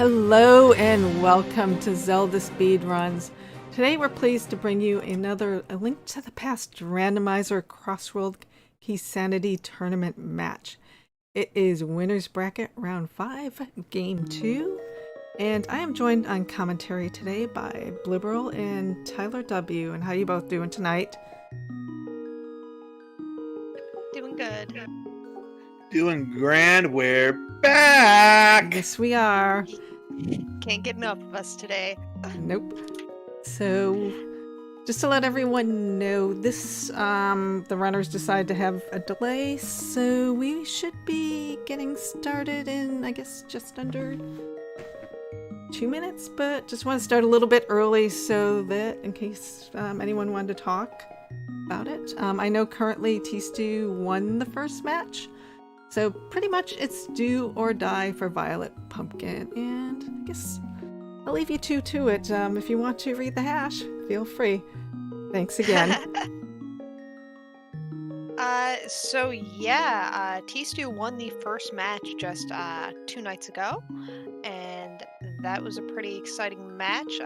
Hello and welcome to Zelda Speedruns. Today we're pleased to bring you a Link to the Past Randomizer Crossworld Keysanity tournament match. It is Winners Bracket Round 5, Game 2, and I am joined on commentary today by Blibberl and Tyler W. And how you both doing tonight? Doing good. Doing grand. We're back! Yes, we are. Can't get enough of us today. Nope. So, just to let everyone know, the runners decided to have a delay, so we should be getting started in, I guess, just under 2 minutes, but just want to start a little bit early so that, in case anyone wanted to talk about it. I know currently tstew won the first match, so pretty much it's do or die for VioletPumpkin, and I guess I'll leave you two to it. If you want to read the hash, feel free. Thanks again. tstew won the first match just 2 nights ago, and that was a pretty exciting match.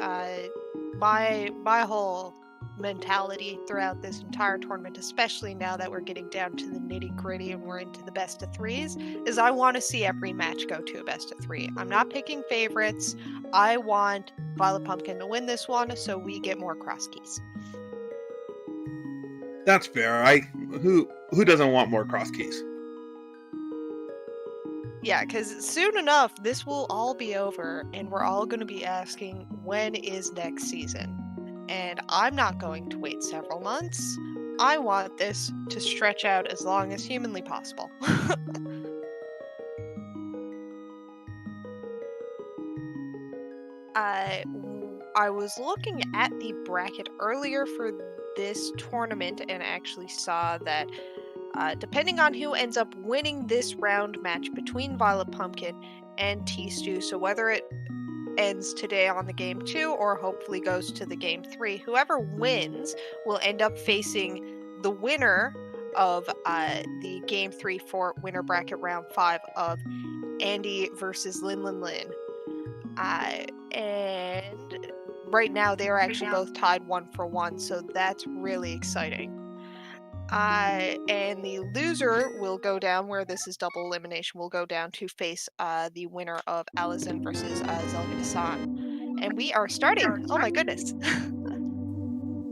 My whole mentality throughout this entire tournament, especially now that we're getting down to the nitty-gritty and we're into the best of threes, is I want to see every match go to a best of three. I'm not picking favorites. I want VioletPumpkin to win this one so we get more cross keys. That's fair. Who doesn't want more cross keys? Yeah, because soon enough this will all be over and we're all going to be asking, when is next season? And I'm not going to wait several months. I want this to stretch out as long as humanly possible. I was looking at the bracket earlier for this tournament and actually saw that depending on who ends up winning this round match between VioletPumpkin and tstew, so whether it ends today on the game 2 or hopefully goes to the game 3, whoever wins will end up facing the winner of the game 3 for winner bracket round 5 of Andy versus Lin. And right now they're actually both tied 1-1, so that's really exciting. And the loser will go down, where this is double elimination, will go down to face the winner of Allison versus ZeldaSpeedRuns. And we are starting. Oh my goodness.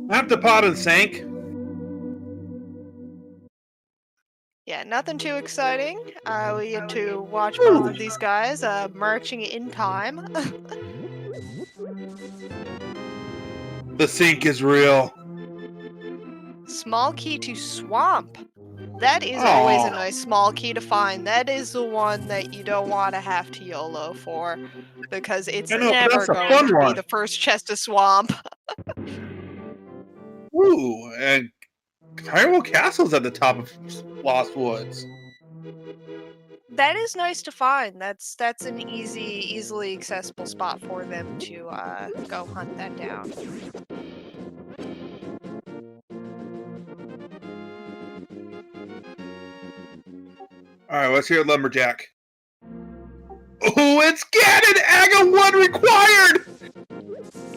Not the pot and sank. Yeah, nothing too exciting. We get to watch both of these guys marching in time. The sink is real. Small key to swamp. That is always a nice small key to find. That is the one that you don't want to have to YOLO for, because it's never going to be the first chest of swamp. Ooh, and Hyrule Castle's at the top of Lost Woods. That is nice to find. That's an easily accessible spot for them to go hunt that down. Alright, let's hear Lumberjack. Oh, it's Ganon! AGA 1 required!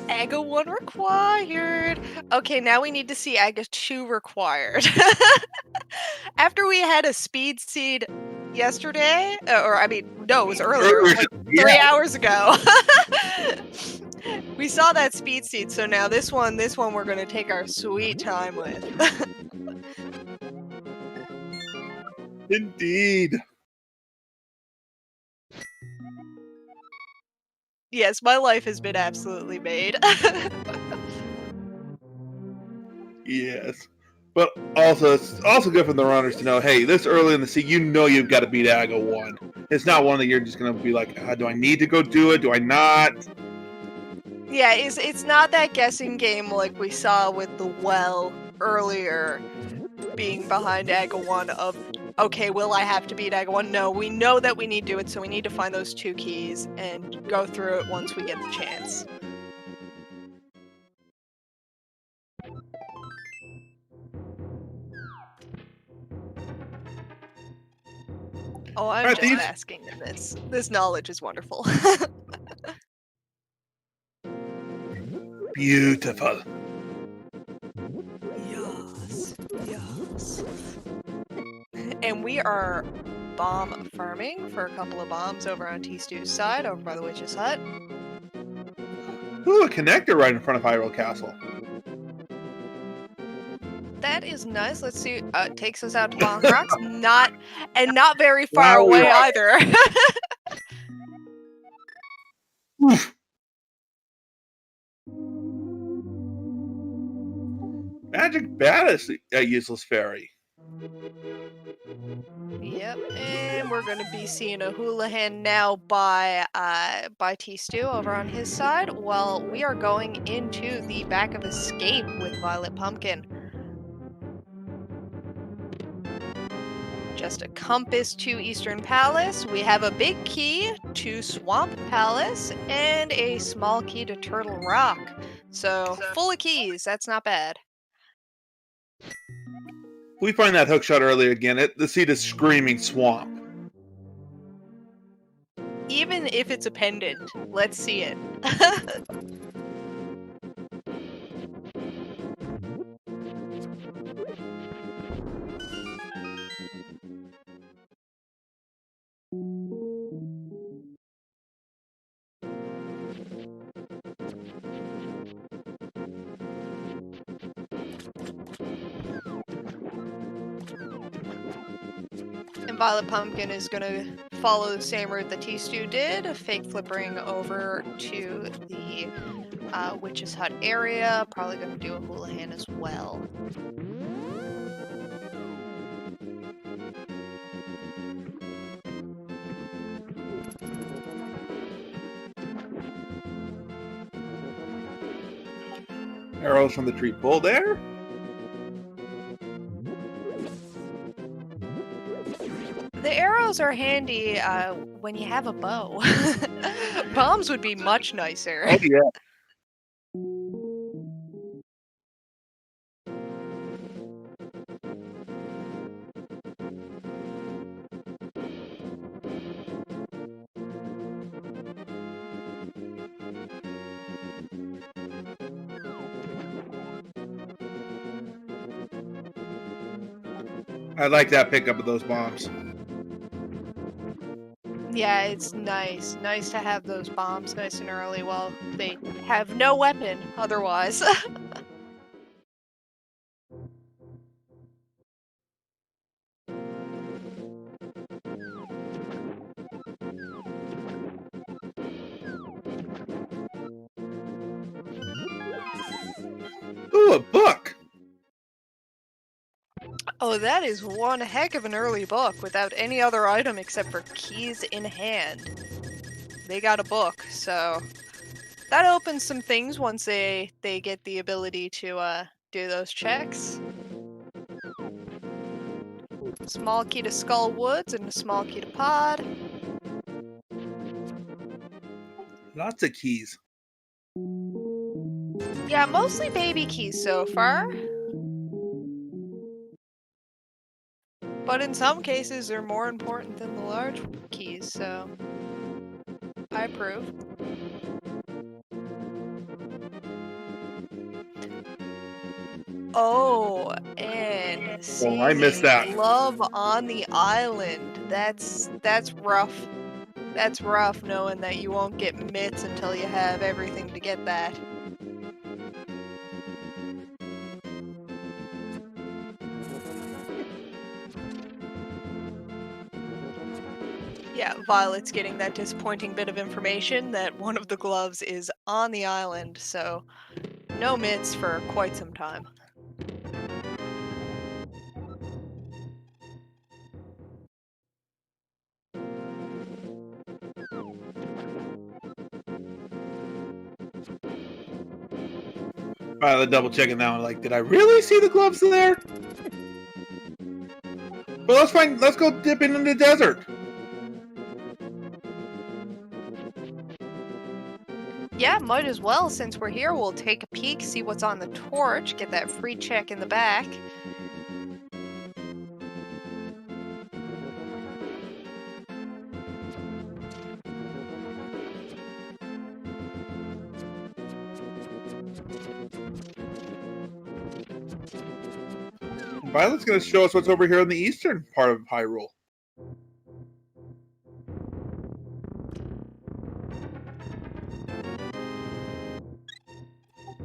AGA 1 required! Okay, now we need to see AGA 2 required. After we had a speed seed yesterday, it was earlier, like 3 hours ago. We saw that speed seed, so now this one we're going to take our sweet time with. Indeed. Yes, my life has been absolutely made. Yes. But also, it's also good for the runners to know, hey, this early in the season, you know you've got to beat AGA 1. It's not one that you're just going to be like, do I need to go do it? Do I not? Yeah, it's not that guessing game like we saw with the well earlier, being behind AGA 1 of, okay, will I have to beat AGA 1? No, we know that we need to do it, so we need to find those 2 keys and go through it once we get the chance. Oh, I'm just asking, and this knowledge is wonderful. Beautiful. Yes. Yes. And we are bomb farming for a couple of bombs over on T-Stew's side, over by the witch's hut. Ooh, a connector right in front of Hyrule Castle. That is nice. Let's see. Takes us out to Bonk Rocks. Not very far Wow, away yeah. either. Magic Baddest, a useless fairy. Yep, and we're gonna be seeing a Houlihan now by T-Stew over on his side. Well, we are going into the back of Escape with VioletPumpkin. Just a compass to Eastern Palace. We have a big key to Swamp Palace and a small key to Turtle Rock. So full of keys. That's not bad. We find that hookshot earlier again. The seed is screaming swamp. Even if it's a pendant, let's see it. And VioletPumpkin is going to follow the same route that T-Stew did, fake flippering over to the Witch's Hut area. Probably going to do a Houlihan as well. Arrows from the tree pull there. The arrows are handy when you have a bow. Bombs would be much nicer. Oh yeah. I like that pickup of those bombs. Yeah, it's nice. Nice to have those bombs nice and early while they have no weapon otherwise. Ooh, a book. Oh, that is one heck of an early book without any other item except for keys in hand. They got a book, so that opens some things once they get the ability to do those checks. Small key to Skull Woods and a small key to Pod. Lots of keys. Yeah, mostly baby keys so far. But in some cases, they're more important than the large keys, so I approve. Oh, and Oh, I missed that. Love on the Island. That's rough. That's rough knowing that you won't get mitts until you have everything to get that. Yeah, Violet's getting that disappointing bit of information that one of the gloves is on the island, so no mitts for quite some time. Finally double checking that one. Like, did I really see the gloves there? Well, let's go dip in the desert. Yeah, might as well. Since we're here, we'll take a peek, see what's on the torch, get that free check in the back. Violet's going to show us what's over here in the eastern part of Hyrule.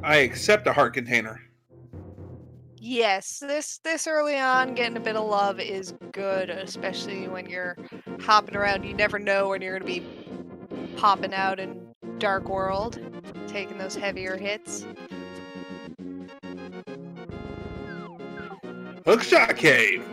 I accept a heart container. Yes, this early on, getting a bit of love is good, especially when you're hopping around. You never know when you're going to be popping out in Dark World, taking those heavier hits. Hookshot Cave.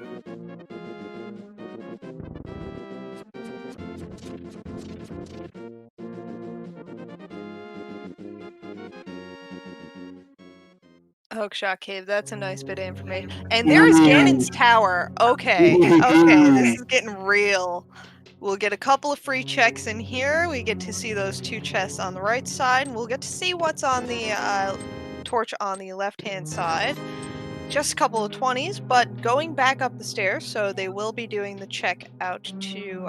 Hookshot Cave, that's a nice bit of information. And there's Ganon's Tower. Okay, this is getting real. We'll get a couple of free checks in here. We get to see those 2 chests on the right side, and we'll get to see what's on the torch on the left-hand side. Just a couple of 20s, but going back up the stairs, so they will be doing the check out to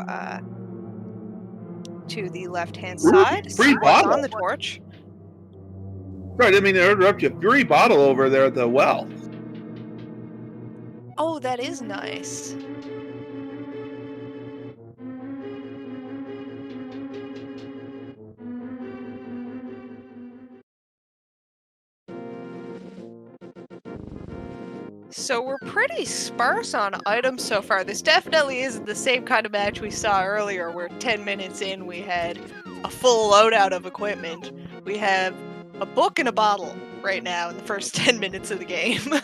the left-hand side. Free See what's bottle. on the torch. Right, I mean, they interrupt you. Free bottle over there at the well. Oh, that is nice. So we're pretty sparse on items so far. This definitely isn't the same kind of match we saw earlier, where 10 minutes in we had a full loadout of equipment. We have a book and a bottle right now in the first 10 minutes of the game. Yeah,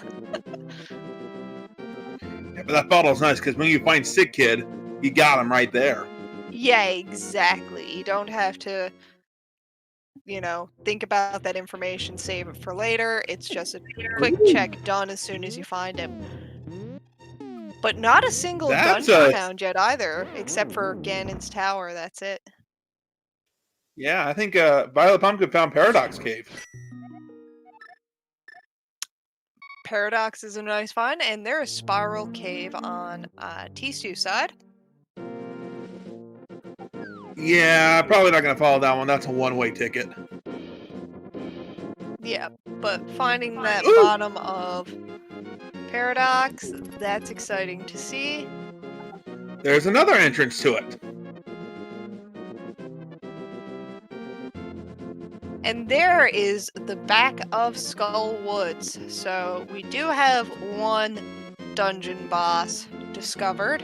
but that bottle's nice, because when you find Sick Kid, you got him right there. Yeah, exactly. You don't have to, you know, think about that information, save it for later. It's just a quick check done as soon as you find him. But not a single dungeon found yet either, except for Ganon's Tower. That's it. Yeah, I think VioletPumpkin found Paradox Cave. Paradox is a nice find, and there is Spiral Cave on tstew side. Yeah, probably not going to follow that one. That's a one-way ticket. Yeah, but finding that bottom of Paradox, that's exciting to see. There's another entrance to it. And there is the back of Skull Woods. So we do have one dungeon boss discovered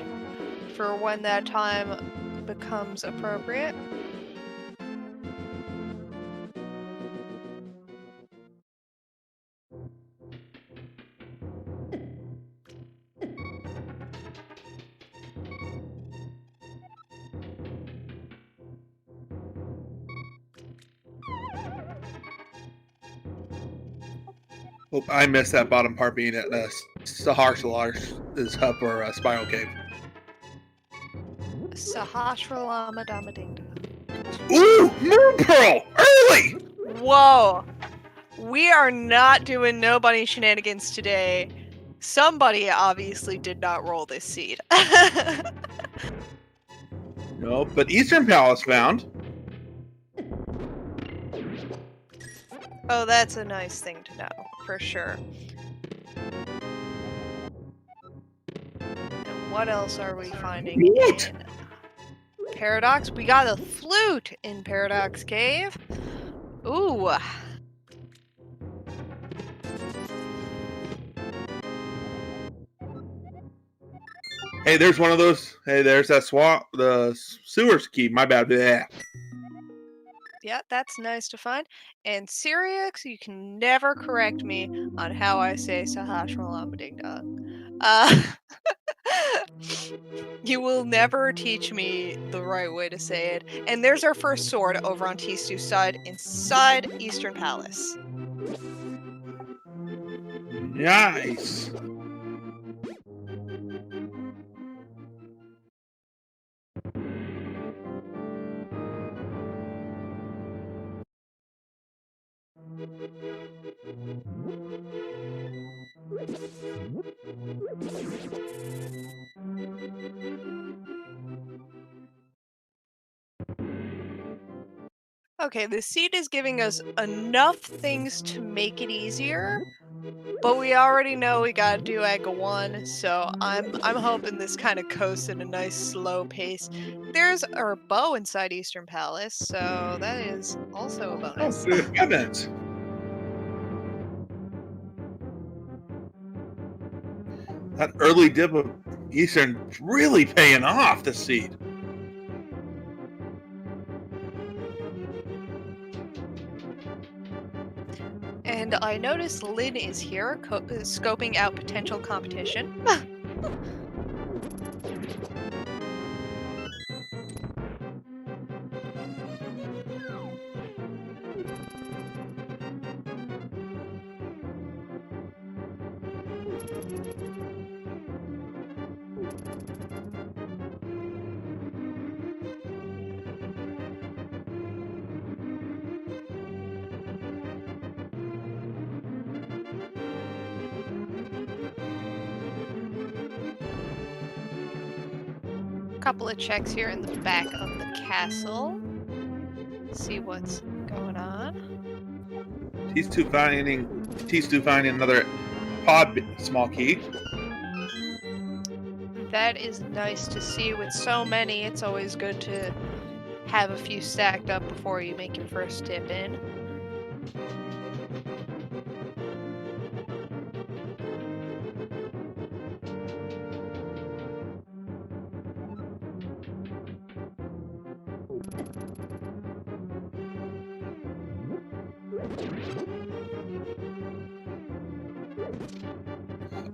for when that time becomes appropriate. Oh, I missed that bottom part being at Sahar is up or Spiral Cave. Sahasralamadamadding. Ooh, Moon Pearl! Early! Whoa! We are not doing no bunny shenanigans today. Somebody obviously did not roll this seed. No, but Eastern Palace found. Oh, that's a nice thing to know, for sure. And what else are we finding in Paradox? We got a flute in Paradox Cave. Ooh. Hey, there's one of those. Hey, there's that the sewers key. My bad. Yeah. Yeah, that's nice to find. And Syriax, you can never correct me on how I say Sahasralamadingdong. You will never teach me the right way to say it. And there's our first sword over on tstew side inside Eastern Palace. Nice. Okay, the seed is giving us enough things to make it easier, But we already know we gotta do Ega 1, so I'm hoping this kind of coasts at a nice slow pace. There's our bow inside Eastern Palace, so that is also a bonus. Oh, good heavens. That early dip of Eastern really paying off the seed. And I notice Lynn is here, scoping out potential competition. Couple of checks here in the back of the castle. See what's going on. T-Stew finding another pod small key. That is nice to see. With so many, it's always good to have a few stacked up before you make your first dip in.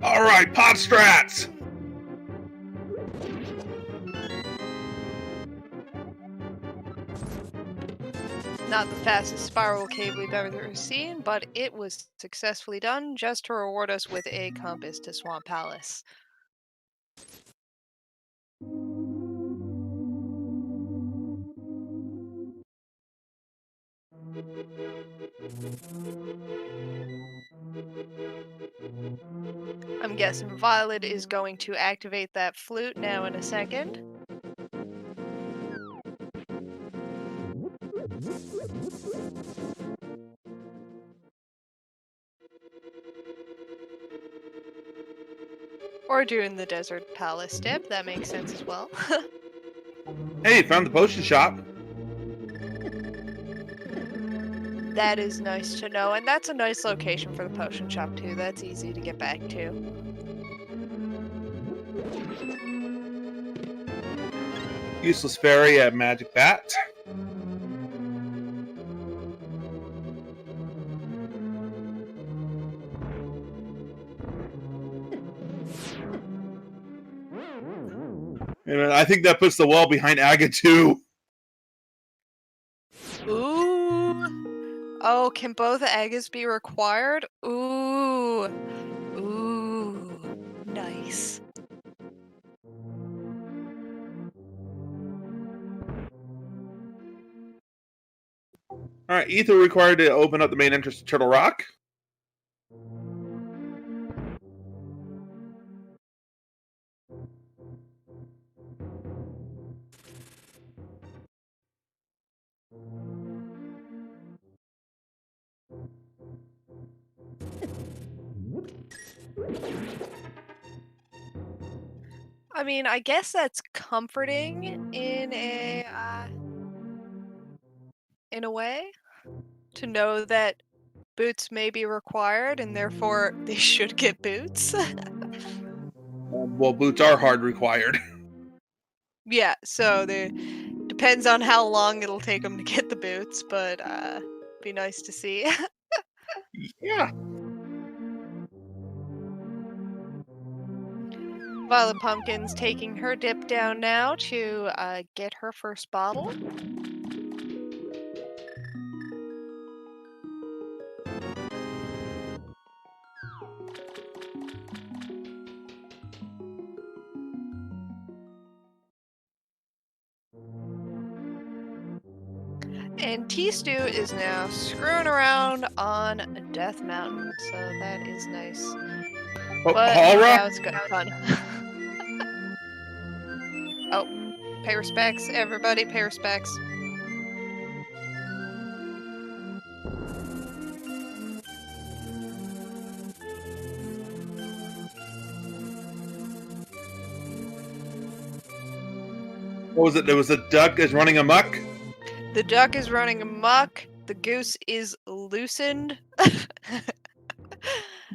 All right, pod strats. Not the fastest spiral cave we've ever seen, but it was successfully done just to reward us with a compass to Swamp Palace. I'm guessing Violet is going to activate that flute now in a second. Or doing the Desert Palace dip, that makes sense as well. Hey, found the potion shop. That is nice to know, and that's a nice location for the potion shop too. That's easy to get back to. Useless fairy at magic bat. And I think that puts the wall behind Aga 2. Ooh. Oh, can both Agas be required? Ooh. Ooh. Nice. All right, Ether required to open up the main entrance to Turtle Rock. I mean, I guess that's comforting in a way to know that boots may be required and therefore they should get boots. Well, boots are hard required. Yeah, so depends on how long it'll take them to get the boots, but be nice to see. Yeah. VioletPumpkin's taking her dip down now to get her first bottle. And T-Stew is now screwing around on Death Mountain, so that is nice. Oh, But Hallra? now it's good fun. Oh, pay respects, everybody, pay respects. What was it? There was a duck is running amok. The duck is running amok. The goose is loosened.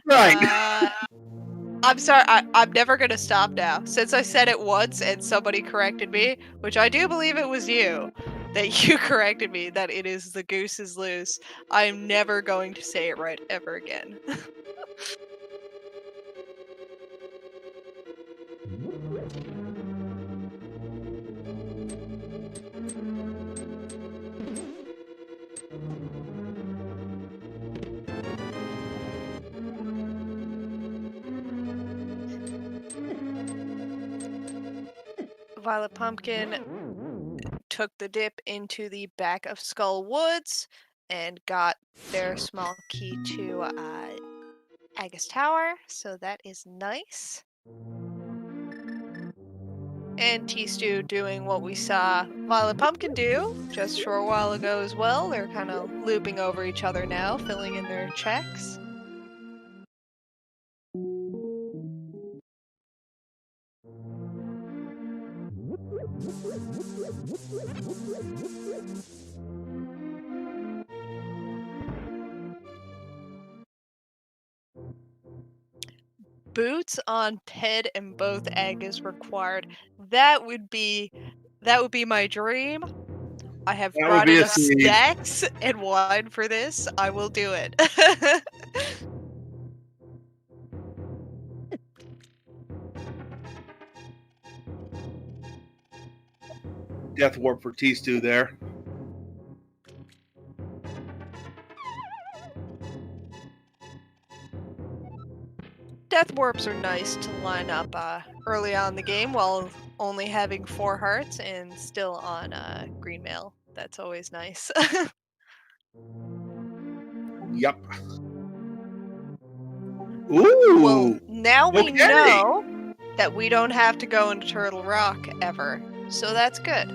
Right. I'm sorry, I'm never gonna stop now. Since I said it once and somebody corrected me, which I do believe it was you, that you corrected me that it is the goose is loose, I am never going to say it right ever again. VioletPumpkin took the dip into the back of Skull Woods and got their small key to Agus Tower, so that is nice. And tstew doing what we saw VioletPumpkin do just a short while ago as well. They're kind of looping over each other now, filling in their checks. Boots on Ped and both egg is required. That would be my dream. I have That would brought be in a scene. snacks and wine for this. I will do it. Death warp for tstew there. Death warps are nice to line up early on in the game while only having 4 hearts and still on green mail. That's always nice. Yup. Ooh. Well, now we Okay. know that we don't have to go into Turtle Rock ever, so that's good.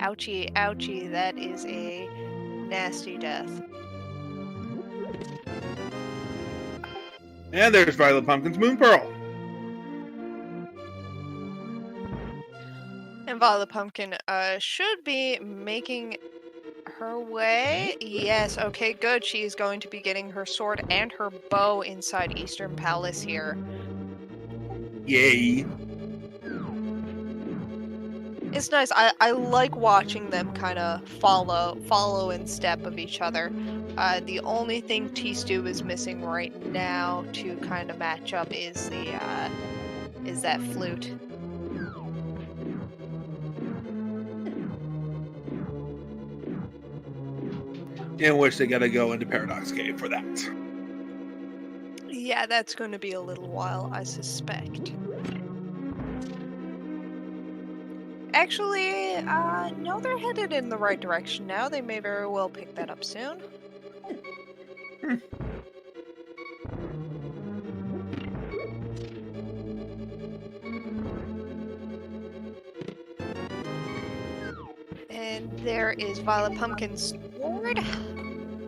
Ouchie, ouchie, that is a nasty death. And there's VioletPumpkin's Moon Pearl. And VioletPumpkin should be making her way. Yes, okay, good. She's going to be getting her sword and her bow inside Eastern Palace here. Yay. It's nice. I like watching them kind of follow in step of each other. The only thing tstew is missing right now to kind of match up is that flute. In which they gotta go into Paradox Cave for that. Yeah, that's going to be a little while, I suspect. Actually, no, they're headed in the right direction now. They may very well pick that up soon. And there is VioletPumpkin's sword.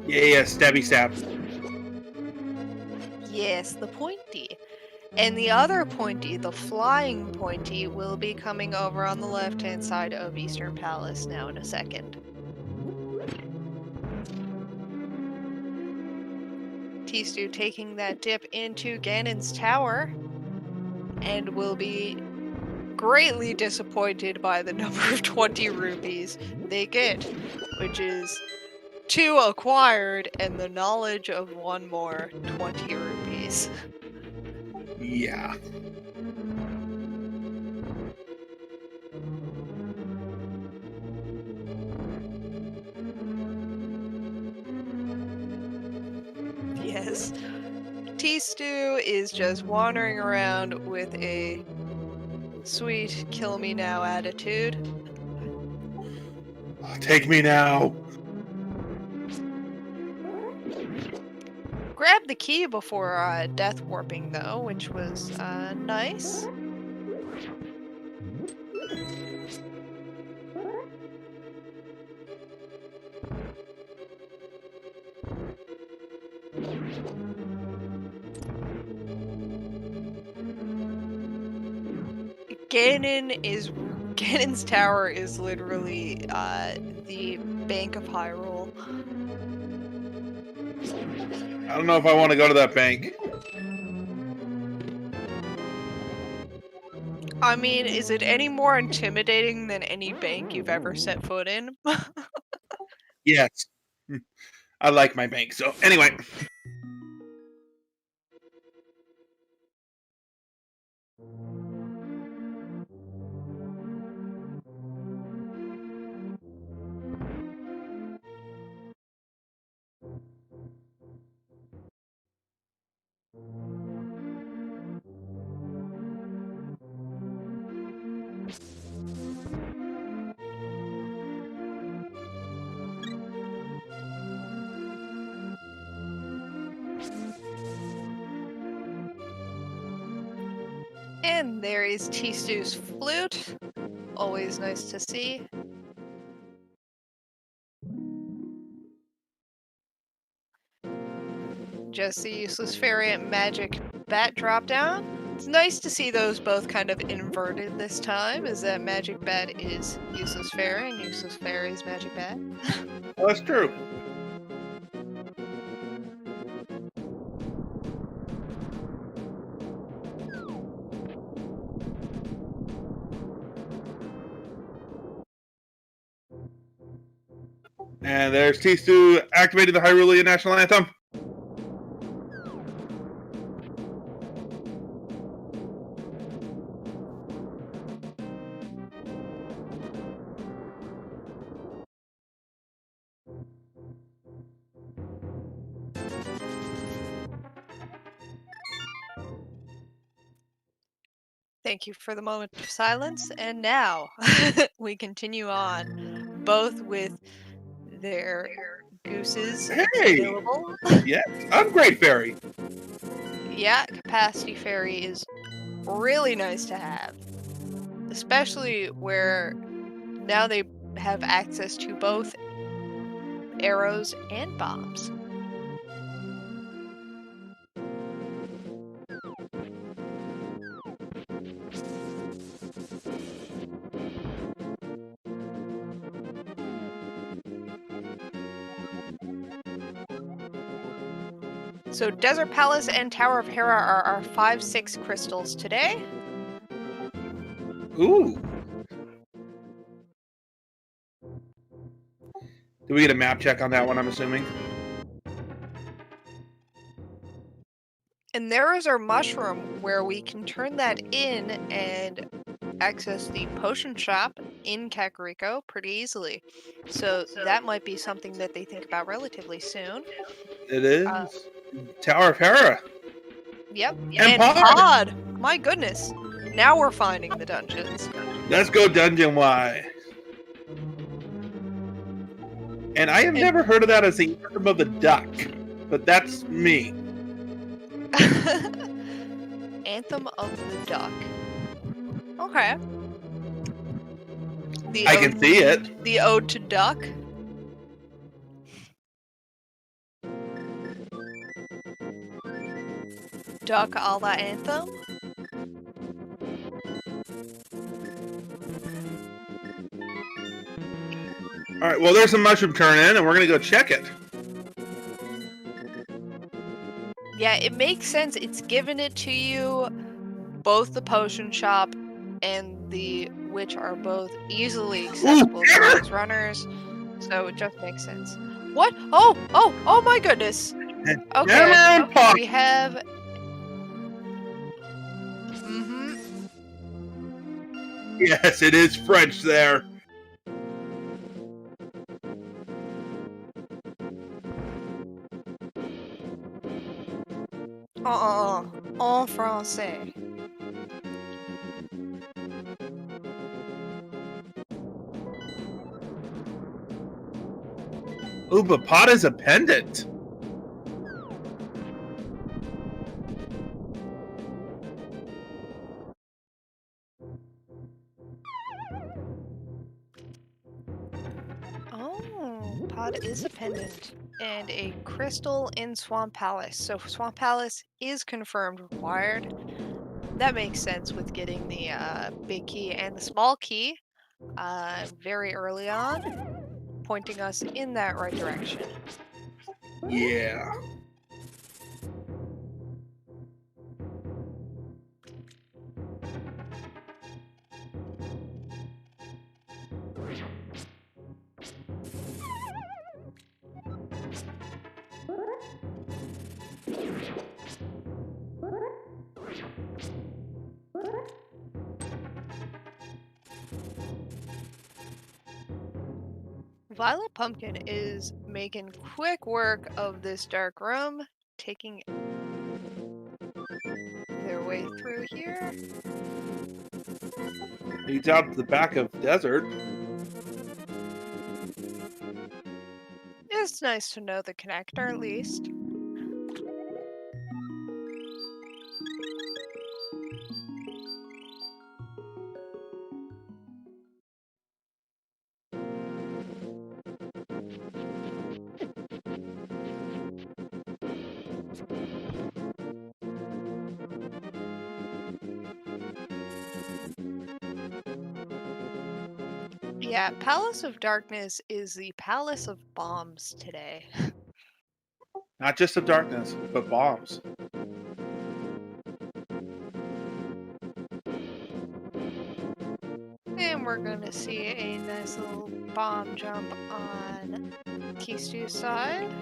Yeah, stabby stab. Yes, the pointy. And the other pointy, the flying pointy, will be coming over on the left-hand side of Eastern Palace now in a second. tstew taking that dip into Ganon's tower and will be greatly disappointed by the number of 20 rupees they get, which is 2 acquired and the knowledge of 1 more 20 rupees. Yeah. Yes. tstew is just wandering around with a sweet kill me now attitude. Take me now. Grabbed the key before death warping though, which was nice. Ganon's tower is literally the Bank of Hyrule. I don't know if I want to go to that bank. I mean, is it any more intimidating than any bank you've ever set foot in? Yes. I like my bank. So anyway. And there is T-Stew's flute. Always nice to see. Just the useless fairy and magic bat drop down. It's nice to see those both kind of inverted this time, as that magic bat is useless fairy and useless fairy is magic bat. Well, that's true. And there's T-Stew activating the Hyrulean National Anthem. Thank you for the moment of silence. And now we continue on, both with their gooses Hey! available. Yes, Upgrade Fairy. Yeah, Capacity Fairy is really nice to have. Especially where now they have access to both arrows and bombs. So Desert Palace and Tower of Hera are our 5-6 crystals today. Ooh. Do we get a map check on that one, I'm assuming? And there is our mushroom where we can turn that in and access the potion shop in Kakariko pretty easily. So that might be something that they think about relatively soon. It is. Tower of Hera. Yep. And Pod! My goodness. Now we're finding the dungeons. Let's go dungeon Y. And I have never heard of that as the Anthem of the Duck, but that's me. Anthem of the Duck. Okay. I can see it. The Ode to Duck. Duck a la Anthem. Alright, well, there's a mushroom turn in, and we're going to go check it. Yeah, it makes sense. It's given it to you. Both the potion shop and the witch are both easily accessible to those runners. So it just makes sense. What? Oh my goodness. Okay, we have... Yes, it is French there. En français. Ooh, but pot is a pendant. Oh, pot is a pendant. And a crystal in Swamp Palace. So Swamp Palace is confirmed required. That makes sense with getting the big key and the small key very early on, pointing us in that right direction. Yeah. VioletPumpkin is making quick work of this dark room, taking their way through here. He's out at the back of desert. It's nice to know the connector at least. Yeah, Palace of Darkness is the Palace of Bombs today. Not just of darkness, but bombs. And we're gonna see a nice little bomb jump on Tstew's side.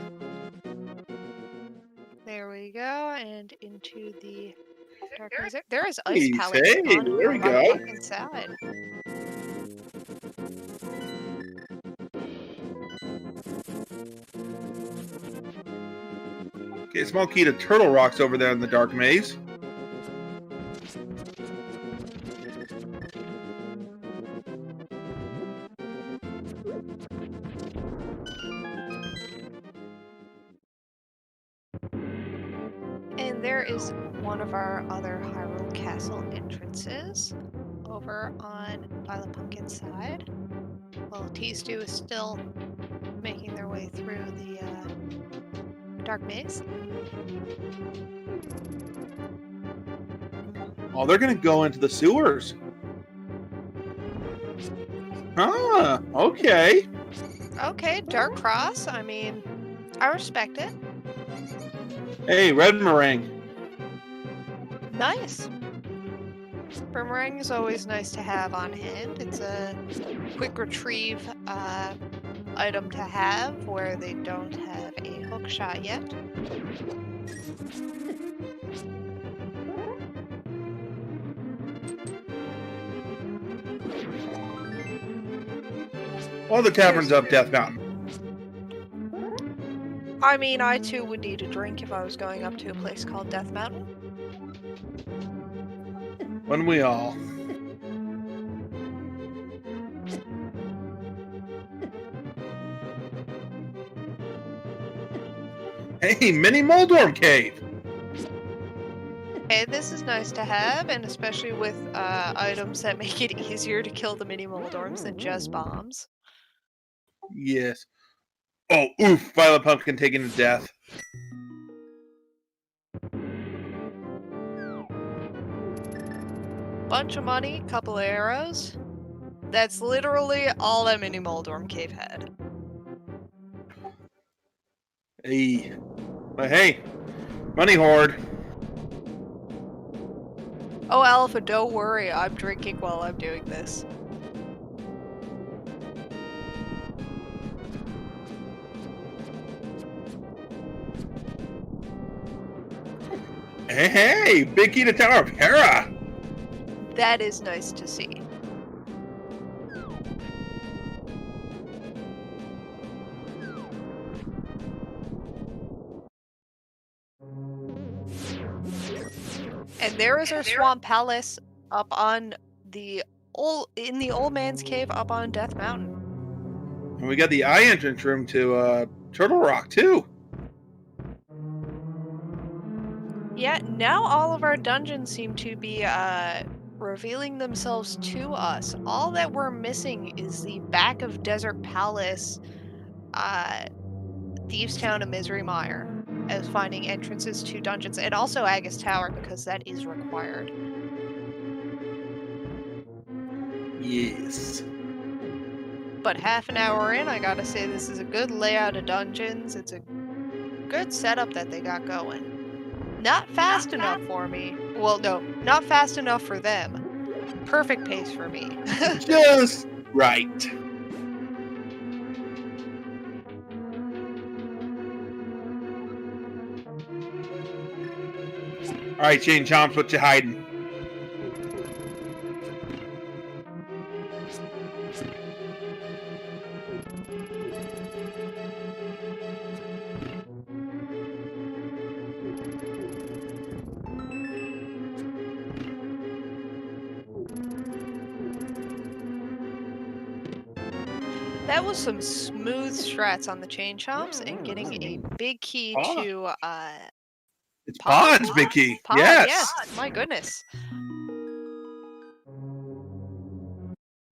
There we go, and into the dark maze. There is ice Hey, pellets hey, on there we go. Pumpkin's side. Okay, small key to Turtle Rocks over there in the dark maze. And there is one of our other Hyrule Castle entrances over on VioletPumpkin's side. While Tstew is still making their way through the dark maze. Oh, they're gonna go into the sewers. Ah, okay. Okay, Dark Cross. I mean, I respect it. Hey, red meringue. Nice. Boomerang is always nice to have on hand. It's a quick retrieve item to have where they don't have a hook shot yet. All the taverns up Death Mountain. I mean, I too would need a drink if I was going up to a place called Death Mountain. When we all. Hey, mini Moldorm Cave. Hey, this is nice to have, and especially with items that make it easier to kill the mini Moldorms than just bombs. Yes. Oh, oof! VioletPumpkin taken to death. Bunch of money, couple of arrows. That's literally all that mini Moldorm cave had. Hey, but hey, money hoard. Oh, Alpha, don't worry. I'm drinking while I'm doing this. Hey, big key to Tower of Hera. That is nice to see. And there is our Swamp Palace up on the in the old man's cave up on Death Mountain. And we got the eye entrance room to Turtle Rock too. Yeah, now all of our dungeons seem to be revealing themselves to us. All that we're missing is the back of Desert Palace, Thieves Town, and Misery Mire as finding entrances to dungeons, and also Agus Tower because that is required. Yes. But half an hour in, I gotta say this is a good layout of dungeons. It's a good setup that they got going. Not fast enough for me. Well, no, not fast enough for them. Perfect pace for me. Just right. All right, Shane Chomps, what you hiding? That was some smooth strats on the chain chomps and getting a big key to It's Pod's big key. Pod, Yes. my goodness.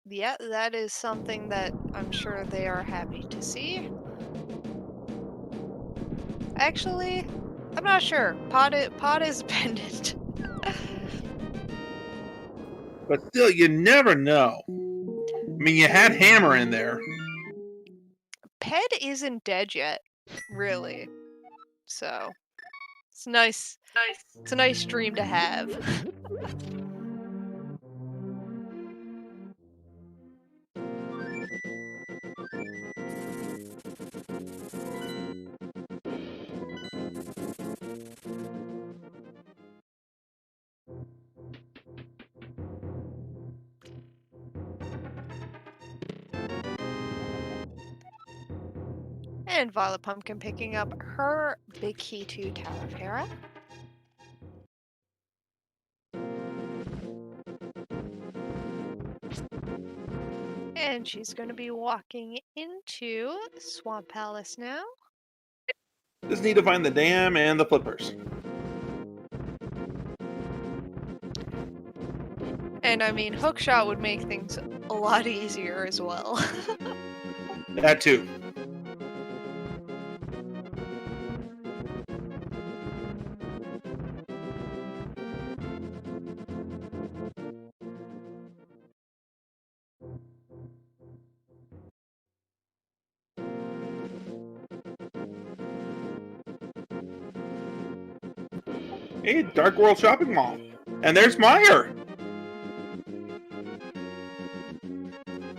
Yeah, that is something that I'm sure they are happy to see. Actually, I'm not sure. Pod is pendant. But still, you never know. I mean, you had Hammer in there. Ped isn't dead yet, really. So it's nice. It's a nice dream to have. And VioletPumpkin picking up her big key to Tower of Hera. And she's going to be walking into Swamp Palace now. Just need to find the dam and the flippers. And I mean, hookshot would make things a lot easier as well. That too. Hey, Dark World Shopping Mall. And there's Meyer.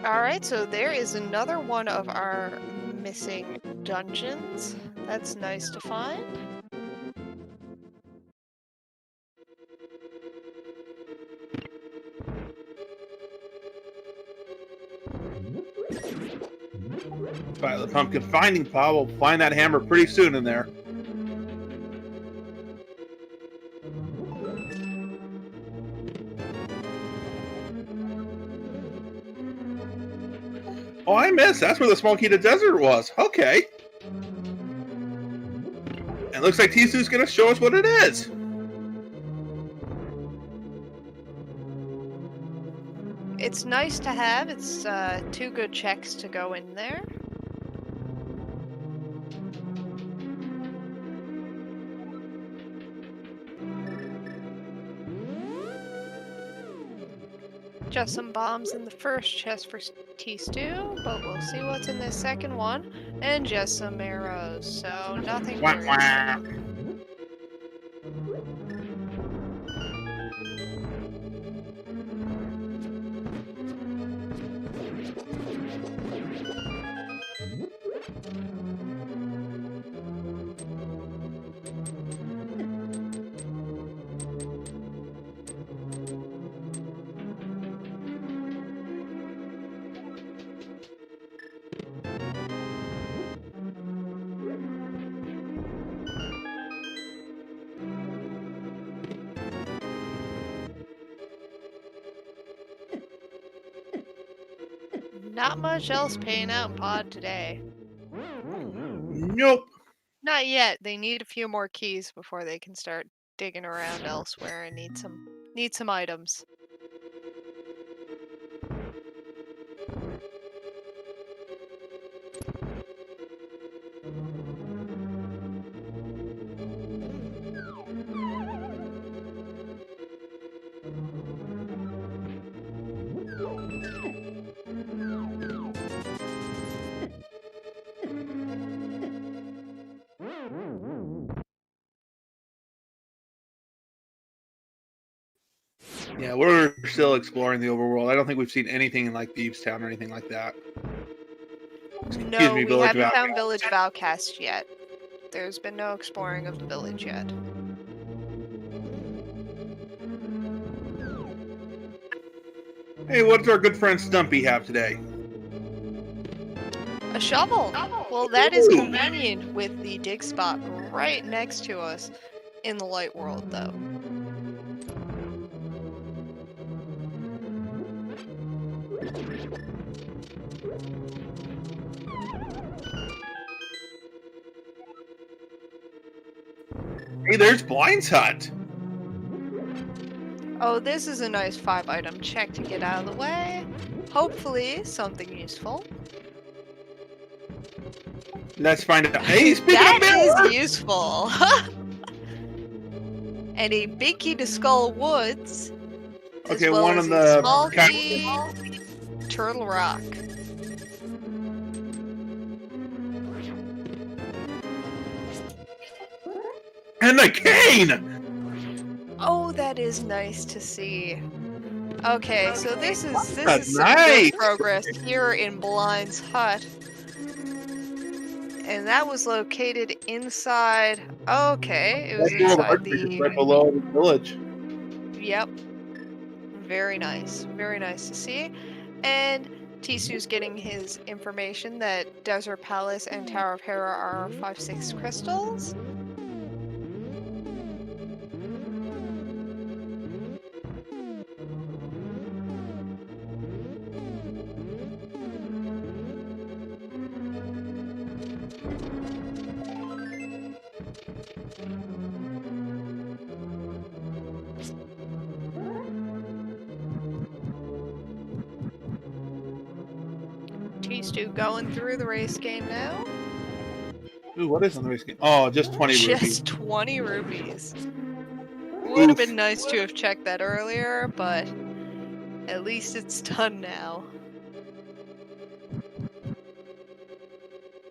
Alright, so there is another one of our missing dungeons. That's nice to find. VioletPumpkin finding Pod. We'll find that hammer pretty soon in there. Oh, I missed. That's where the small key to desert was. Okay. And looks like Tisu's going to show us what it is. It's nice to have. It's 2 good checks to go in there. Just some bombs in the first chest for tstew, but we'll see what's in the second one. And just some arrows, so nothing Wah, very wah. Not much else paying out in Pod today. Nope. Not yet. They need a few more keys before they can start digging around elsewhere and need some items. Yeah, we're still exploring the overworld. I don't think we've seen anything in like Thieves Town or anything like that. No, me, we Village haven't of found Village of Outcast yet. There's been no exploring of the village yet. Hey, what does our good friend Stumpy have today? A shovel! Well, that is convenient with the dig spot right next to us in the light world, though. Hey, there's Blind's hut. Oh, this is a nice 5-item check to get out of the way. Hopefully, something useful. Let's find out. Hey, speaking That of is useful! And a big key to Skull Woods. Okay, as well one as on a the small key, Turtle Rock. and the cane. Oh, that is nice to see. Okay, so this is That's some nice. good progress here in Blind's hut. And that was located inside. Okay, it was That's all inside just right below the village. Yep. Very nice. Very nice to see. And Tisu's getting his information that Desert Palace and Tower of Hera are 5/6 crystals. Tisu going through the race game now. Ooh, what is on the race game? Oh, just 20 rupees. Just 20 rupees. Would have Oof. been nice to have checked that earlier, but at least it's done now.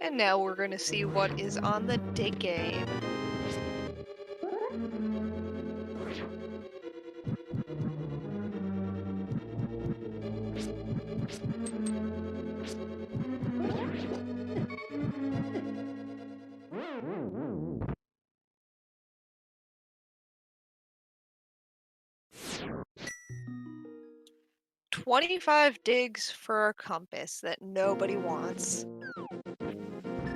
And now we're going to see what is on the dig game. $25 digs for a compass that nobody wants.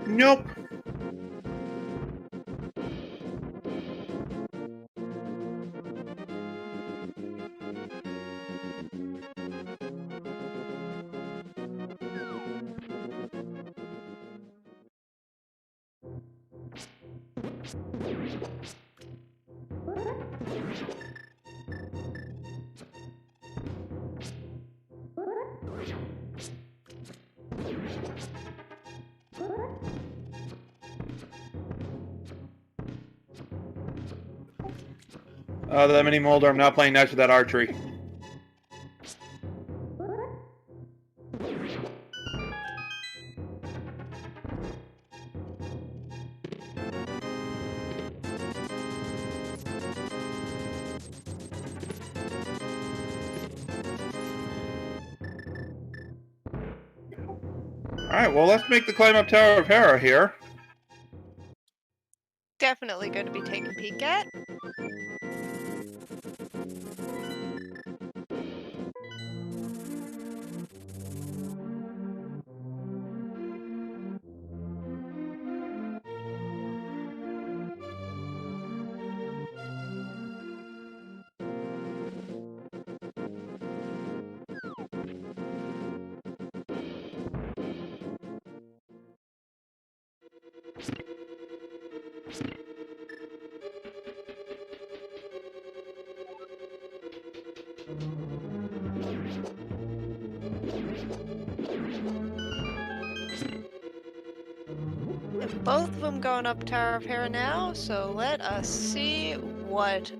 Nope. That mini molder. I'm not playing nice with that archery. Alright, well, let's make the climb up Tower of Hera here. Definitely going to be taking a peek at. And both of them going up Tower of Hera now, so let us see what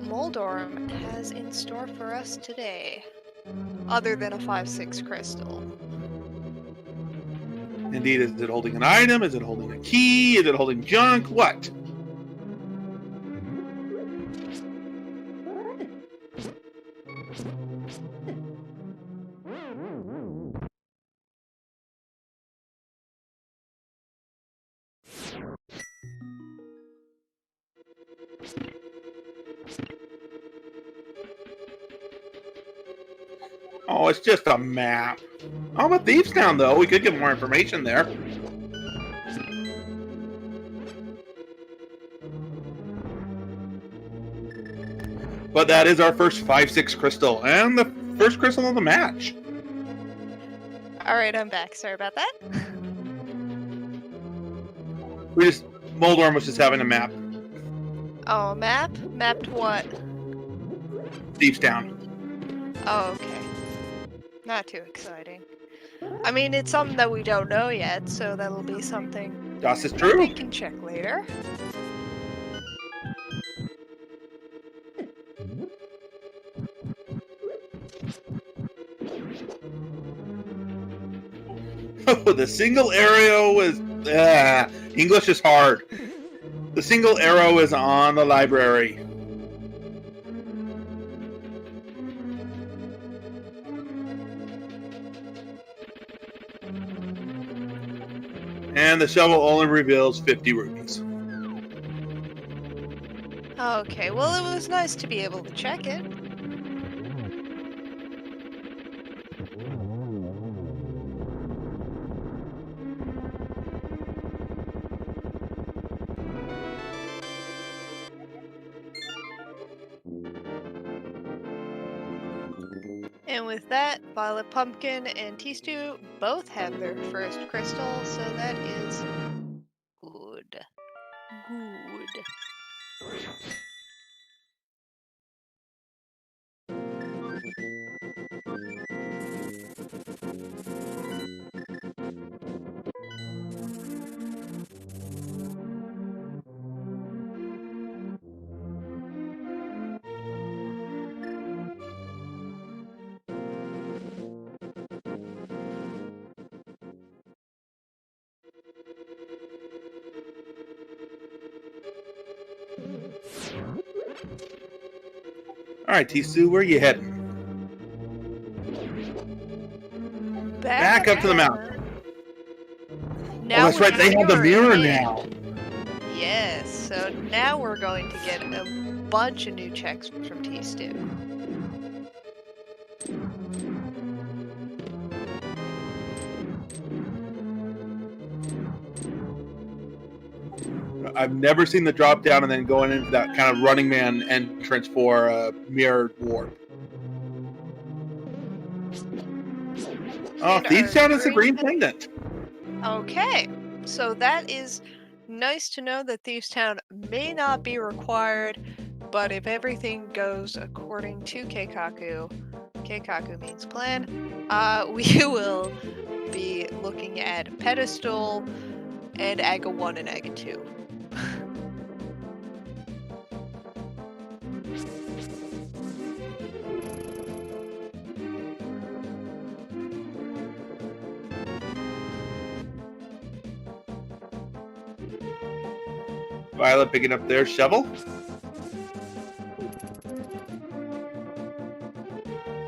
Moldorm has in store for us today. Other than a 5/6 crystal. Indeed, is it holding an item? Is it holding a key? Is it holding junk? What? Oh, it's just a map. How about Thieves Town, though? We could get more information there. But that is our first 5-6 crystal, and the first crystal of the match. Alright, I'm back. Sorry about that. Moldorm was just having a map. Oh, map? Map to what? Thieves Town. Oh, okay. Not too exciting. I mean, it's something that we don't know yet, so that'll be something Das is we true. can check later. Oh, the single arrow is... English is hard. The single arrow is on the library. And the shovel only reveals 50 rupees. Okay, well, it was nice to be able to check it. And with that, VioletPumpkin and tstew both have their first crystal, so that is good. Good. Alright, tstew, where are you heading? Back up to the mountain. Now Oh, that's right, they have the mirror now. Yes, so now we're going to get a bunch of new checks from tstew. I've never seen the drop down and then going into that kind of Running Man entrance for mirrored warp. Oh, Thieves Town is a green pendant. Okay, so that is nice to know that Thieves Town may not be required, but if everything goes according to Keikaku means plan, we will be looking at Pedestal and Aga 1 and Aga 2. Violet picking up their shovel.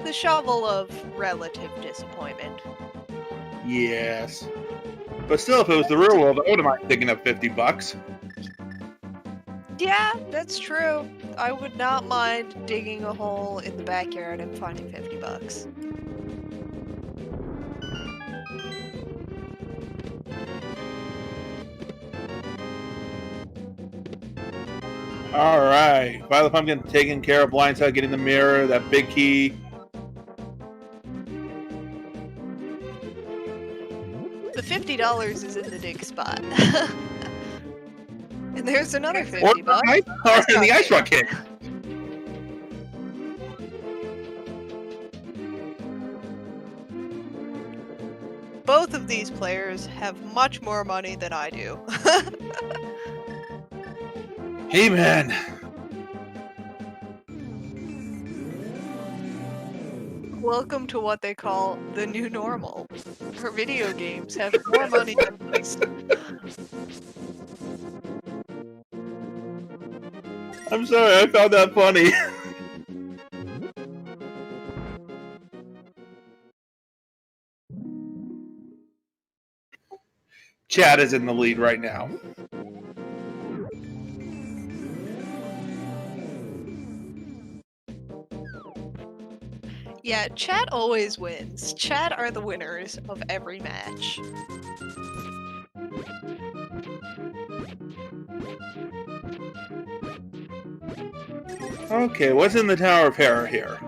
The shovel of relative disappointment. Yes. But still, if it was the real world, I wouldn't mind picking up 50 bucks. Yeah, that's true. I would not mind digging a hole in the backyard and finding 50 bucks. Alright. VioletPumpkin taking care of blindside, getting the mirror, that big key. The $50 is in the dig spot. And there's another 50 bucks. Or in the ice rock kick. Both of these players have much more money than I do. Hey, man. Welcome to what they call the new normal, where video games have more money than us. I'm sorry, I found that funny. Chad is in the lead right now. Yeah, chat always wins. Chat are the winners of every match. Okay, what's in the Tower of Terror here?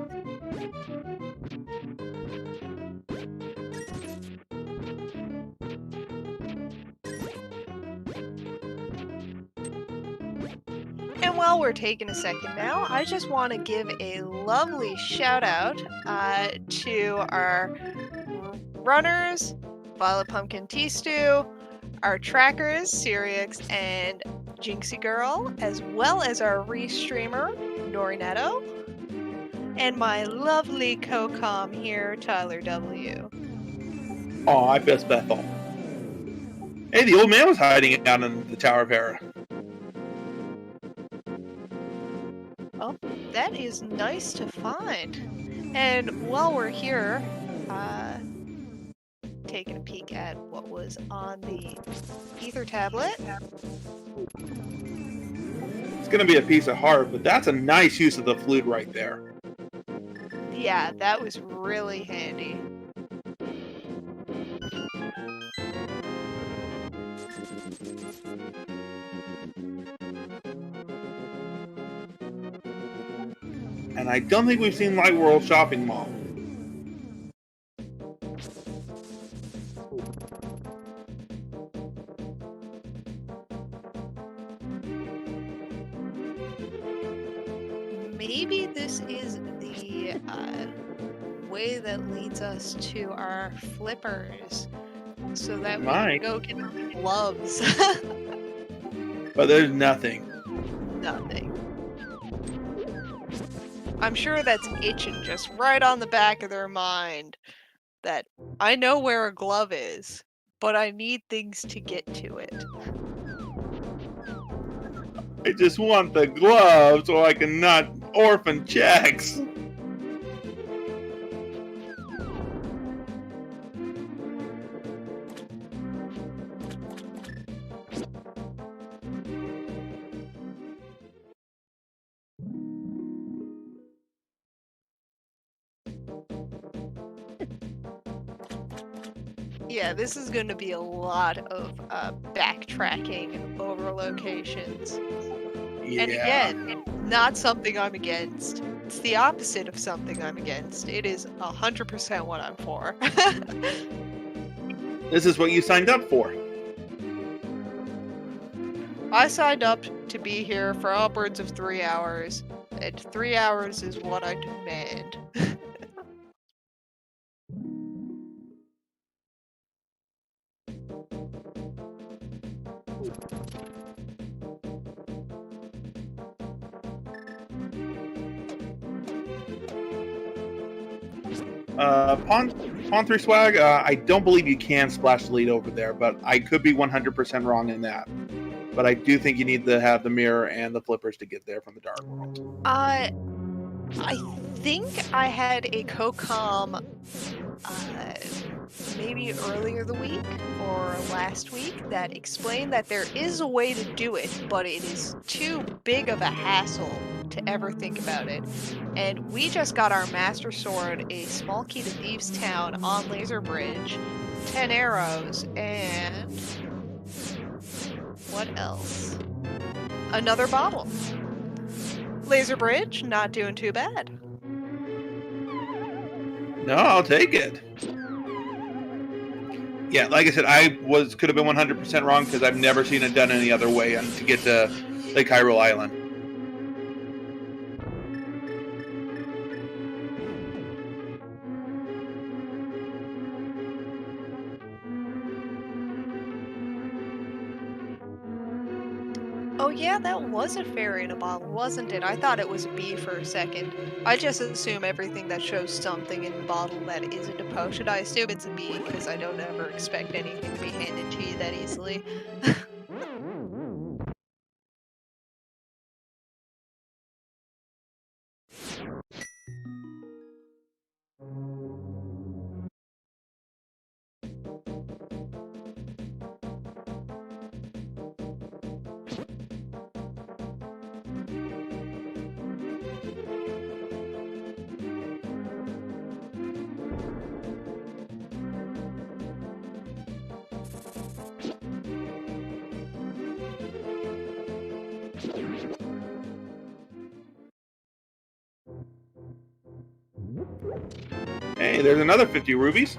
And while we're taking a second now, I just want to give a lovely shout out to our runners, VioletPumpkin tstew, our trackers, Sirix and Jinxie Girl, as well as our restreamer, Norinetto, and my lovely co-com here, Tyler W. Oh, I miss Bethel. Hey, the old man was hiding out in the Tower of Terror. Oh, that is nice to find. And while we're here, taking a peek at what was on the ether tablet. It's gonna be a piece of heart, but that's a nice use of the flute right there. Yeah, that was really handy. And I don't think we've seen Light World Shopping Mall. Maybe this is the way that leads us to our flippers, so that we can go get gloves. But there's nothing. Nothing. I'm sure that's itching just right on the back of their mind that I know where a glove is, but I need things to get to it. I just want the glove so I can not orphan checks. Yeah, this is going to be a lot of backtracking over locations. Yeah. And again, not something I'm against. It's the opposite of something I'm against. It is 100% what I'm for. This is what you signed up for. I signed up to be here for upwards of 3 hours, and 3 hours is what I demand. Pawn 3 swag, I don't believe you can splash the lead over there, but I could be 100% wrong in that. But I do think you need to have the mirror and the flippers to get there from the Dark World. I think I had a co-com maybe earlier the week or last week that explained that there is a way to do it, but it is too big of a hassle to ever think about it. And we just got our Master Sword, a small key to Thieves' Town on Laser Bridge, 10 arrows, and what else? Another bottle. Laser Bridge, not doing too bad. No, I'll take it. Yeah, like I said, could have been 100% wrong because I've never seen it done any other way to get to Lake Hyrule Island. Oh yeah, that was a fairy in a bottle, wasn't it? I thought it was a bee for a second. I just assume everything that shows something in the bottle that isn't a potion. I assume it's a bee because I don't ever expect anything to be handed to you that easily. there's another 50 rubies.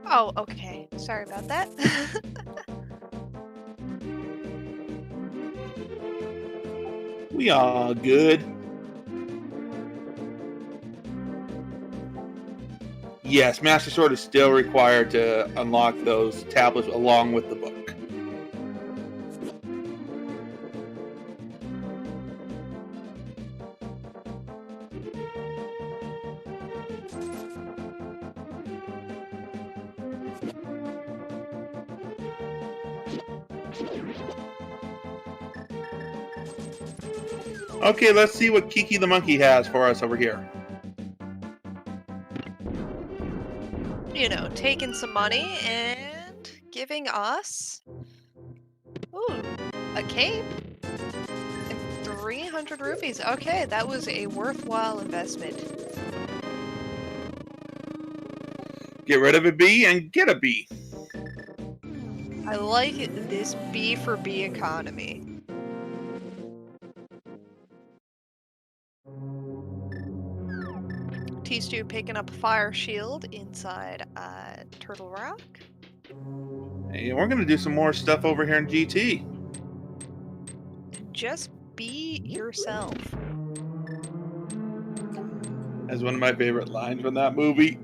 Oh, okay. Sorry about that. We are good. Yes, Master Sword is still required to unlock those tablets along with the book. Okay, let's see what Kiki the monkey has for us over here. You know, taking some money and giving us a cape and 300 rupees. Okay, that was a worthwhile investment. Get rid of a B and get a B. I like this B for B economy. Tstew picking up a fire shield inside Turtle Rock. Hey, we're going to do some more stuff over here in GT. Just be yourself. That's one of my favorite lines from that movie.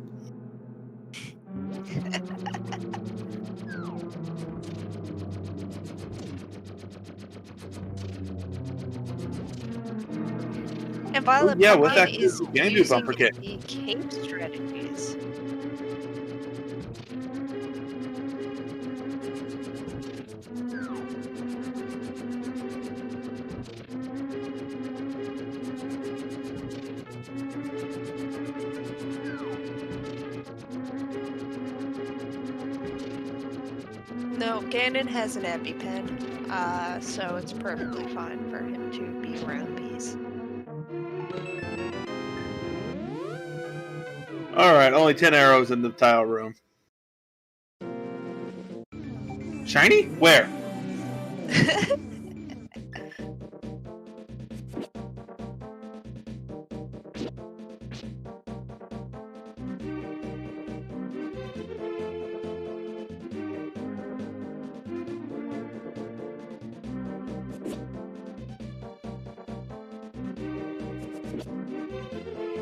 And Violet yeah, with Pumpkin that is can do using bumper kick. the cape strategies. No, Ganon has an EpiPen, so it's perfectly fine for him to be around peace. Alright, only 10 arrows in the tile room. Shiny? Where?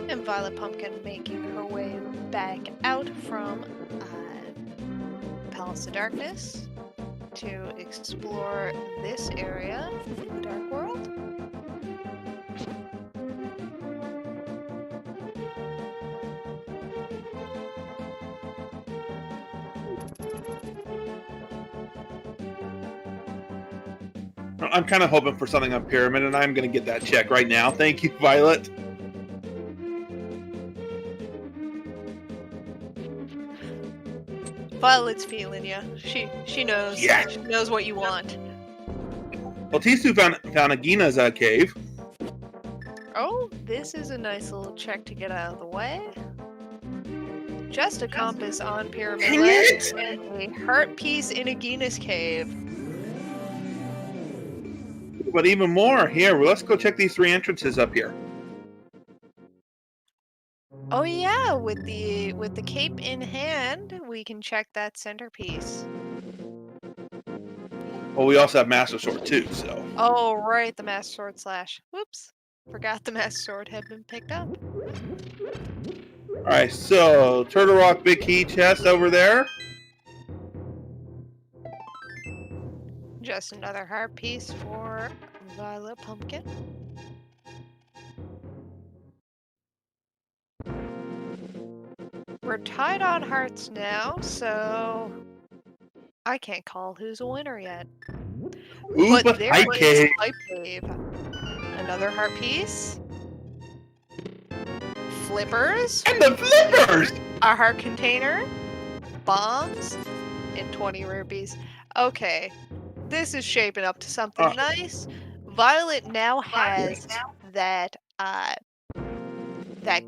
And Violet Pumpkin making her way back out from Palace of Darkness to explore this area in the Dark World. I'm kind of hoping for something on Pyramid, and I'm going to get that check right now. Thank you, Violet. Violet's feeling ya. She knows. Yeah. She knows what you want. Well, Tstew found a Gina's cave. Oh, this is a nice little check to get out of the way. Just a compass on Pyramid Dang Ledge it! and a heart piece in a Gina's cave. But even more, here, let's go check these 3 entrances up here. Oh yeah, with the cape in hand, we can check that centerpiece. Well, we also have Master Sword too, so. Oh right, the Master Sword slash. Whoops. Forgot the Master Sword had been picked up. Alright, so Turtle Rock big key chest over there. Just another heart piece for Violet Pumpkin. We're tied on hearts now, so I can't call who's a winner yet. Ooh, but there Hype is Cave. Hype Cave. Another heart piece. Flippers. And the flippers! A heart container. Bombs. And 20 rupees. Okay. This is shaping up to something nice. Violet now has that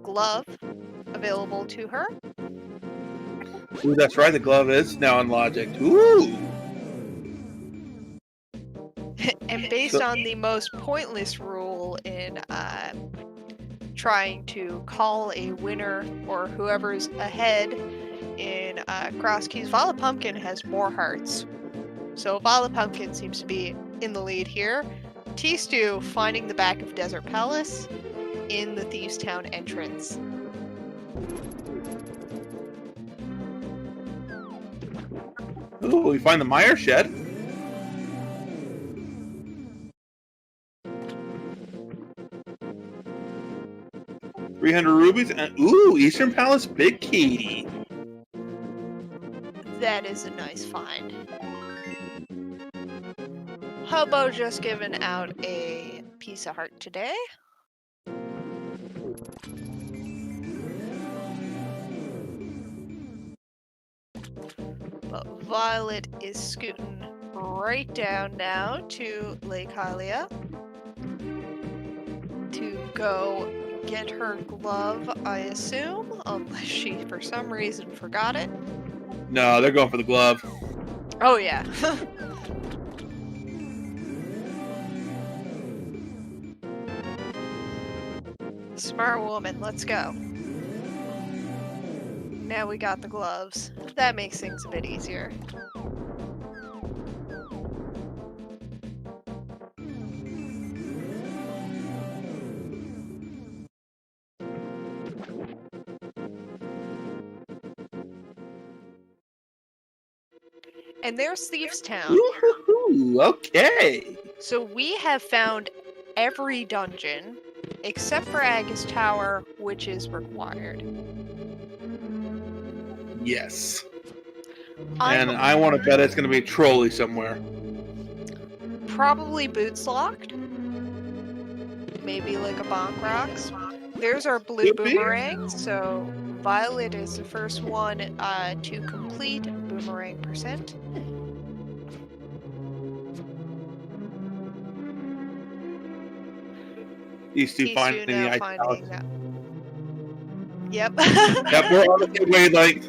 glove available to her. Ooh, that's right, the glove is now unlocked. Ooh! And based on the most pointless rule in trying to call a winner or whoever's ahead in Cross Keys, VioletPumpkin has more hearts. So VioletPumpkin seems to be in the lead here. tstew finding the back of Desert Palace in the Thieves Town entrance. Ooh, we find the Meyer shed. $300 rubies and ooh, Eastern Palace big key. That is a nice find. Hobo just given out a piece of heart today. But Violet is scooting right down now to Lake Hylia to go get her glove, I assume, unless she for some reason forgot it. No, they're going for the glove. Oh yeah. Smart woman, let's go. Now we got the gloves. That makes things a bit easier. And there's Thieves Town. Ooh, okay. So we have found every dungeon except for Agus Tower, which is required. Yes. And I want to bet it's going to be a trolley somewhere. Probably boots locked. Maybe like a bonk rocks. There's our blue Could be. boomerang. So Violet is the first one to complete boomerang percent. These two finding the ice palace. that. Yep. Yep, we're on the same wavelength.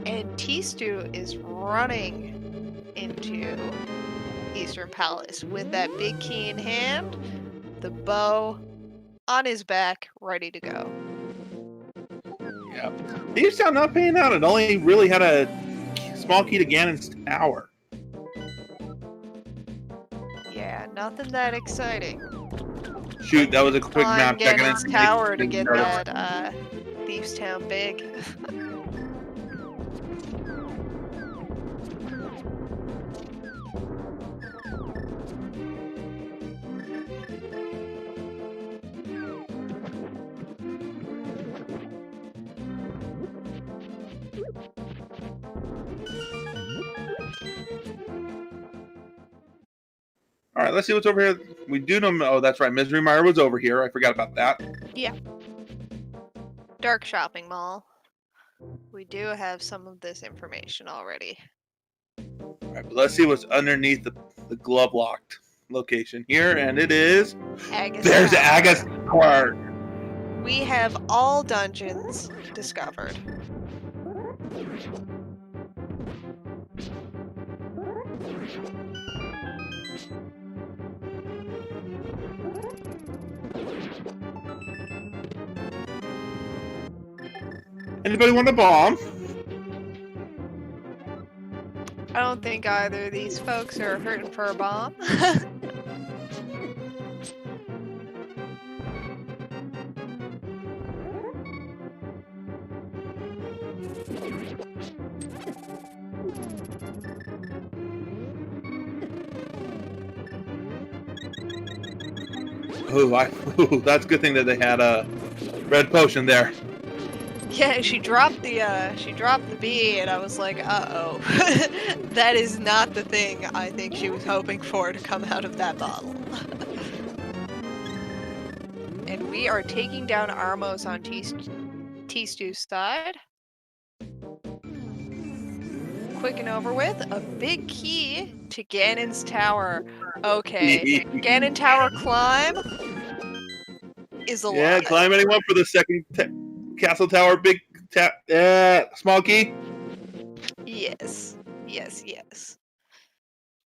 And tstew is running into Eastern Palace with that big key in hand, the bow on his back, ready to go. Yep. Thieves Town not paying out. It only really had a small key to Ganon's tower. Yeah, nothing that exciting. Shoot, that was a quick map check. Ganon's tower to get that Thieves Town big. All right, let's see what's over here. We do know. Oh, that's right. Misery Mire was over here. I forgot about that. Yeah. Dark Shopping Mall. We do have some of this information already. All right, but let's see what's underneath the glove locked location here, and it is. Agus There's Tower. Agus Tower. We have all dungeons discovered. Anybody want a bomb? I don't think either of these folks are hurting for a bomb. Ooh, that's a good thing that they had a red potion there. Yeah, she dropped the bee, and I was like, uh-oh. That is not the thing I think she was hoping for to come out of that bottle. And we are taking down Armos on tstew's side. Quick and over with. A big key to Ganon's tower. Okay, Ganon Tower climb is a lot. Yeah, climb anyone for the second castle tower, big small key. Yes. Yes, yes.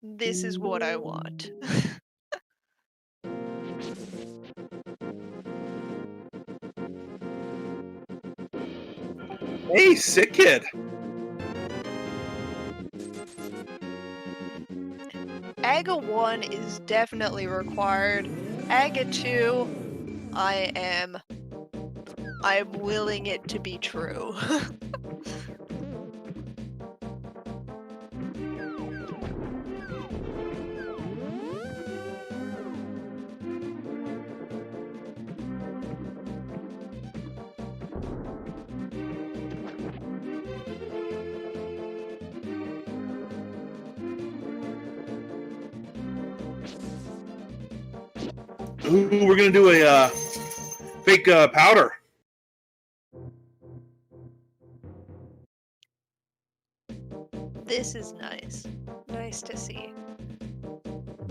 This is what I want. Hey, sick kid. AGA 1 is definitely required. AGA 2, I'm willing it to be true. Ooh, we're gonna do a fake powder. This is nice. Nice to see.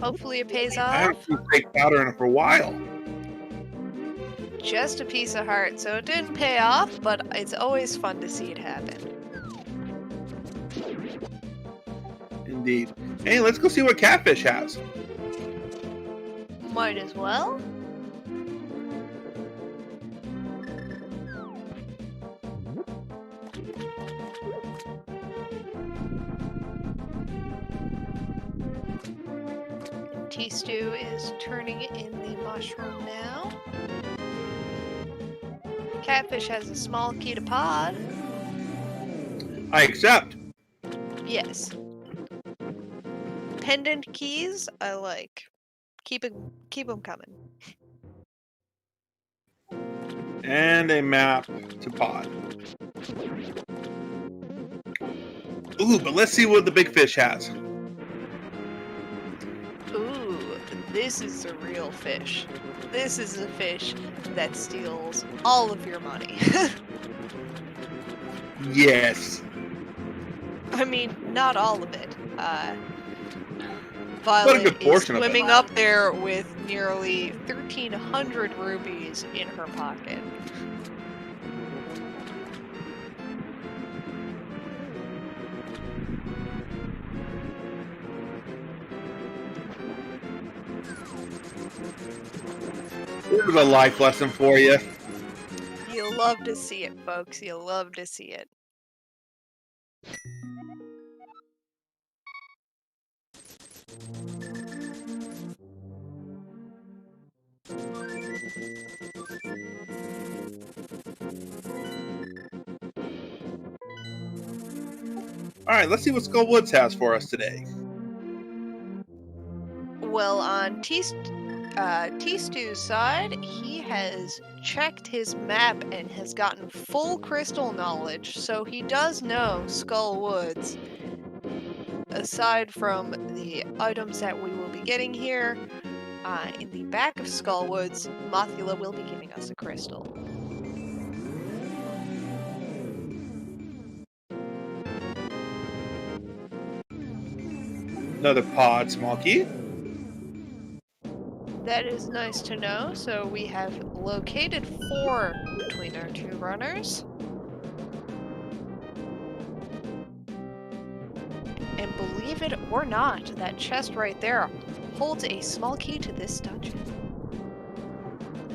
Hopefully it pays I off. haven't seen fake powder in it for a while. Just a piece of heart, so it didn't pay off, but it's always fun to see it happen. Indeed. Hey, let's go see what Catfish has. Might as well. Tstew is turning in the mushroom now. Catfish has a small key to pod. I accept. Yes. Pendant keys, I like. Keep 'em coming. And a map to pod. Ooh, but let's see what the big fish has. Ooh, this is a real fish. This is a fish that steals all of your money. Yes. I mean, not all of it. But a Violet good is portion of it. swimming up there with nearly 1,300 rubies in her pocket. Here's a life lesson for you. You'll love to see it, folks. You'll love to see it. All right, let's see what Skull Woods has for us today. Well, on Tstew's side, he has checked his map and has gotten full crystal knowledge, so he does know Skull Woods. Aside from the items that we will be getting here, in the back of Skull Woods, Mothula will be giving us a crystal. Another pod, small key. That is nice to know. So we have located 4 between our 2 runners. And believe it or not, that chest right there holds a small key to this dungeon.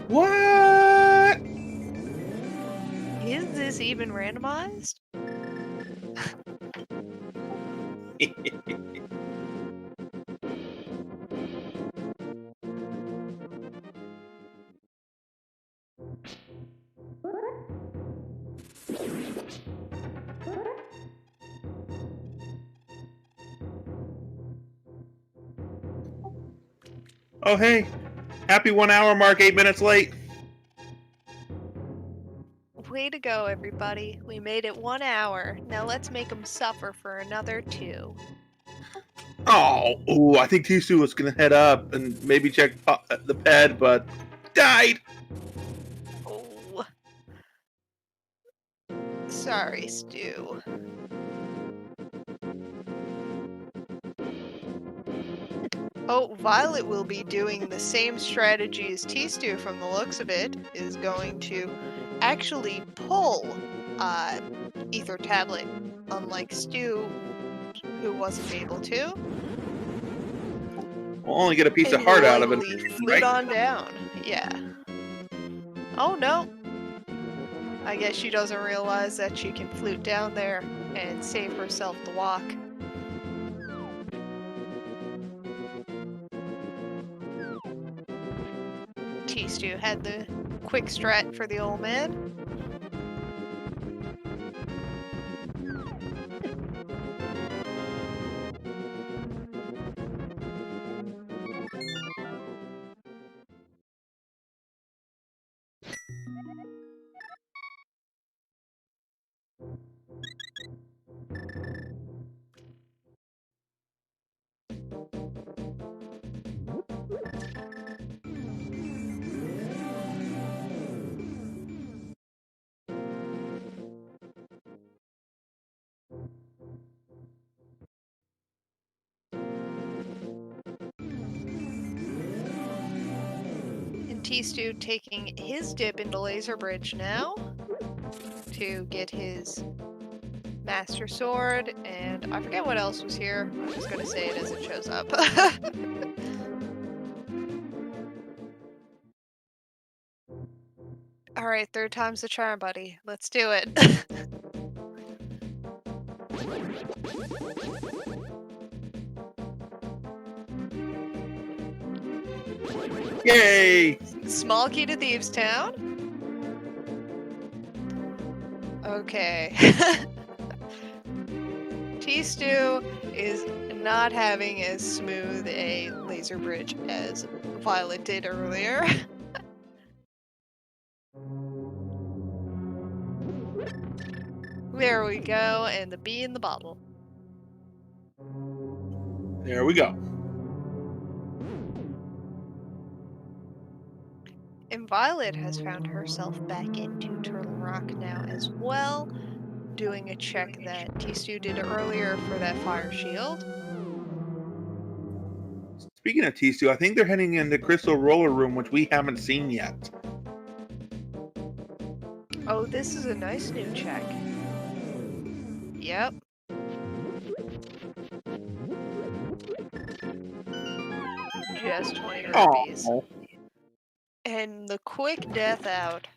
What? Is this even randomized? Oh, hey. Happy 1 hour mark, 8 minutes late. Way to go, everybody. We made it 1 hour. Now let's make them suffer for another 2. Oh, ooh, I think Tstew was going to head up and maybe check the ped, but died. Oh. Sorry, Stu. Oh, Violet will be doing the same strategy as Tstew from the looks of it, is going to actually pull Ether Tablet, unlike Stu, who wasn't able to. We'll only get a piece And of heart will out of it, likely flute right? on down. Yeah. Oh no. I guess she doesn't realize that she can flute down there and save herself the walk. T-Stew had the quick strat for the old man. And T-Stew taking his dip into Laser Bridge now to get his Master Sword, and I forget what else was here. I'm just gonna say it as it shows up. Alright, third time's the charm, buddy. Let's do it. Yay! Small key to Thieves Town. Okay. T-Stew is not having as smooth a laser bridge as Violet did earlier. There we go, and the bee in the bottle. There we go. And Violet has found herself back into Turtle Rock now as well, doing a check that T-Stew did earlier for that fire shield. Speaking of T-Stew, I think they're heading into Crystal Roller Room, which we haven't seen yet. Oh, this is a nice new check. Yep. Just 20 rupees. Oh, And the quick death out.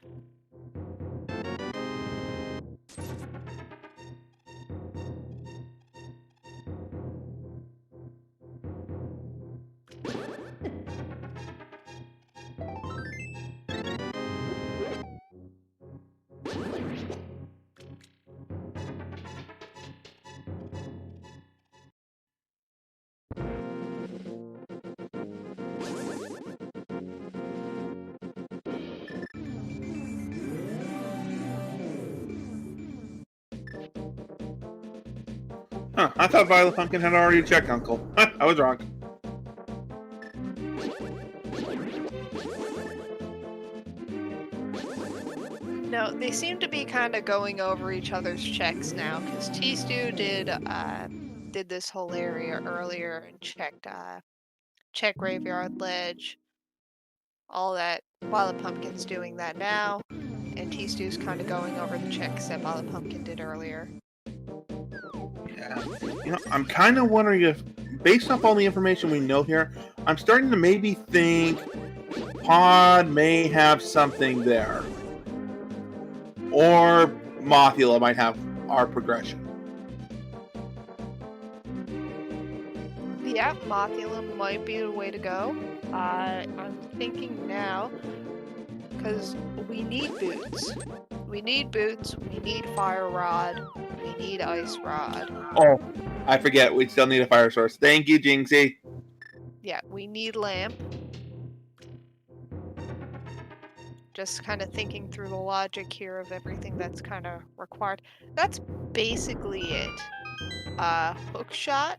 huh, I thought VioletPumpkin had already checked, Uncle. I was wrong. No, they seem to be kind of going over each other's checks now, because T-Stew did this whole area earlier and check Graveyard Ledge, all that. VioletPumpkin's doing that now, and T-Stew's kind of going over the checks that VioletPumpkin did earlier. Yeah. You know, I'm kind of wondering if, based off all the information we know here, I'm starting to maybe think Pod may have something there. Or Mothula might have our progression. Yeah, Mothula might be the way to go. I'm thinking now, because we need boots. We need boots, we need fire rod, we need ice rod. Oh, I forget. We still need a fire source. Thank you, Jinxie. Yeah, we need lamp. Just kind of thinking through the logic here of everything that's kind of required. That's basically it. Hook shot.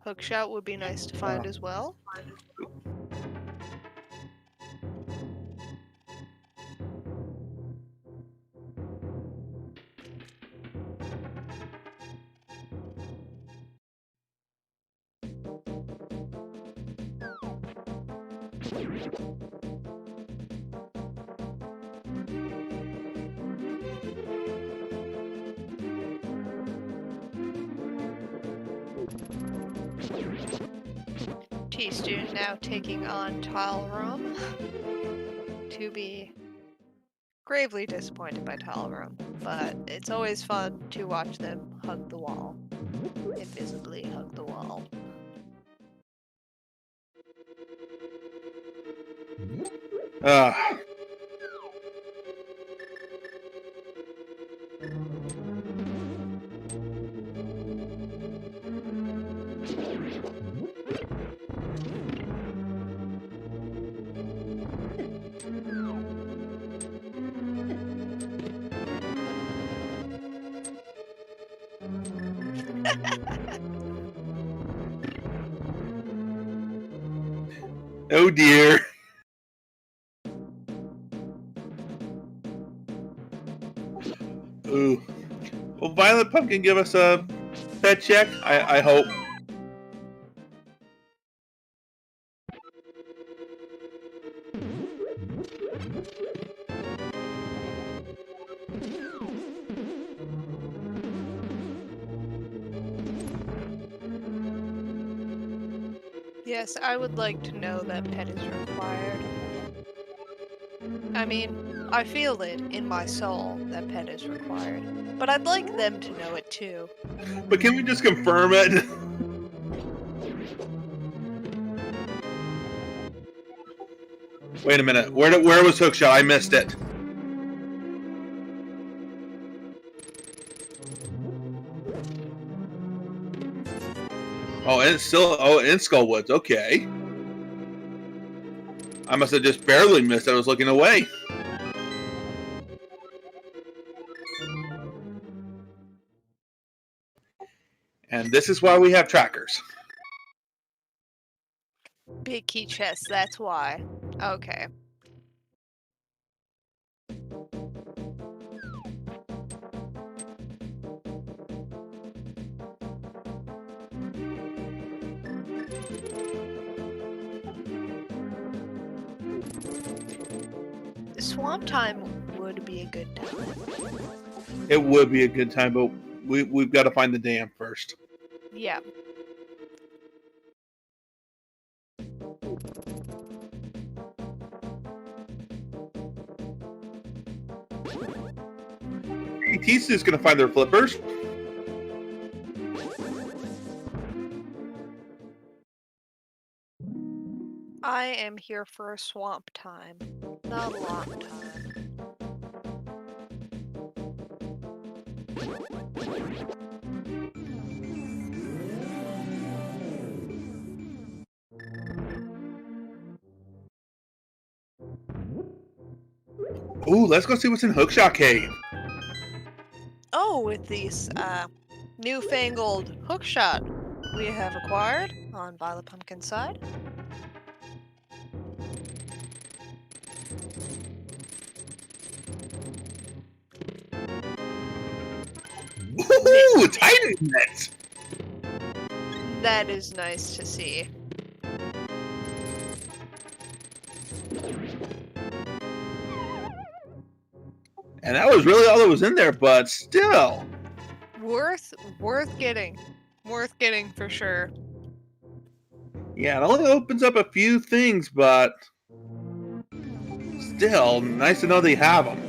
Hook shot would be nice to find as well. T-Stew now taking on Tile Room. To be gravely disappointed by Tile Room, but it's always fun to watch them hug the wall. Invisibly hug the wall. Ah. Oh dear. Ooh. Will Violet Pumpkin give us a pet check? I hope. Yes, I would like to know that pet is required. I mean, I feel it in my soul that pet is required, but I'd like them to know it too. But can we just confirm it? Wait a minute. Where was Hookshot? I missed it. Oh, and it's still in Skullwoods. Okay. I must have just barely missed it. I was looking away. And this is why we have trackers. Big key chest, that's why. Okay. Swamp time would be a good time. It would be a good time, but we've got to find the dam first. Yeah. Tisu's going to find their flippers. I am here for a swamp time, not a long time. Ooh, let's go see what's in Hookshot Cave. Oh, with these newfangled hookshot we have acquired on VioletPumpkin's side. Ooh, Titan net. That is nice to see. And that was really all that was in there, but still. Worth getting. Worth getting for sure. Yeah, it only opens up a few things, but still, nice to know they have them.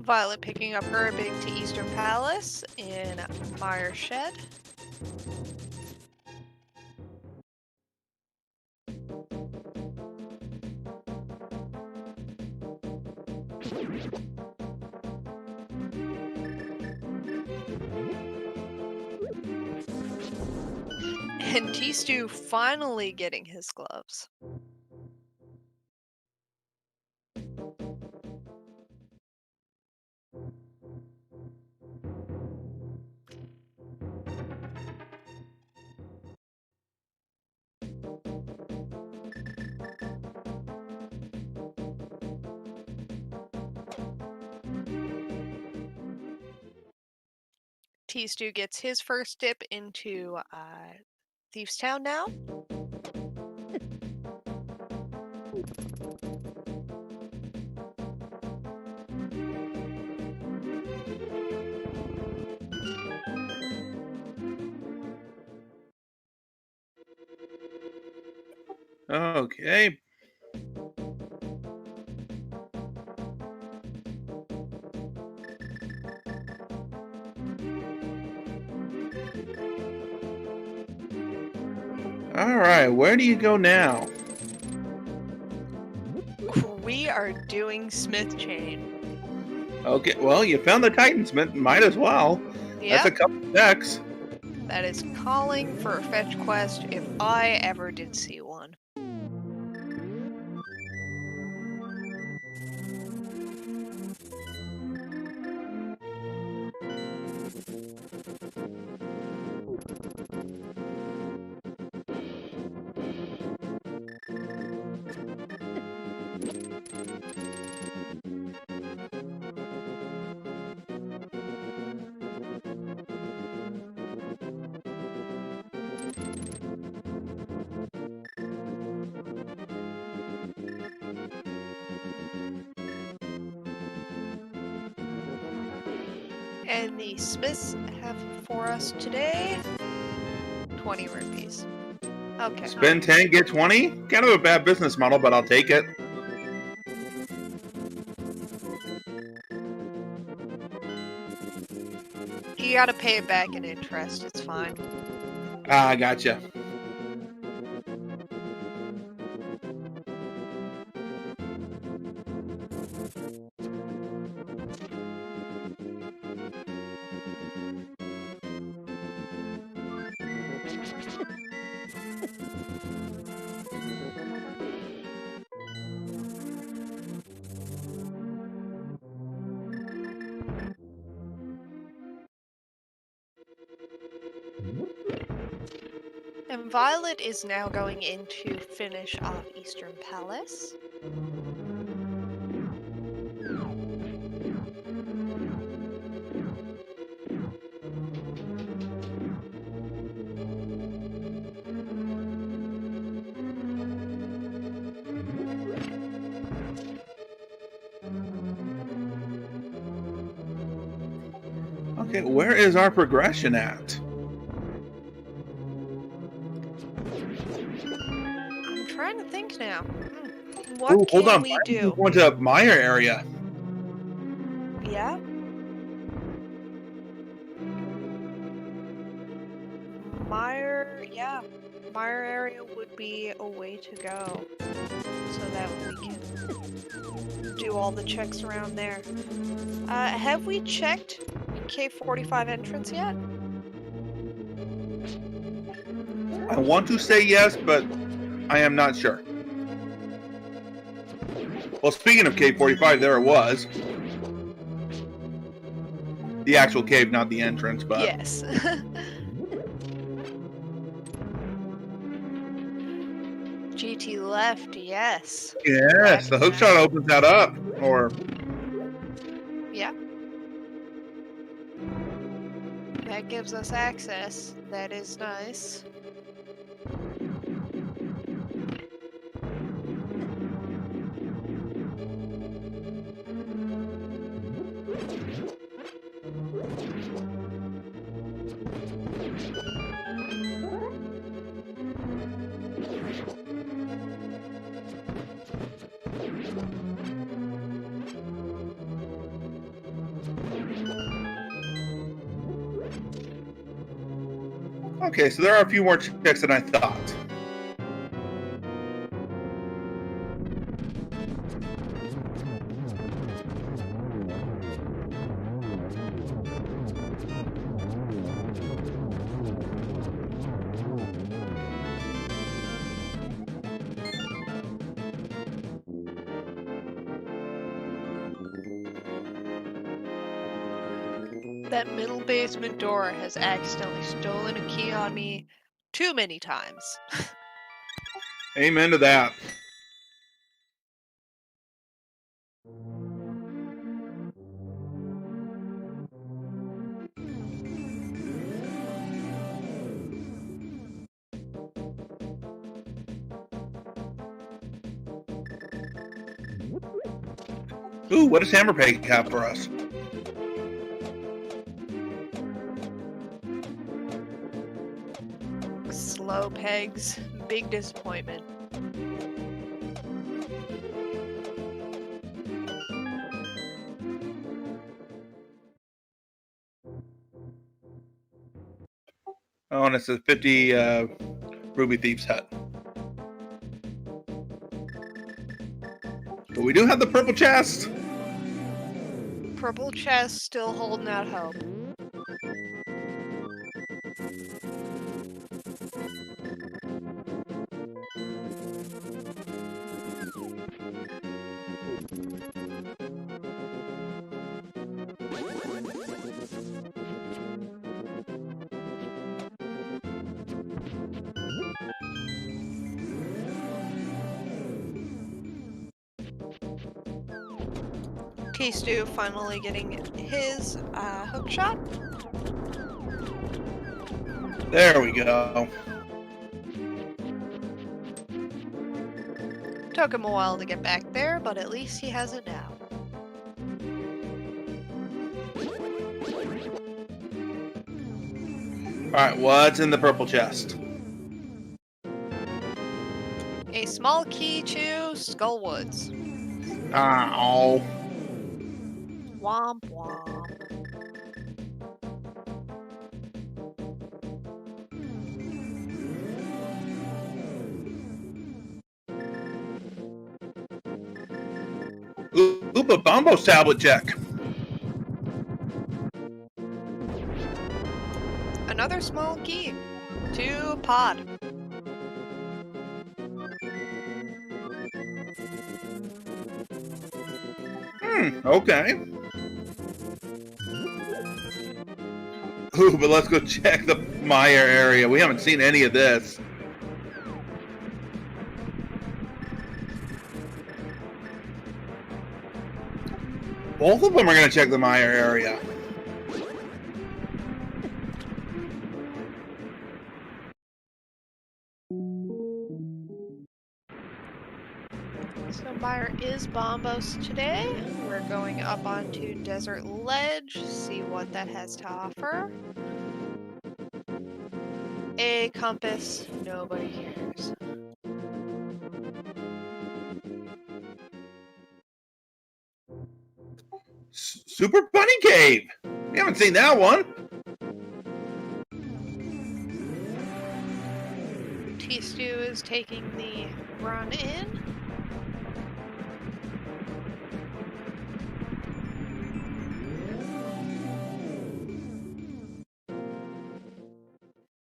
Violet picking up her big to Eastern Palace in Mire Shed. And T-Stew finally getting his gloves. Tstew gets his first dip into Thieves Town now. Okay. All right, where do you go now? We are doing Smith Chain. Okay, well, you found the Titansmith, might as well. That's a Yep, couple decks. that is calling for a fetch quest if I ever did see one. And the Smiths have for us today 20 rupees. Okay. Spend 10, get 20? Kind of a bad business model, but I'll take it. You gotta pay it back in interest, it's fine. Ah, gotcha. And Violet is now going in to finish off Eastern Palace. Okay, where is our progression at? I'm trying to think now. What Ooh, hold can on. we I'm do? going to Meyer area. Yeah? Meyer area would be a way to go. So that we can do all the checks around there. Have we checked K45 entrance yet? I want to say yes, but I am not sure. Well, speaking of K45, there it was. The actual cave, not the entrance, but... Yes. GT left, yes. Yes, the hookshot opens that up. Or... Yeah. That gives us access. That is nice. Okay, so there are a few more checks than I thought. That middle basement door has accidentally stolen a key on me too many times. Amen to that. Ooh, what does Hammerpeg have for us? Slow pegs. Big disappointment. Oh, and it's a 50 Ruby Thieves hat. But we do have the purple chest. Purple chest still holding out hope. Tstew finally getting his hook shot. There we go. Took him a while to get back there, but at least he has it now. Alright, what's in the purple chest? A small key to Skullwoods. Oh. Womp womp. Oop, a Bombos tablet check. Another small key to Pod. Okay. Ooh, but let's go check the Meyer area. We haven't seen any of this. Both of them are going to check the Meyer area. So Meyer is Bombos today. We're going up onto Desert Ledge, see what that has to offer. A compass, nobody cares. Super Bunny Cave. We haven't seen that one. Tstew is taking the run in.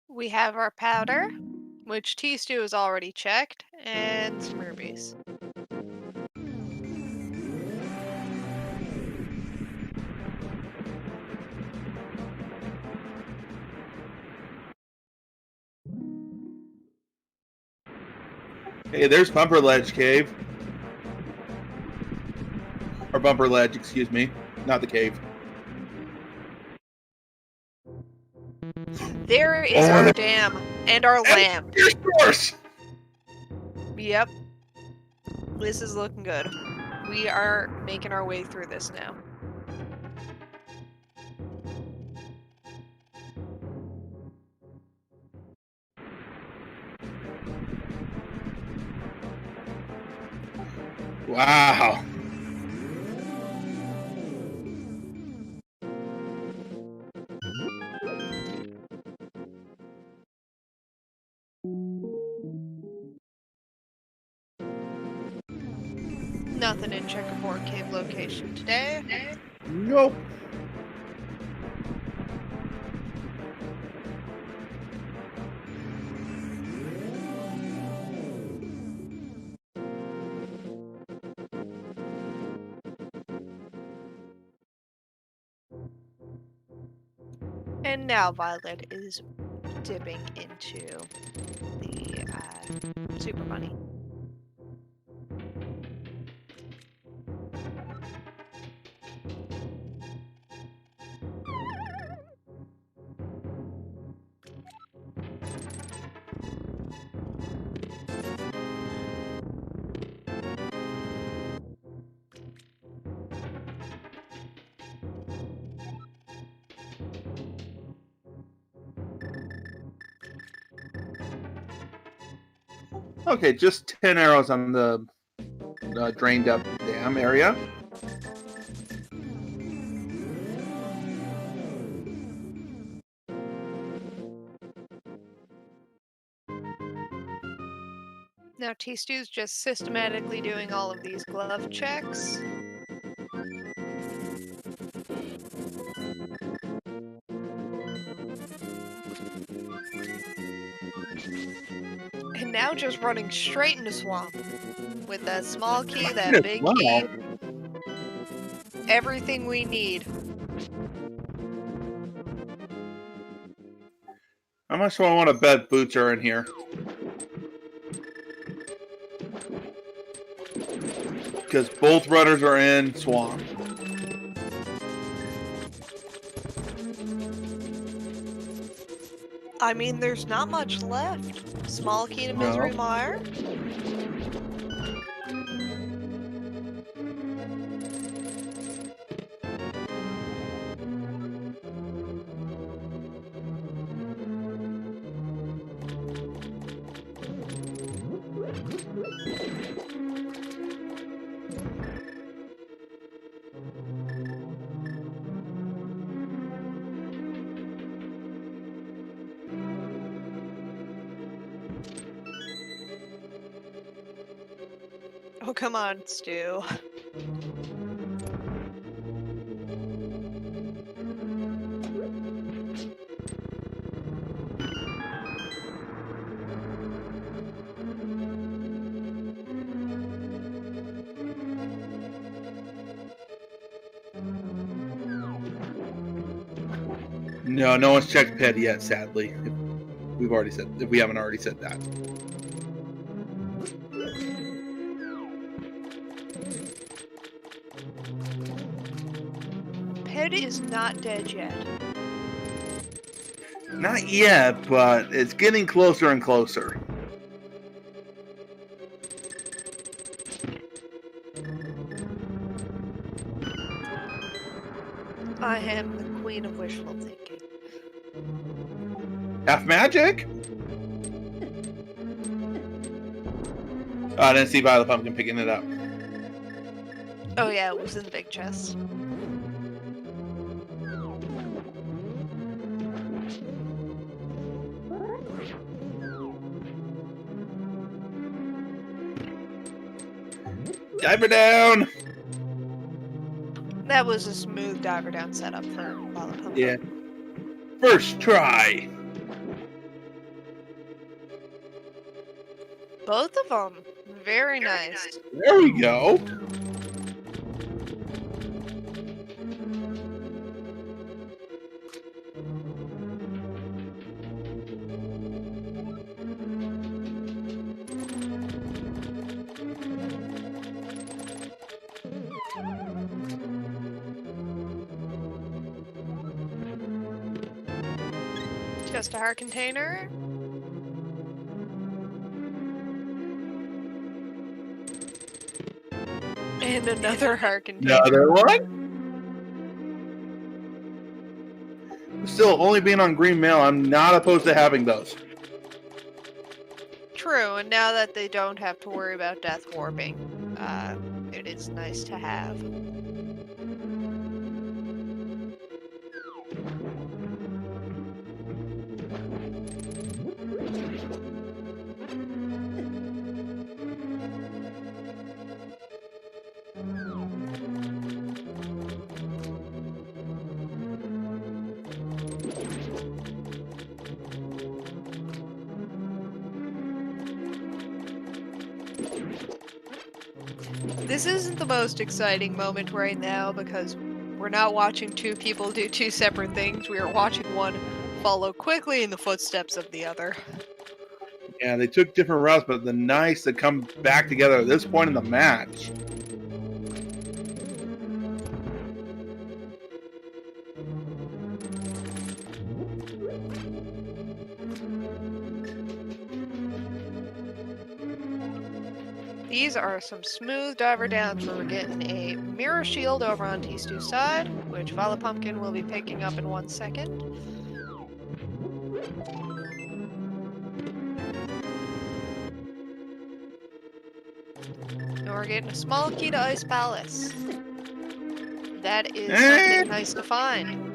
We have our powder, which Tstew has already checked, and some rubies. Hey, there's Bumper Ledge Cave. Or Bumper Ledge, excuse me. Not the cave. There is our dam and our lamp. Here's yours. Yep. This is looking good. We are making our way through this now. Wow. Nothing in Checkerboard Cave location today. Nope. And now Violet is dipping into the Super Bunny. Okay, just 10 arrows on the drained up dam area. Now T-Stew's just systematically doing all of these glove checks. And now just running straight into swamp. With that small key, that big key. Everything we need. How much do I want to bet boots are in here? Because both runners are in swamp. I mean, there's not much left. Small key to Misery Mire. Oh, come on, Stu. No, no one's checked ped yet, sadly. If we haven't already said that. Ped is not dead yet. Not yet, but it's getting closer and closer. I am the queen of wishful thinking. Half magic? Oh, I didn't see VioletPumpkin picking it up. Oh yeah, it was in the big chest. Diver down! That was a smooth diver down setup for VioletPumpkin. Yeah. First try! Both of them. Very nice. There we go. Just a heart container. And another heart container. Another one? Still, only being on green mail, I'm not opposed to having those. True, and now that they don't have to worry about death warping, it is nice to have. This isn't the most exciting moment right now because we're not watching two people do two separate things. We are watching one follow quickly in the footsteps of the other. Yeah, they took different routes, but the nice to come back together at this point in the match. These are some smooth diver downs where we're getting a mirror shield over on T-Stew's side, which VioletPumpkin will be picking up in 1 second. And we're getting a small key to Ice Palace. That is something nice to find.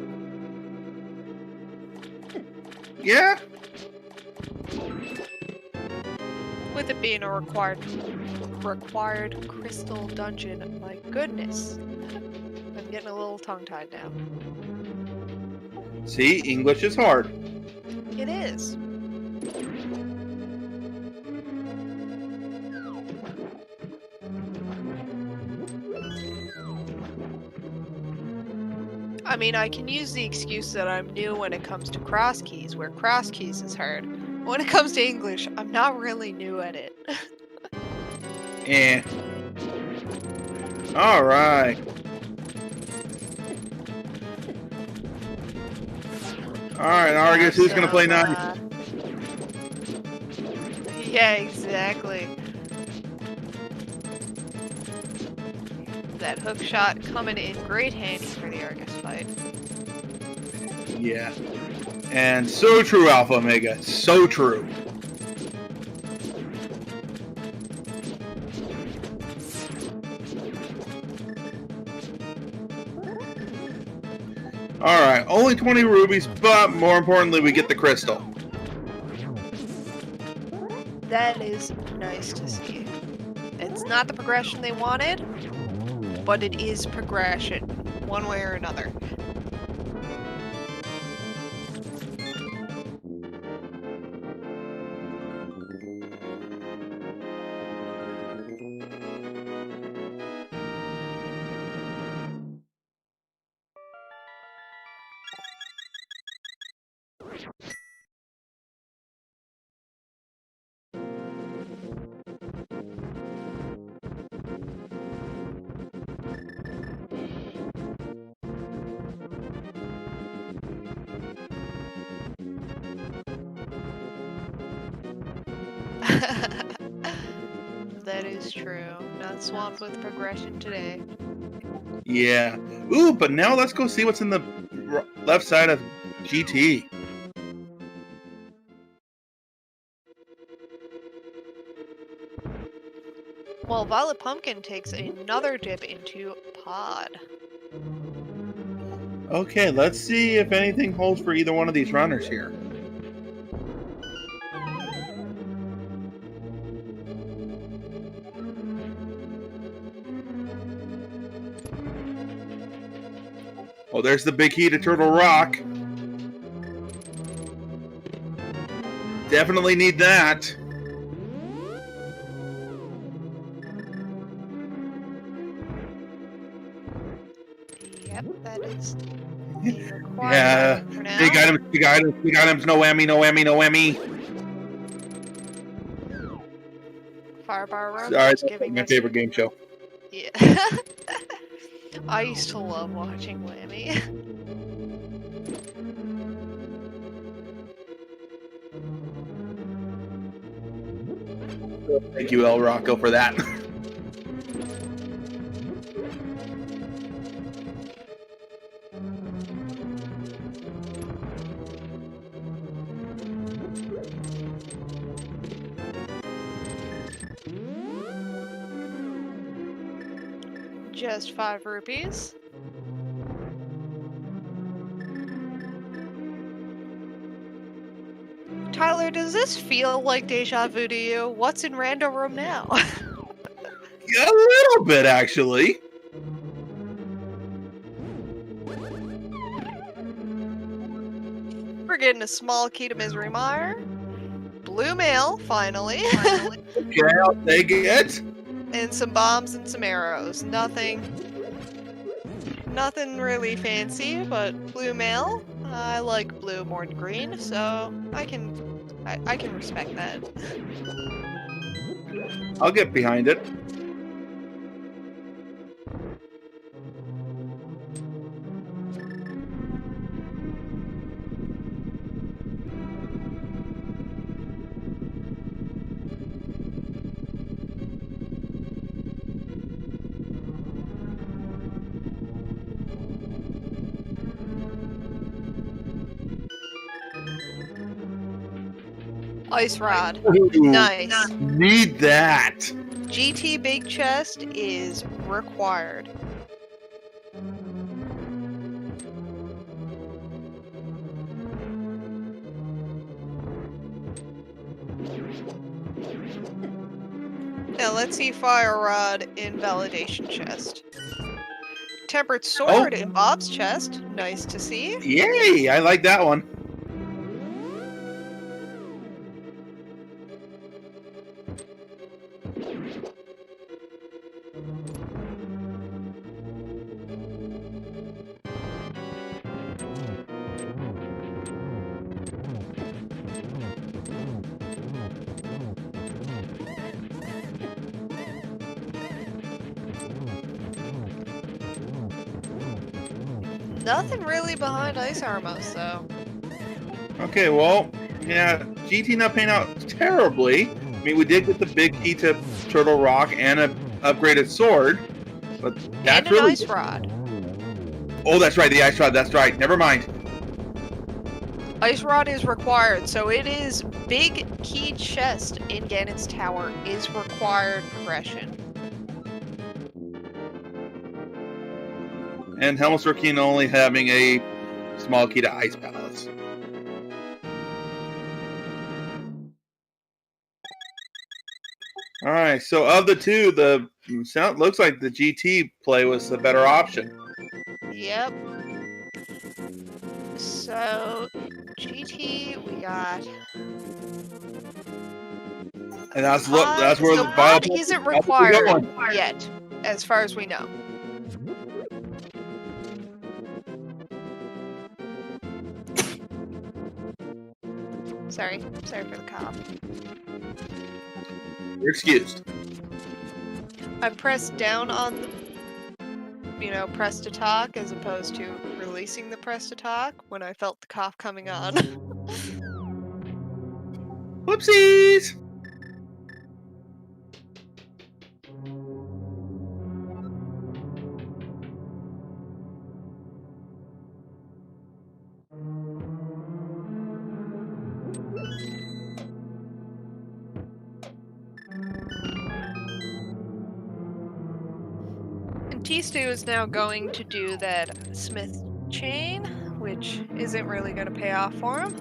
Yeah. With it being a required crystal dungeon, my goodness. I'm getting a little tongue-tied now. See, English is hard. It is. I mean, I can use the excuse that I'm new when it comes to cross keys, where cross keys is hard. When it comes to English, I'm not really new at it. Eh. Alright. Alright, Argus, who's gonna play nice? Yeah, exactly. That hook shot coming in great handy for the Argus fight. Yeah. And so true, Alpha Omega. So true. Alright, only 20 rubies, but more importantly, we get the crystal. That is nice to see. It's not the progression they wanted, but it is progression, one way or another. That is true. Not swamped with progression today. Yeah. Ooh, but now let's go see what's in the left side of GT. Well, VioletPumpkin takes another dip into Pod. Okay, let's see if anything holds for either one of these runners here. Oh, there's the big key to Turtle Rock. Definitely need that. Yep, that is the required Yeah. item for now. Big items, big items, big items. No whammy, no whammy, no whammy. Firebar Run Sorry, is that's giving my us... favorite game show. Yeah. I used to love watching Whammy. Thank you, El Rocco, for that. Just 5 rupees. Tyler, does this feel like deja vu to you? What's in Rando Room now? Yeah, a little bit, actually. We're getting a small key to Misery Mire. Blue mail, finally. Okay, I'll take it. And some bombs and some arrows. Nothing really fancy, but blue mail. I like blue more than green, so I can respect that. I'll get behind it. Ice rod. Ooh, Nice. need that. GT big chest is required. Now let's see Fire Rod in Validation chest. Tempered Sword in Bob's chest. Nice to see. Yay! I like that one. Nothing really behind Ice Armos, though. Okay, well, yeah, GT not paying out terribly. I mean, we did get the big key to Turtle Rock and an upgraded sword, but that's and an really... Ice Rod. Oh, that's right, the Ice Rod, that's right. Never mind. Ice Rod is required, so it is big key chest in Ganon's Tower is required progression. And Helm's King only having a small key to Ice Palace. Alright, so of the two, the sound looks like the GT play was the better option. Yep. So, GT, we got... And that's where so the Bob VioletPumpkin isn't that's required the good one. yet, as far as we know. Sorry for the cough. You're excused. I pressed down on the, press to talk as opposed to releasing the press to talk when I felt the cough coming on. Whoopsies! And tstew is now going to do that Smith chain, which isn't really going to pay off for him.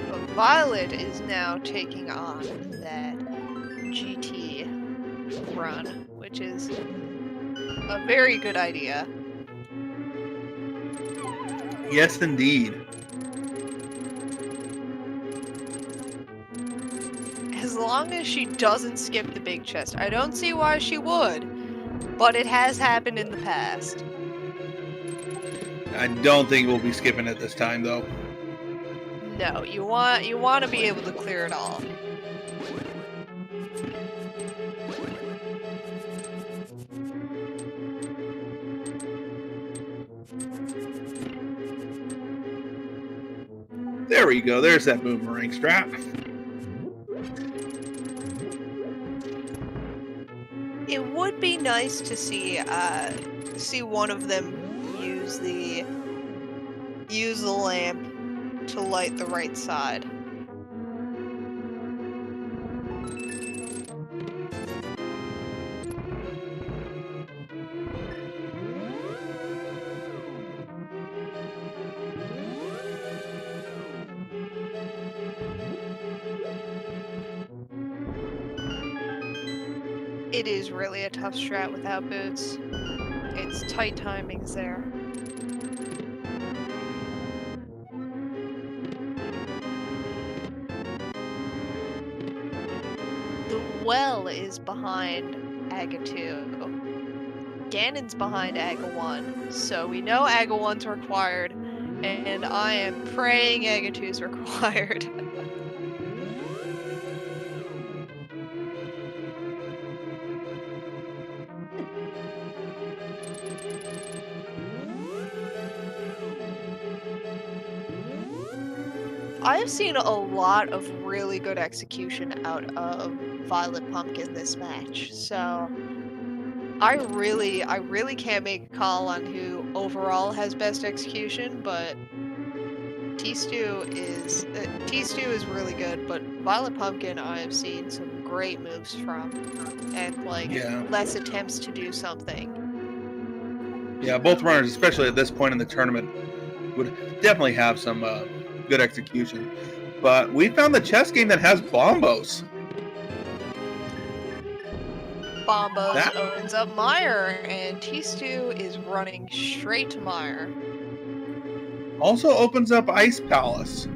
But Violet is now taking on that GT run, which is a very good idea. Yes, indeed. As long as she doesn't skip the big chest. I don't see why she would, but it has happened in the past. I don't think we'll be skipping it this time, though. No, you want to be able to clear it all. There we go. There's that boomerang strap. It would be nice to see one of them use the lamp to light the right side. It is really a tough strat without boots. It's tight timings there. The well is behind Aga 2. Ganon's behind Aga 1, so we know Aga 1's required, and I am praying Aga 2's required. I have seen a lot of really good execution out of VioletPumpkin this match, so I really can't make a call on who overall has best execution, but tstew is really good, but VioletPumpkin I have seen some great moves from, and like less attempts to do something. Yeah, both runners, especially at this point in the tournament, would definitely have some good execution. But we found the chess game that has bombos. Bombos opens up Mire, and tstew is running straight to Mire. Also opens up Ice Palace.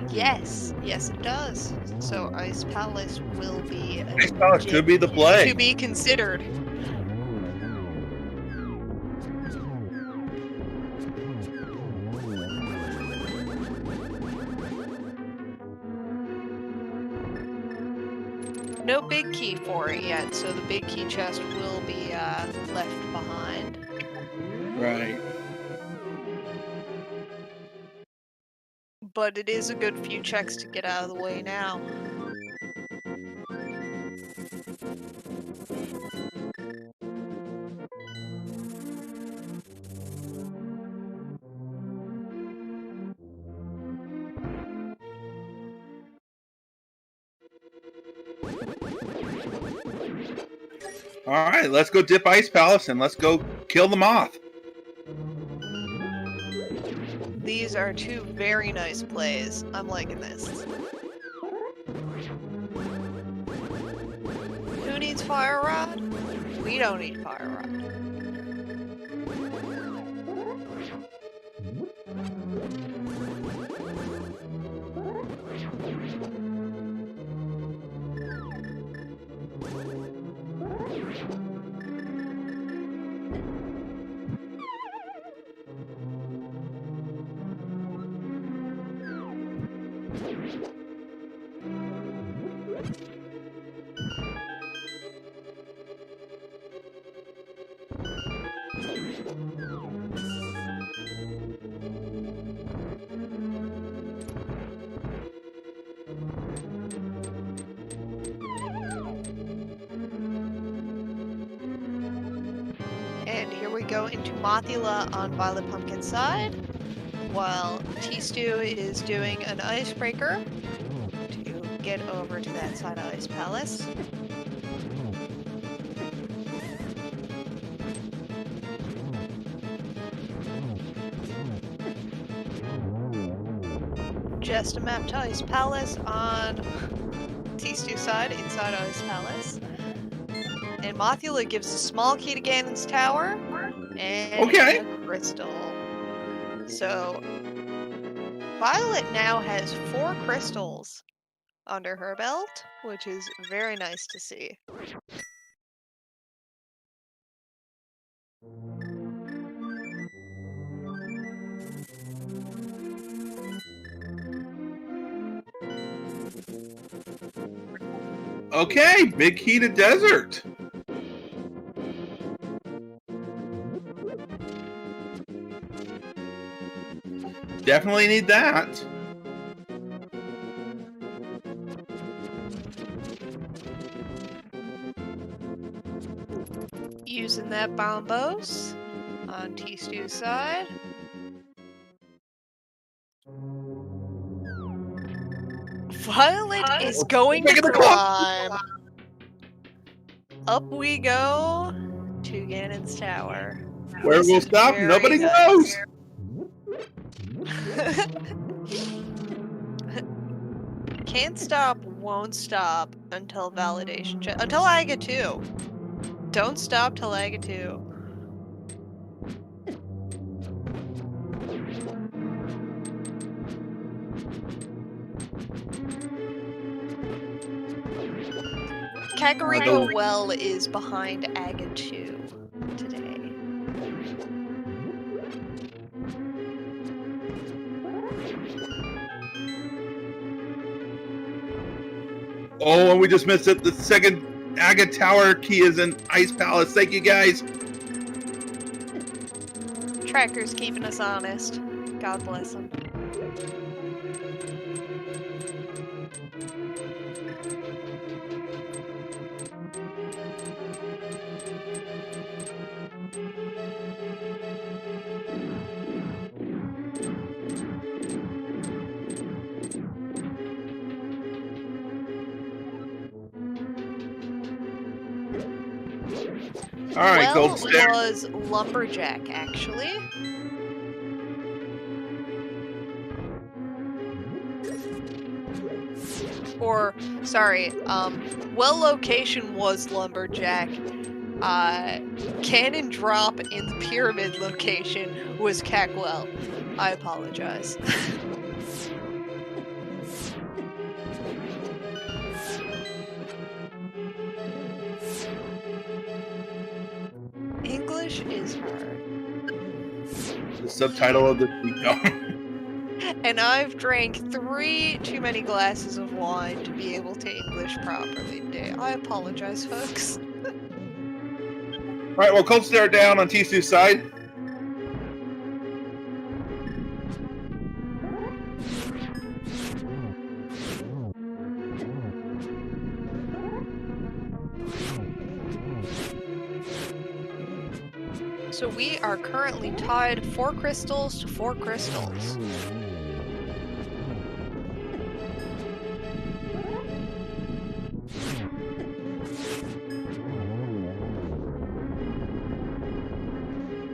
Yes, it does. So Ice Palace will be. Ice Palace could be the play. To be considered. No big key for it yet, so the big key chest will be left behind. Right. But it is a good few checks to get out of the way now. All right, let's go dip Ice Palace and let's go kill the moth. These are two very nice plays. I'm liking this. Who needs Fire Rod? We don't need Fire Rod. And here we go into Mothula on VioletPumpkin's side, while tstew is doing an icebreaker to get over to that side of Ice Palace. Just a map to Ice Palace on tstew's side, inside Ice Palace. And Mothula gives a small key to Ganon's tower and a crystal. So Violet now has 4 crystals under her belt, which is very nice to see. Okay, big key to desert. Definitely need that. Using that bombos on tstew's side. Violet is going to climb. Up we go to Ganon's tower. Where we'll stop, nobody knows. Can't stop, won't stop until validation check. Until I get 2. Don't stop till I get 2. Kakariko Well is behind Aga 2 today. Oh, and we just missed it. The second Aga Tower key is in Ice Palace. Thank you, guys. Tracker's keeping us honest. God bless him. All right, well Gold Stair. was lumberjack, actually. Or, sorry, well location was lumberjack. Cannon drop in the pyramid location was Cackwell. I apologize. English is hard. The subtitle of this video. And I've drank 3 too many glasses of wine to be able to English properly today. I apologize, folks. All right, well, Cold Stare down on Tsu's side. So we are currently tied 4 crystals to 4 crystals.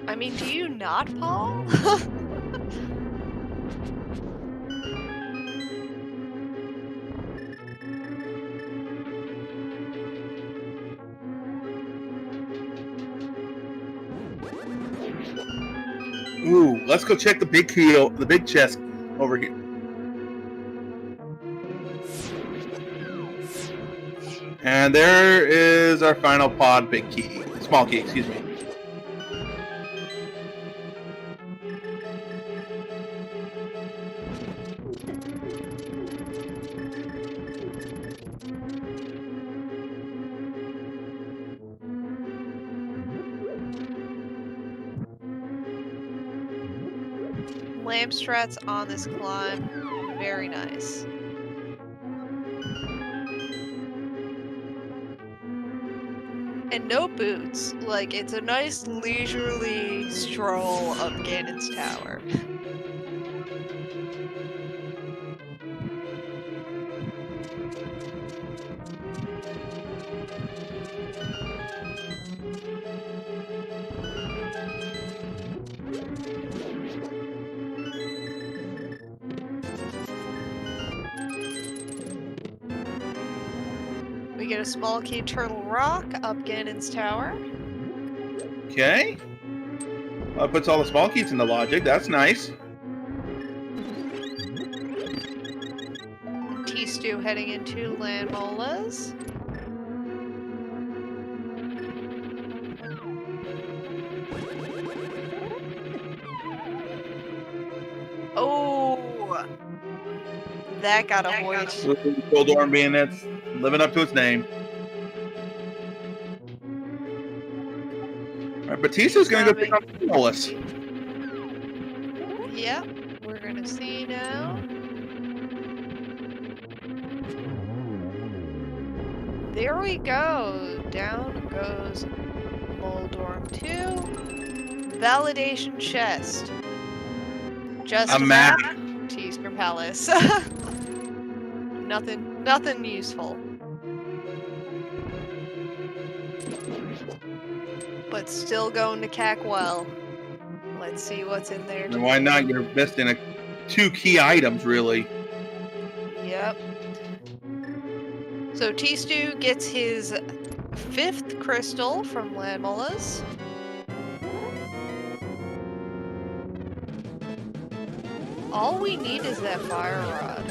I mean, do you not, Paul? Ooh, let's go check the big key, the big chest over here. And there is our final pod, big key, small key, excuse me. Lamp strats on this climb. Very nice. And no boots. Like, it's a nice leisurely stroll up Ganon's tower. We get a small key turtle rock up Ganon's tower. Okay. Well, it puts all the small keys into logic. That's nice. Tstew heading into Land Molas. Oh, that got a hoist. Gold Orm being it's living up to its name. All right, Batista's going to go pick up Molas. Yep, we're gonna see now. There we go. Down goes Moldorm 2. Validation chest. Just A map. Teaser Palace. Nothing useful. But still going to Cackwell. Let's see what's in there. And why not? You're missing 2 key items, really. Yep. So Tstew gets his 5th crystal from Land Molas. All we need is that fire rod.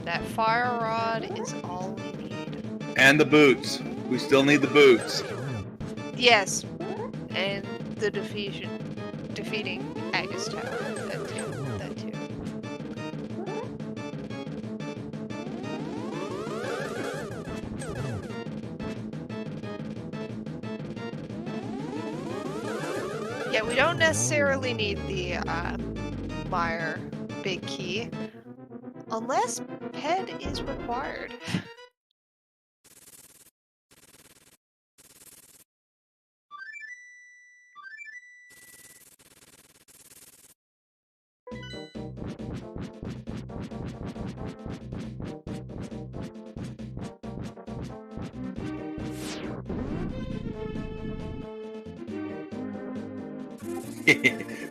That fire rod is all we need. And the boots. We still need the boots. Yes. And the defeating Agus Tower. That too. That too. Yeah, we don't necessarily need the Meyer big key unless Ped is required.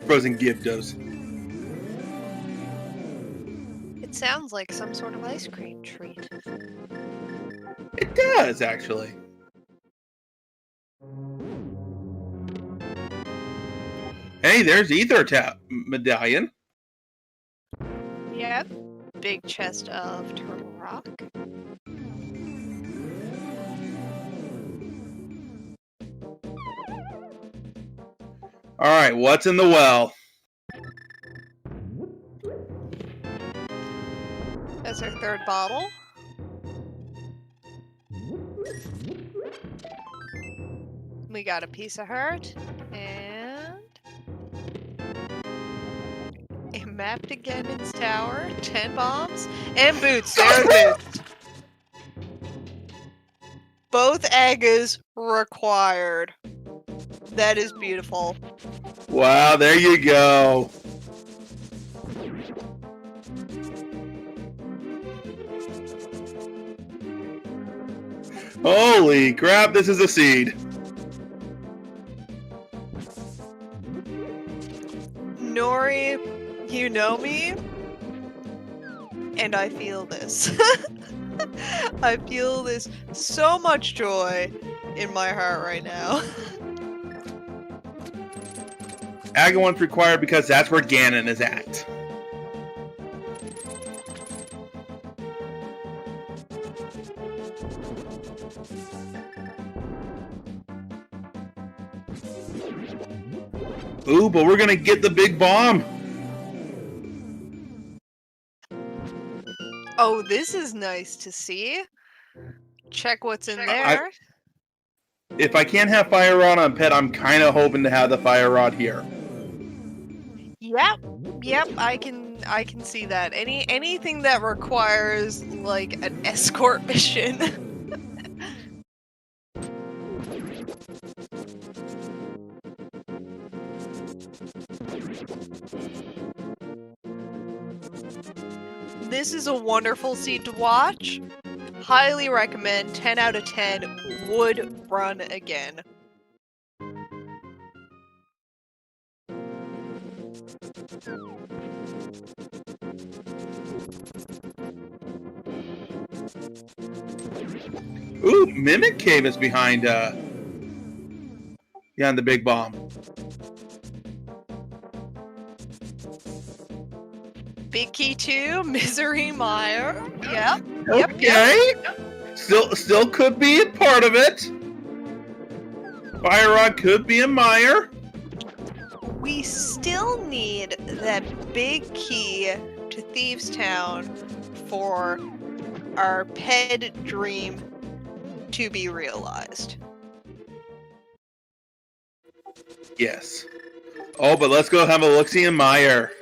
Frozen Gibdos. It sounds like some sort of ice cream treat. It does, actually. Hey, there's Ether Medallion. Yep. Big chest of turtle rock. Alright, what's in the well? That's our third bottle. We got a piece of heart and a map to Ganon's Tower, 10 bombs, and boots. There are boots. Both Agas required. That is beautiful. Wow, there you go. Holy crap, this is a seed. Nori, you know me, and I feel this. I feel this so much joy in my heart right now. Aga 1's required because that's where Ganon is at. Ooh, but we're gonna get the big bomb. Oh, this is nice to see. Check what's in there. If I can't have Fire Rod on Pet, I'm kind of hoping to have the Fire Rod here. Yep, I can see that. Anything that requires like an escort mission. This is a wonderful seed to watch. Highly recommend. 10 out of 10. Would run again. Ooh, Mimic Cave is behind the big bomb. Big Key 2, Misery Mire. Yep. Okay. Still could be a part of it. Fire Rod could be a mire. We still need that big key to Thieves Town for our pet dream to be realized. Yes. Oh, but let's go have a look-see in Mire.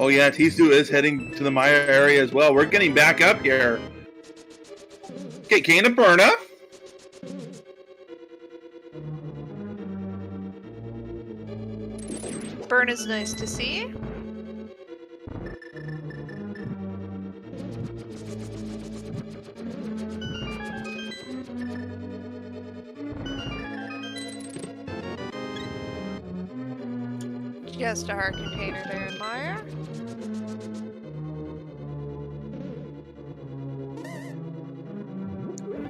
Oh yeah, Tisu is heading to the Maya area as well. We're getting back up here. Okay, Cane of Burna. Burn is nice to see. Just a heart container there in Mire.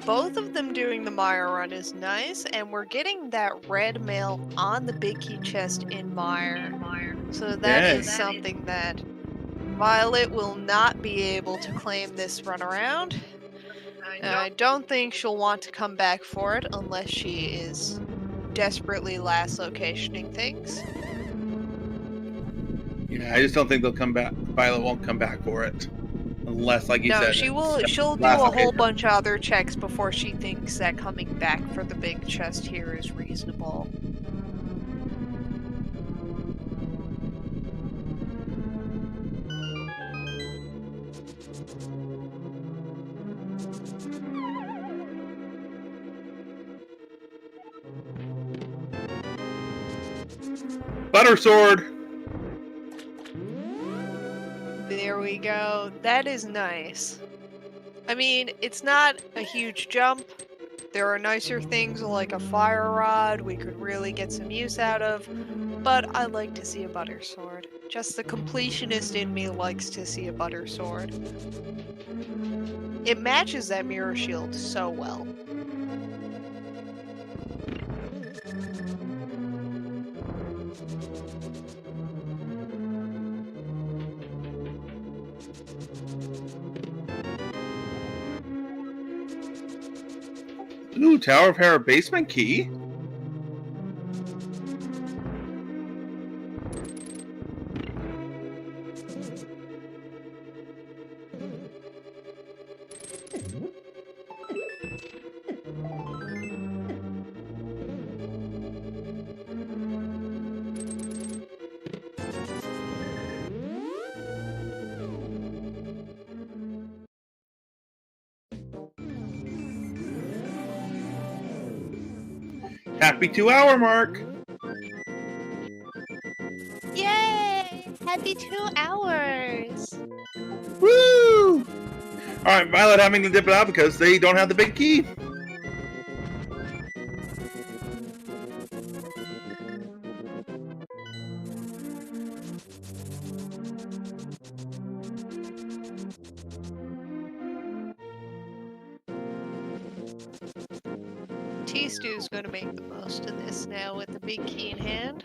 Both of them doing the Mire run is nice, and we're getting that red mail on the big key chest in Mire. So that is something that Violet will not be able to claim this run around. I don't think she'll want to come back for it unless she is desperately last locationing things. Yeah, I just don't think they'll come back. Violet won't come back for it Unless, like you No, said, she'll do last a whole occasion. bunch of other checks before she thinks that coming back for the big chest here is reasonable. Butter sword. There we go. That is nice. I mean, it's not a huge jump. There are nicer things like a fire rod we could really get some use out of, but I like to see a butter sword. Just the completionist in me likes to see a butter sword. It matches that mirror shield so well. Ooh, Tower of Hera basement key. Happy 2-hour mark. Yay! Happy 2 hours! Woo! Alright, Violet having to dip it out because they don't have the big key. T-Stew's gonna make the most of this now with the big key in hand.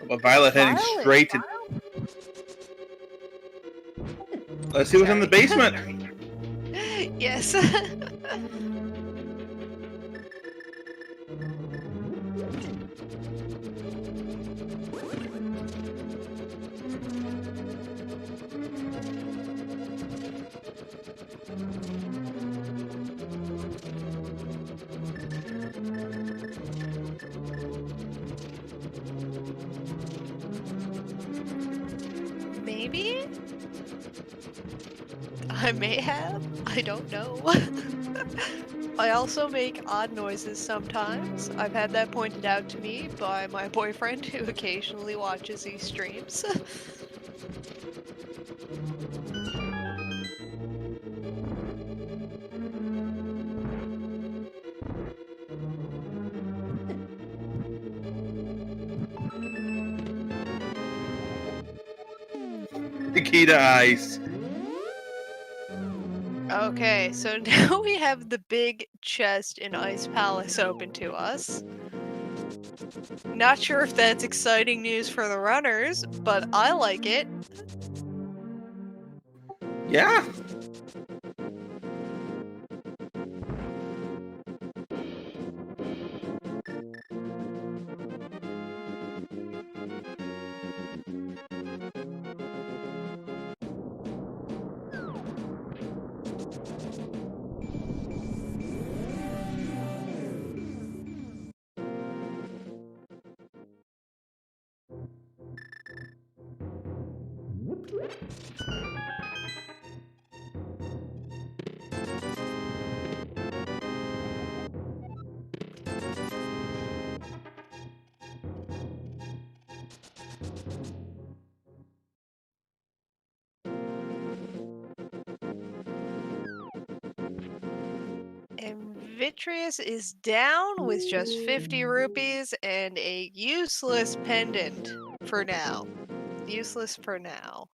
But Violet heading Violet. straight to... Let's see what's in the basement. Yes. Maybe? I may have. I don't know. I also make odd noises sometimes. I've had that pointed out to me by my boyfriend who occasionally watches these streams. The key to ice. Okay, so now we have the big chest in Ice Palace open to us. Not sure if that's exciting news for the runners, but I like it. Yeah. And Vitreous is down with just 50 rupees and a useless pendant for now. Useless for now.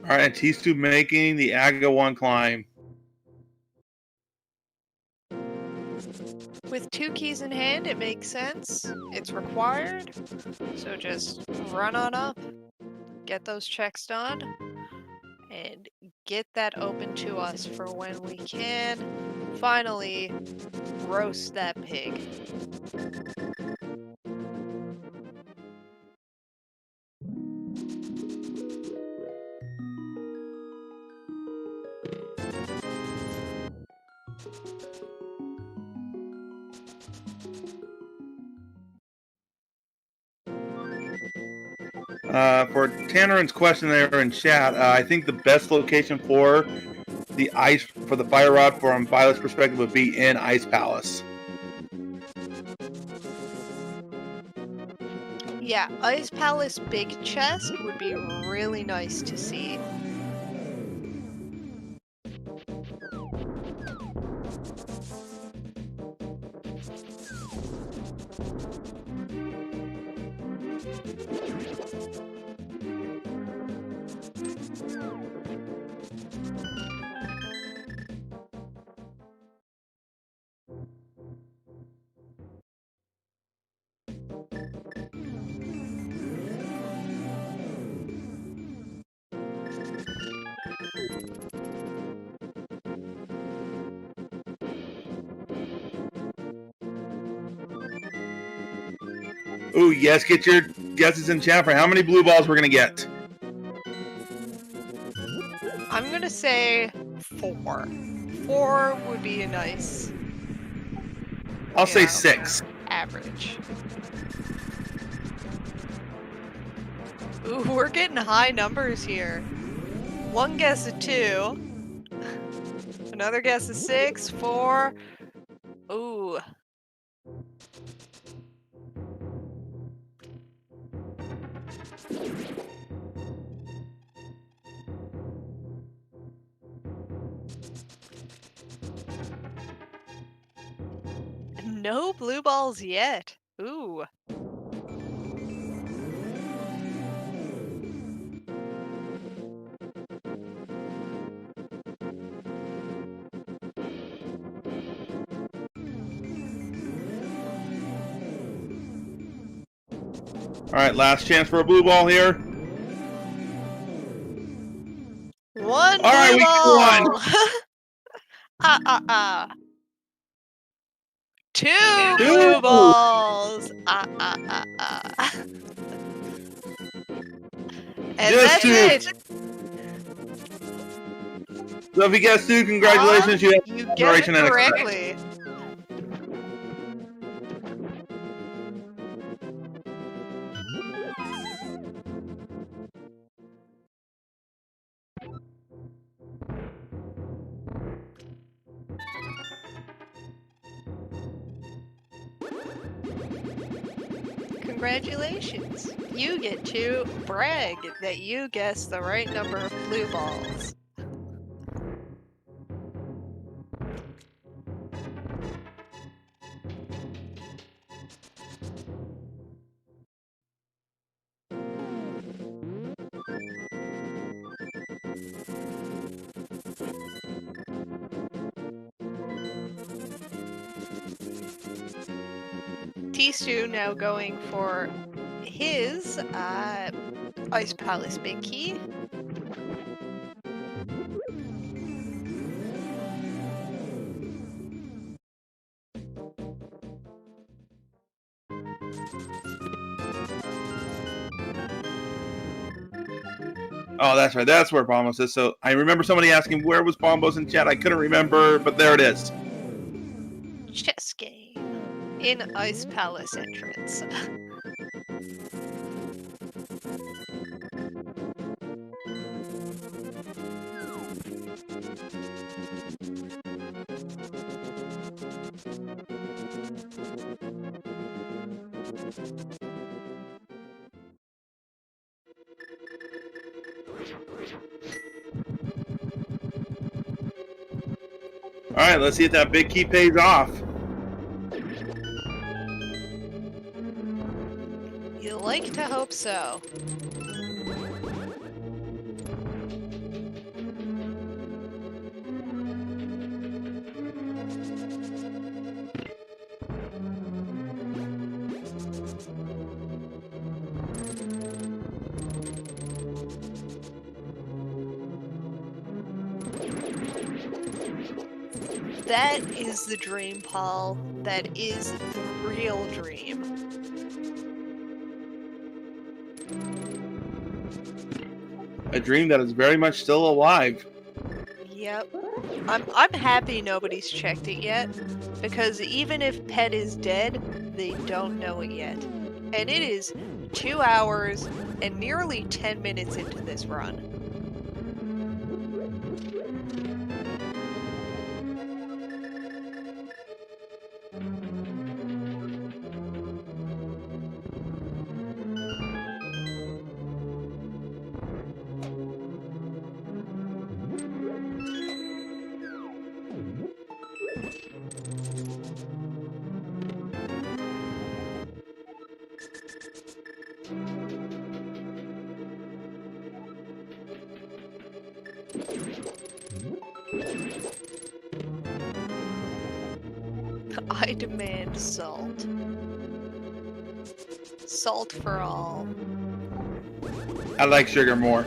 Alright, and T-Stu making the Aga 1 climb. With 2 keys in hand, it makes sense. It's required. So just run on up, get those checks done, and get that open to us for when we can finally roast that pig. For Tanneran's question there in chat, I think the best location for the ice for the fire rod from Violet's perspective would be in Ice Palace. Yeah, Ice Palace big chest would be really nice to see. Ooh, yes, get your guesses in chat for how many blue balls we're gonna get. I'm gonna say 4. 4 would be a nice, I'll say know, 6. average. Ooh, we're getting high numbers here. One guess is 2. Another guess is 6, 4. Ooh. No blue balls yet. Ooh. Alright, last chance for a blue ball here. One All right, blue we got ball! Two blue balls! And Just that's it! So if you guess 2, congratulations, you have You get it Generation and Express. correctly. Congratulations! You get to brag that you guessed the right number of blue balls. Tstew now going for his Ice Palace Big Key. Oh, that's right. That's where Bombos is. So I remember somebody asking where was Bombos in chat. I couldn't remember, but there it is. Chess game in Ice Palace entrance. All right, let's see if that big key pays off. You like to hope so. That is the dream, Paul. That is the real dream. A dream that is very much still alive. Yep. I'm happy nobody's checked it yet, because even if Pet is dead, they don't know it yet. And it is 2 hours and nearly 10 minutes into this run. I demand salt. Salt for all. I like sugar more.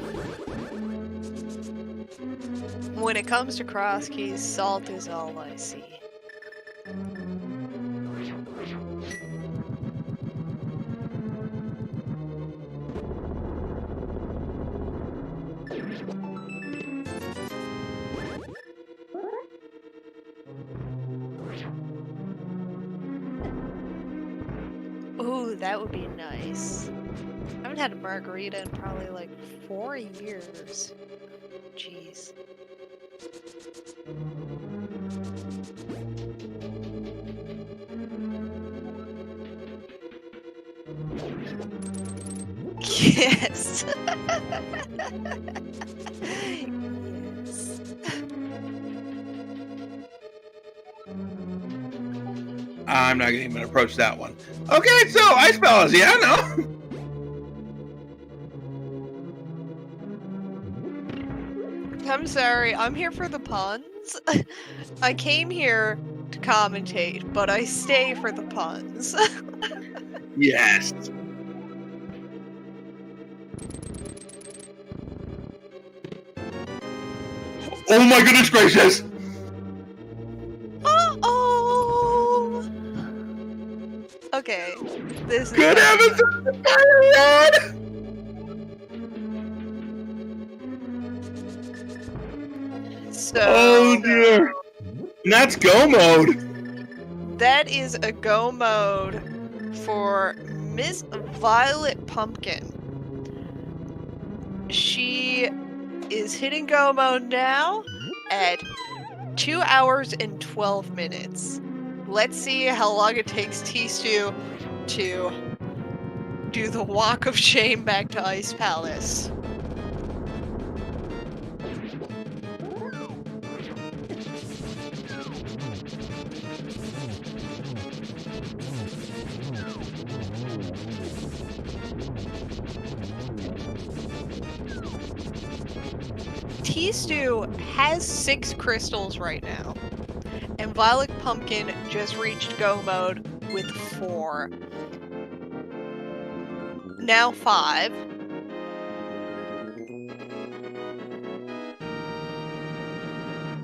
When it comes to cross keys, salt is all I see. Ooh, that would be nice. I haven't had a margarita in probably like 4 years. Jeez. Yes. Yes. I'm not gonna even approach that one. Okay, so Ice Palace, yeah, no. I'm sorry, I'm here for the puns. I came here to commentate, but I stay for the puns. Yes. Oh my goodness gracious! Uh-oh! Okay, this is... Good heavens! Lord! So... Oh dear! And that's go mode! That is a go mode for Miss VioletPumpkin. She is hitting go mode now at 2 hours and 12 minutes. Let's see how long it takes tstew to do the walk of shame back to Ice Palace. tstew has 6 crystals right now, and VioletPumpkin just reached go mode with 4. Now 5.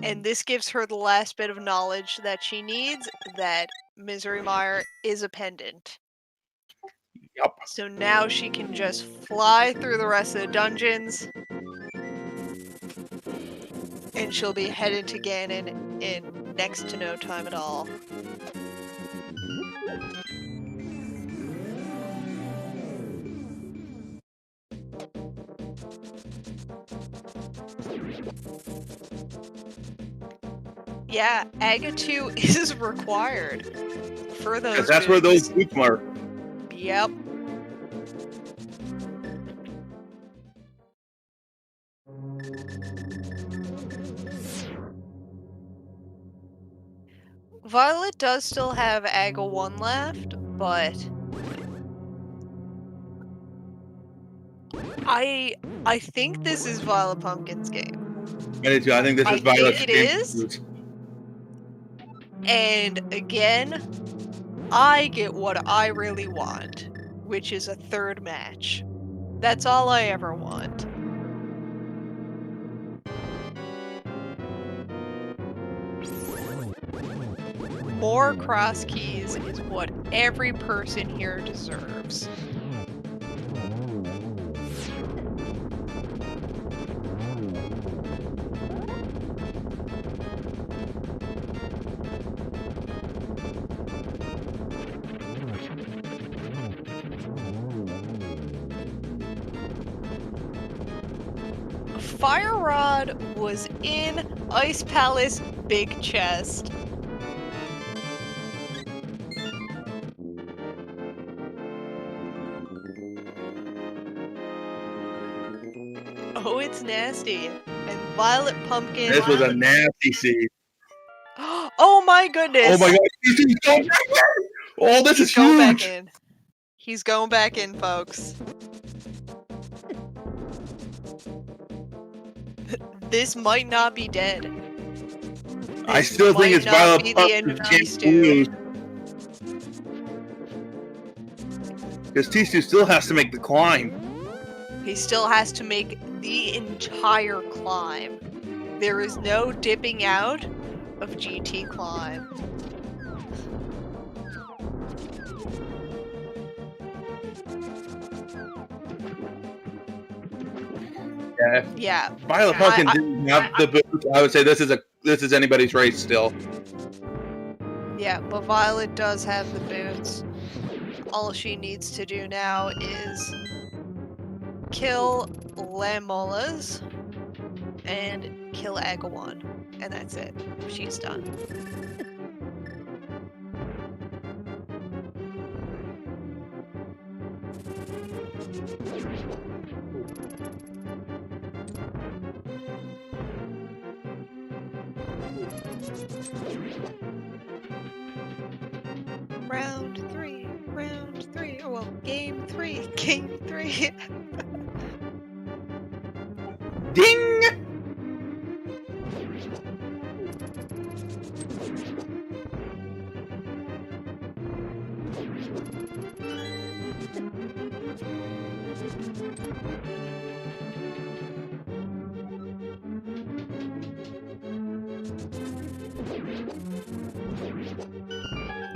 And this gives her the last bit of knowledge that she needs, that Misery Mire is a pendant. Yup. So now she can just fly through the rest of the dungeons, and she'll be headed to Ganon in next to no time at all. Yeah, Aga 2 is required for those. 'Cause that's where those boots are. Yep. Violet does still have Aga 1 left, but I think this is VioletPumpkin's game. I do too. I think this is Violet's think it game. is. And again, I get what I really want, which is a 3rd match. That's all I ever want. More cross keys is what every person here deserves. Fire Rod was in Ice Palace Big Chest. Oh, it's nasty. And VioletPumpkin. This was a nasty seed. Oh my goodness! Oh my god, he's going back in! Oh, this is Going back huge! in. He's going back in, folks. This might not be dead. I still think it's might not be the end of VioletPumpkin T-Stew. because T-Stew still has to make the climb. He still has to make the entire climb. There is no dipping out of GT climb. Yeah. Yeah. VioletPumpkin didn't have the boots. I would say this is anybody's race still. Yeah, but Violet does have the boots. All she needs to do now is kill Lamolas and kill Agawan. And that's it. She's done. Round three. Oh, well, game three. Ding!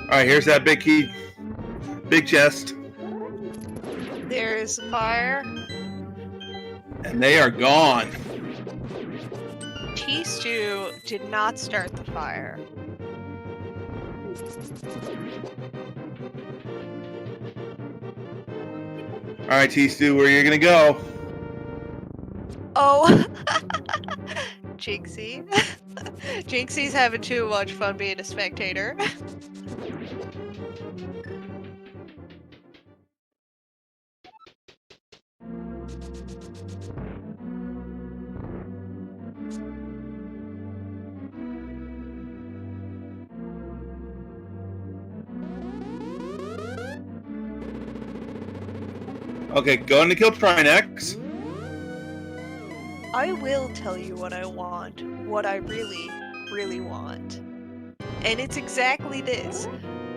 Alright, here's that big key. Big chest. There's fire. And they are gone. T-Stew did not start the fire. Alright, T-Stew, where are you gonna go? Oh, Jinxie. Jinxie's having too much fun being a spectator. Okay, going to kill Trinex. I will tell you what I want, what I really, really want. And it's exactly this.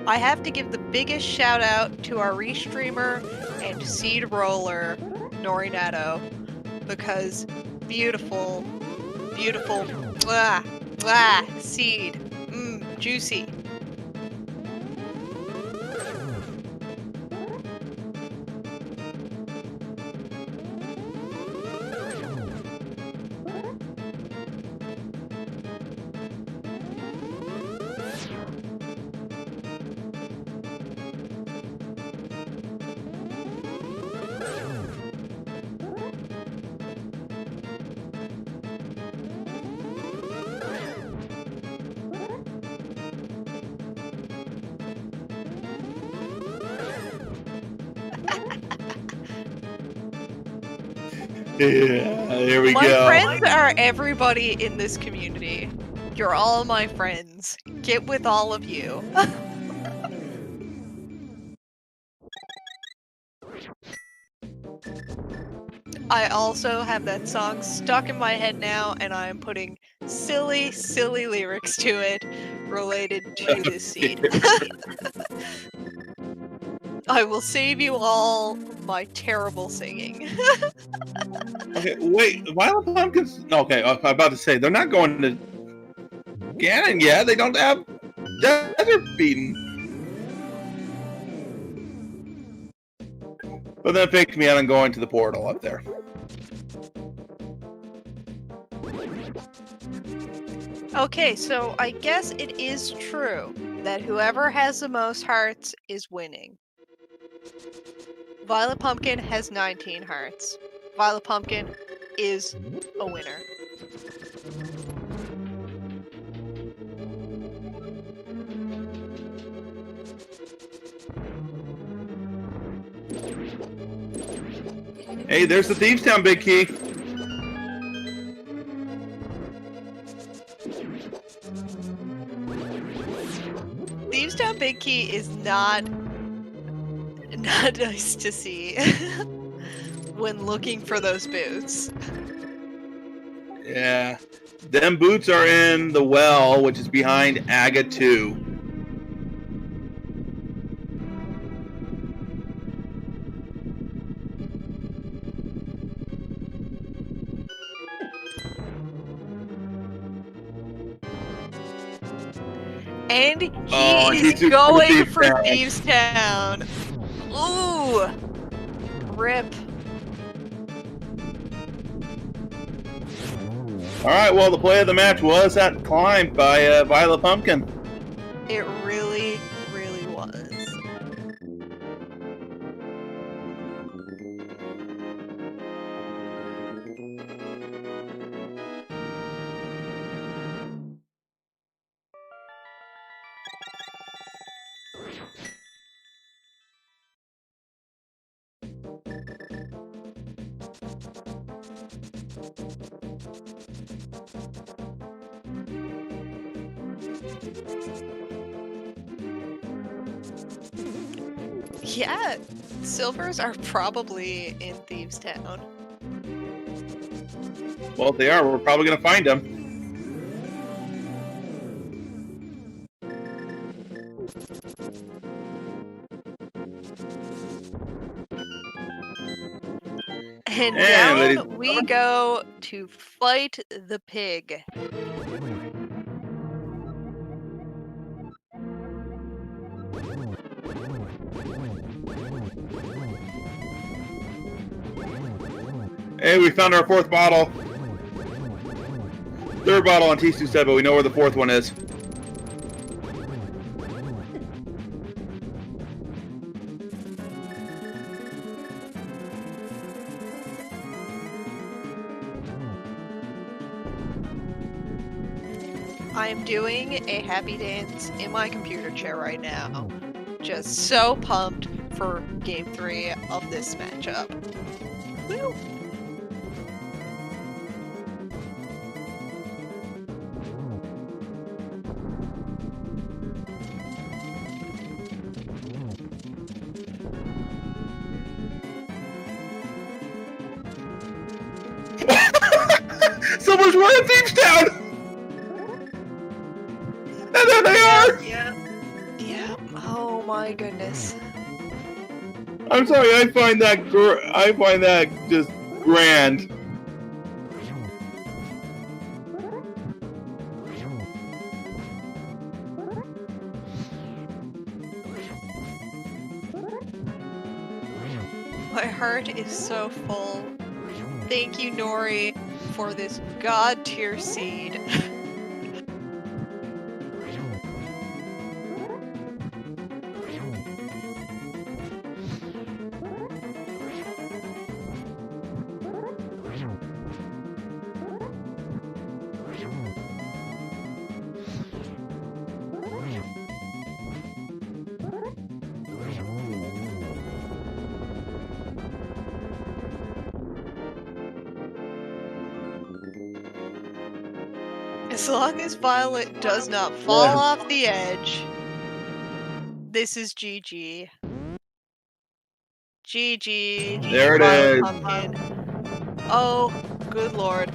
I have to give the biggest shout out to our restreamer and seed roller, Norinato, because beautiful, seed, juicy. Yeah, there we My go. friends are everybody in this community. You're all my friends. Get with all of you. I also have that song stuck in my head now, and I'm putting silly, silly lyrics to it related to this seed. I will save you all my terrible singing. Okay, wait, VioletPumpkin's... Okay, I'm about to say, they're not going to Ganon yet. They don't have desert beaten. But then it picked me out and going to the portal up there. Okay, so I guess it is true that whoever has the most hearts is winning. VioletPumpkin has 19 hearts. VioletPumpkin is a winner. Hey, there's the Thieves Town Big Key. Thieves Town Big Key is not nice to see when looking for those boots. Yeah. Them boots are in the well, which is behind Aga 2. And he he's is going Thieves for Town. Thieves Town. Ooh! Rip. Alright, well, the play of the match was that climb by VioletPumpkin. It really, really was. Yeah, silvers are probably in Thieves Town. Well, if they are, we're probably going to find them. And ladies down we go to fight the pig. Hey, we found our fourth bottle. Third bottle on T2 said, but we know where the fourth one is. I'm doing a happy dance in my computer chair right now. Just so pumped for game 3 of this matchup. Woo! Someone's running Thieves Town! And there they are! Yeah. Oh my goodness. I'm sorry, I find that just grand. My heart is so full. Thank you, Nori, for this god tier seed. As long as Violet does not fall off the edge, this is GG. GG. There it Violet is. Pumpkin. Oh, good lord.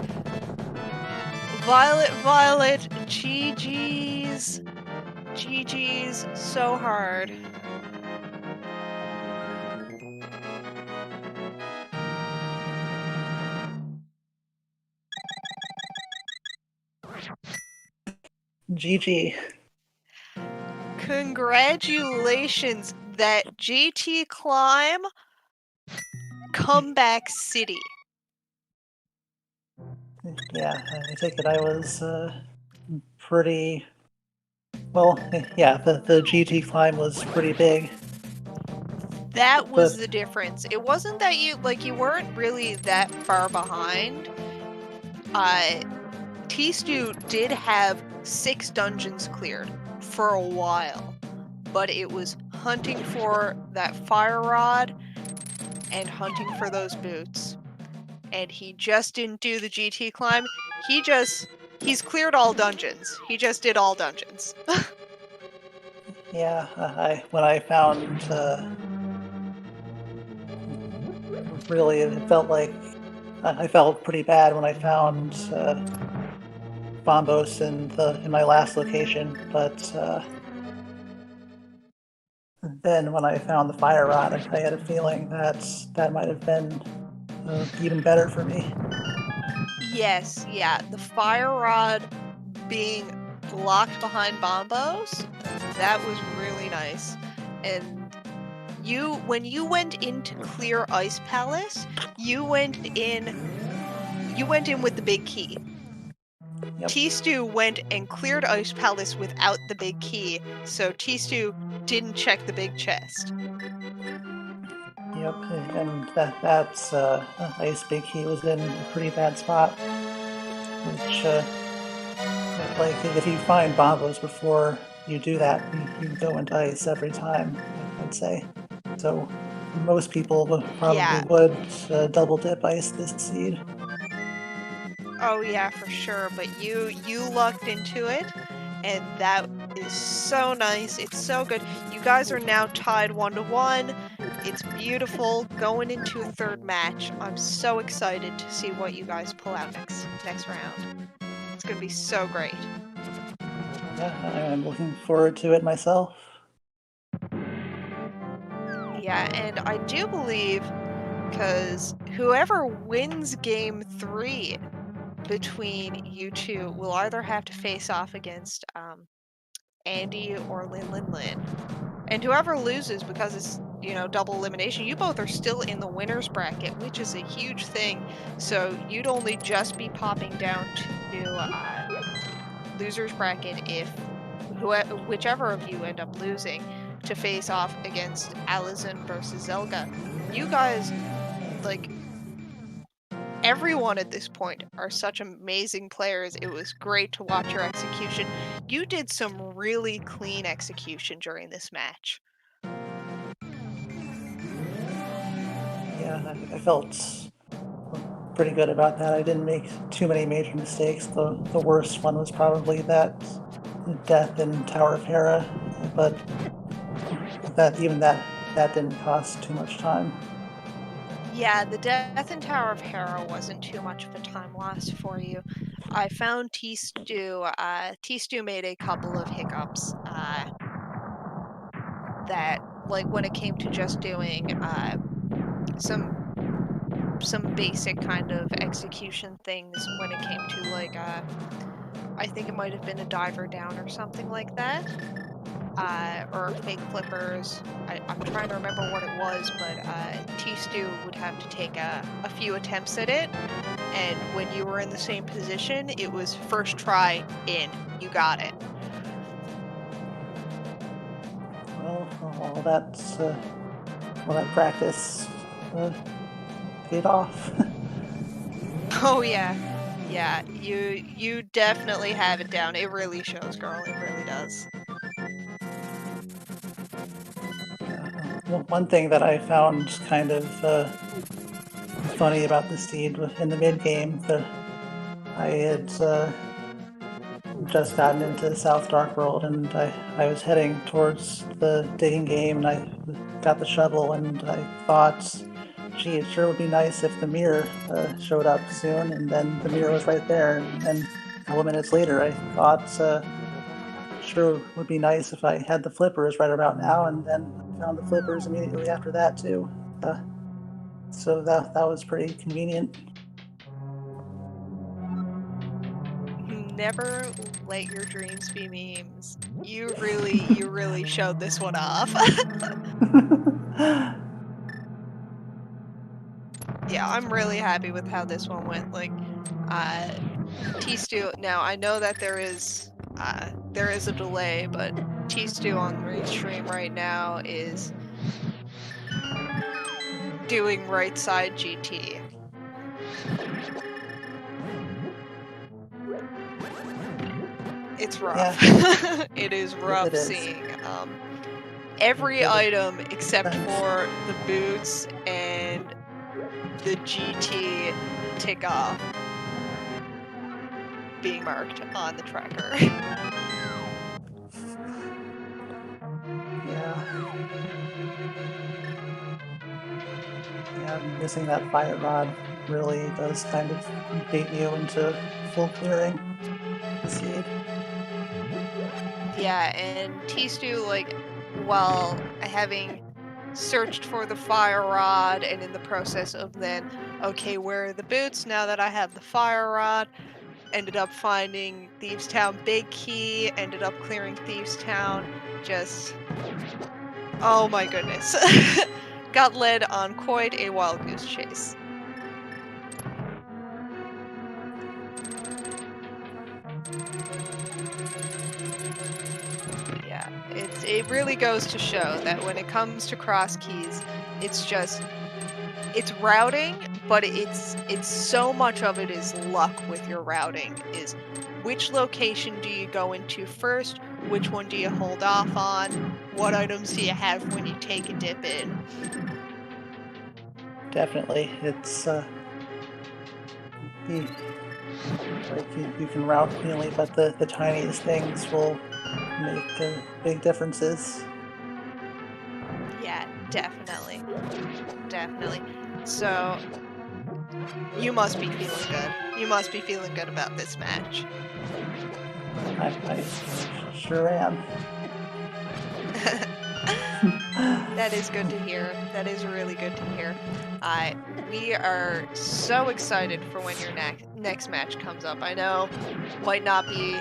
Violet, GG's. GG's so hard. GG. Congratulations, that GT climb, comeback city. Yeah, I take it I was pretty... Well, yeah, the GT climb was pretty big. That was But- the difference. It wasn't that you weren't really that far behind. Tstew did have 6 dungeons cleared for a while, but it was hunting for that fire rod and hunting for those boots. And he just didn't do the GT climb. He's cleared all dungeons. He just did all dungeons. Yeah, when I found... really, it felt like... I felt pretty bad when I found Bombos in my last location, but then when I found the fire rod, I had a feeling that might have been even better for me. Yes, yeah. The fire rod being locked behind Bombos, that was really nice. And when you went into clear Ice Palace, you went in with the big key. Yep. Tstew went and cleared Ice Palace without the big key, so Tstew didn't check the big chest. Yep, and that's Ice Big Key was in a pretty bad spot, which like if you find Bombos before you do that, you go into ice every time, I'd say. So most people would double dip ice this seed. Oh yeah, for sure. But you lucked into it, and that is so nice. It's so good. You guys are now tied 1-1. It's beautiful. Going into a third match. I'm so excited to see what you guys pull out next round. It's gonna be so great. Yeah, I'm looking forward to it myself. Yeah, and I do believe, because whoever wins game 3 between you two will either have to face off against Andy or Lin. And whoever loses, because it's, double elimination, you both are still in the winner's bracket, which is a huge thing. So you'd only just be popping down to loser's bracket if whichever of you end up losing to face off against Allison versus Zelda. You guys, everyone at this point are such amazing players. It was great to watch your execution. You did some really clean execution during this match. Yeah, I felt pretty good about that. I didn't make too many major mistakes. The worst one was probably that death in Tower of Hera, but that didn't cost too much time. Yeah, the death in Tower of Hera wasn't too much of a time loss for you. I found Tstew made a couple of hiccups that, when it came to just doing some basic kind of execution things when it came to I think it might have been a diver down or something like that. Or fake flippers. I'm trying to remember what it was, but Tstew would have to take a few attempts at it, and when you were in the same position, it was first try in. You got it. Well, all that practice paid off. Oh yeah, yeah. You definitely have it down. It really shows, girl. It really does. One thing that I found kind of funny about the seed in the mid game, that I had just gotten into South Dark World, and I was heading towards the digging game, and I got the shovel, and I thought, gee, it sure would be nice if the mirror showed up soon, and then the mirror was right there, and then a couple minutes later I thought, sure would be nice if I had the flippers right about now, and then found the flippers immediately after that too. So that was pretty convenient. never let your dreams be memes. You really showed this one off. Yeah, I'm really happy with how this one went. Like, tstew. Now I know that there is a delay, but tstew on restream right now is doing right side GT. It's rough. Yeah. It is rough seeing every item except for the boots and the GT tick off being marked on the tracker. Yeah, missing that fire rod really does kind of bait you into full clearing the seed. Yeah, and tstew, like, while having searched for the fire rod and in the process of then, okay, where are the boots now that I have the fire rod? Ended up finding Thieves Town Big Key, ended up clearing Thieves Town, just... oh my goodness. Got led on quite a wild goose chase. Yeah, it really goes to show that when it comes to cross keys, it's routing, but it's so much of it is luck with your routing. Is which location do you go into first? Which one do you hold off on? What items do you have when you take a dip in? Definitely, it's you can route cleanly, but the tiniest things will make big differences. Yeah, definitely. Definitely. So, you must be feeling good. You must be feeling good about this match. I sure am. That is good to hear. That is really good to hear. We are so excited for when your next match comes up. I know might not be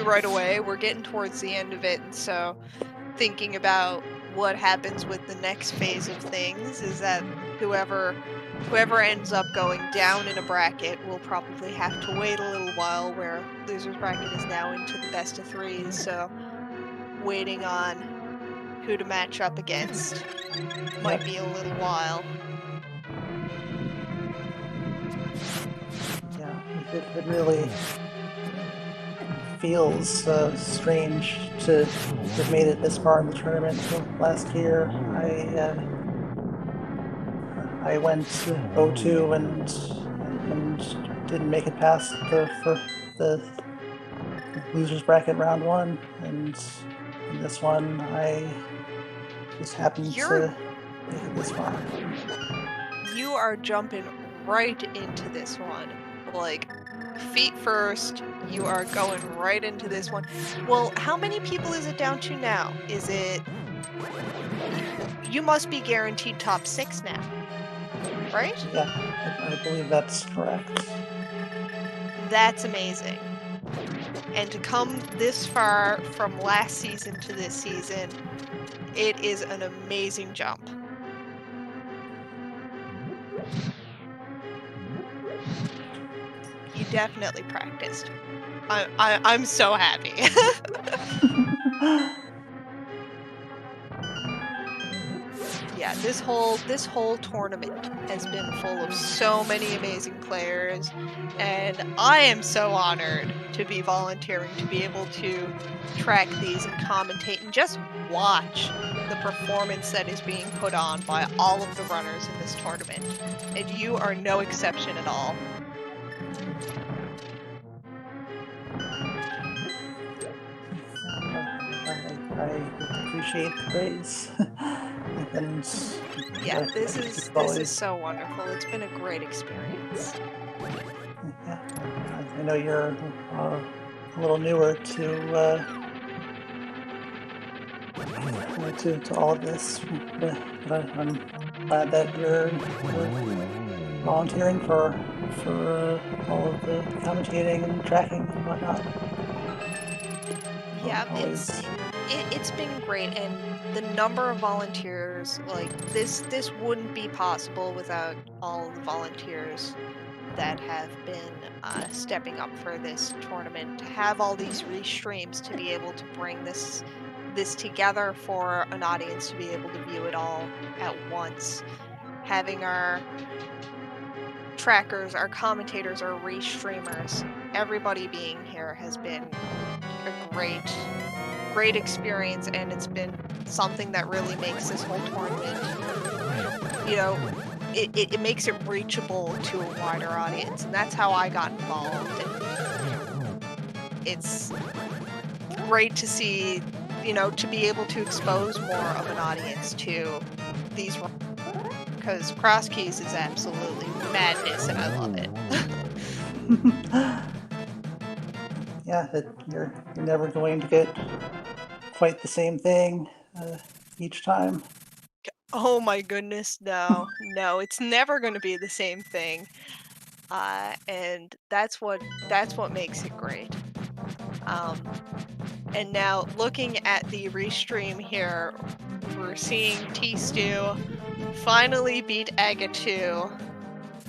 right away. We're getting towards the end of it, and so thinking about what happens with the next phase of things is that whoever ends up going down in a bracket will probably have to wait a little while, where loser's bracket is now into the best of threes, so waiting on who to match up against might be a little while. Yeah, it really feels strange to have made it this far in the tournament. Last year, I went 0-2 and didn't make it past the losers bracket round 1, and in this one I just happened to make it this far. You are jumping right into this one, like feet first. You are going right into this one. Well, how many people is it down to now? Is it... you must be guaranteed top 6 now, right? Yeah, I believe that's correct. That's amazing. And to come this far from last season to this season, it is an amazing jump. You definitely practiced. I'm so happy. Yeah, this whole tournament has been full of so many amazing players, and I am so honored to be volunteering to be able to track these and commentate and just watch the performance that is being put on by all of the runners in this tournament. And you are no exception at all. I appreciate the praise. And yeah, this is so wonderful. It's been a great experience. Yeah, I know you're a little newer to all of this, but I'm glad that you're volunteering for all of the commentating and tracking and whatnot. Yeah, Always. it's been great, and the number of volunteers, like this wouldn't be possible without all the volunteers that have been stepping up for this tournament. To have all these restreams, to be able to bring this together for an audience to be able to view it all at once, having our trackers, our commentators, our restreamers, everybody being here has been a great experience, and it's been something that really makes this whole tournament, you know, it makes it reachable to a wider audience, and that's how I got involved. And it's great to see, to be able to expose more of an audience to these, because Cross Keys is absolutely madness, and I love it. Yeah, you're never going to get quite the same thing each time. Oh my goodness, no, it's never going to be the same thing, and that's what makes it great. And now looking at the restream here, we're seeing tstew finally beat Aga 2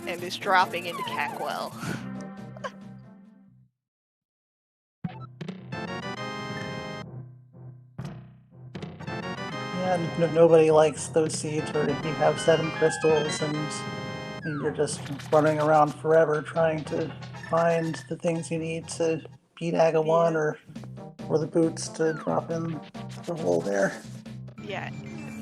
and is dropping into Cackwell. Yeah, nobody likes those seeds where you have 7 crystals and you're just running around forever trying to find the things you need to beat Aga 1 or the boots to drop in the hole there. Yeah,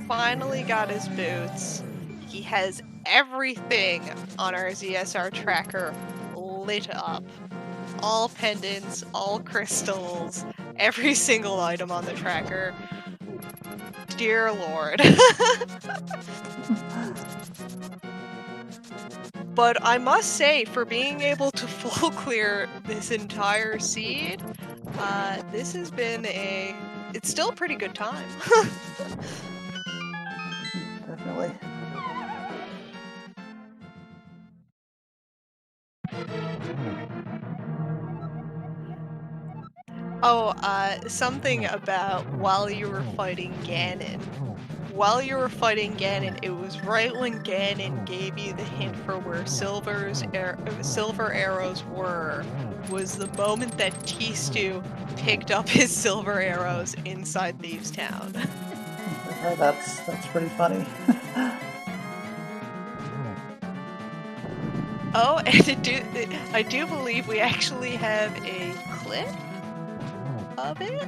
finally got his boots. He has everything on our ZSR tracker lit up. All pendants, all crystals, every single item on the tracker. Dear Lord. But I must say, for being able to full clear this entire seed, this has been it's still a pretty good time. Definitely. Oh, something about while you were fighting Ganon. While you were fighting Ganon, it was right when Ganon gave you the hint for where silver arrows was the moment that tstew picked up his silver arrows inside Thieves' Town. Okay, that's pretty funny. Oh, and I do believe we actually have a clip of it.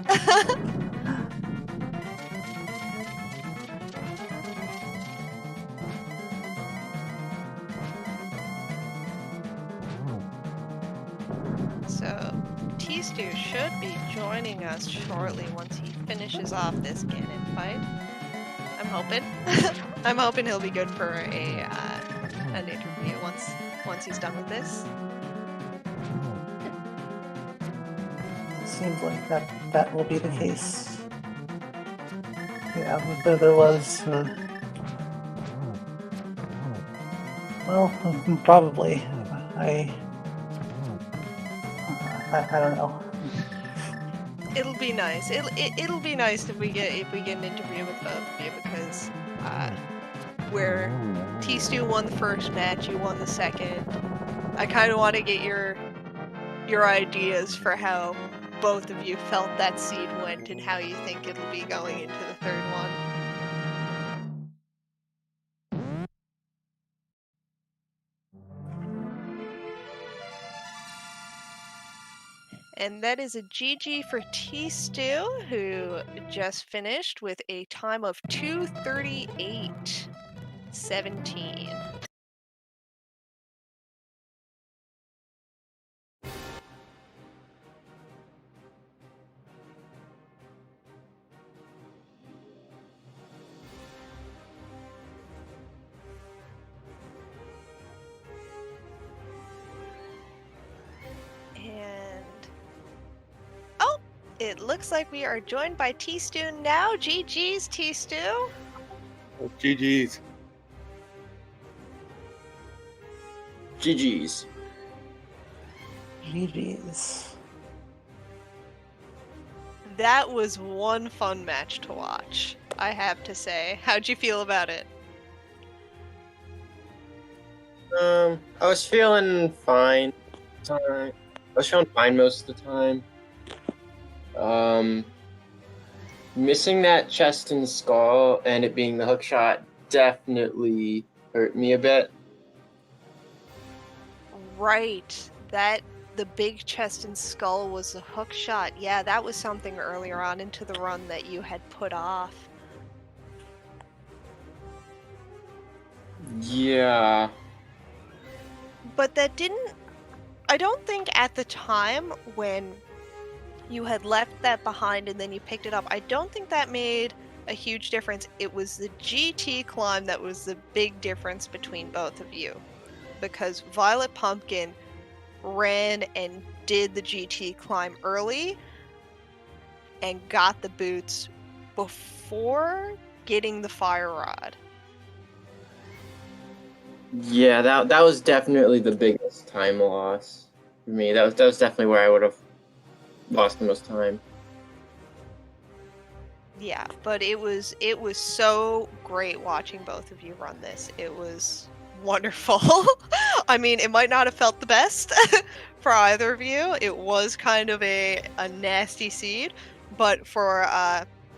So, tstew should be joining us shortly once he finishes off this Ganon fight. I'm hoping. I'm hoping he'll be good for an interview once he's done with this. Seems like that will be the case. Yeah, there was. Well, probably. I don't know. It'll be nice. It'll be nice if we get an interview with both of you, because where tstew won the first match, you won the second. I kind of want to get your ideas for how both of you felt that seed went and how you think it'll be going into the third one. And that is a GG for tstew, who just finished with a time of 2:38.17. It looks like we are joined by tstew now. GG's, tstew. GG's. GG's. GG's. That was one fun match to watch, I have to say. How'd you feel about it? I was feeling fine. I was feeling fine most of the time. Missing that chest and skull and it being the hook shot definitely hurt me a bit. Right. The big chest and skull was a hook shot. Yeah, that was something earlier on into the run that you had put off. Yeah. But I don't think at the time when you had left that behind and then you picked it up, I don't think that made a huge difference. It was the GT climb that was the big difference between both of you. Because VioletPumpkin ran and did the GT climb early and got the boots before getting the fire rod. Yeah, that was definitely the biggest time loss for me. That was definitely where I would have lost the most time. Yeah, but it was so great watching both of you run this. It was wonderful. I mean, it might not have felt the best for either of you. It was kind of a nasty seed, but for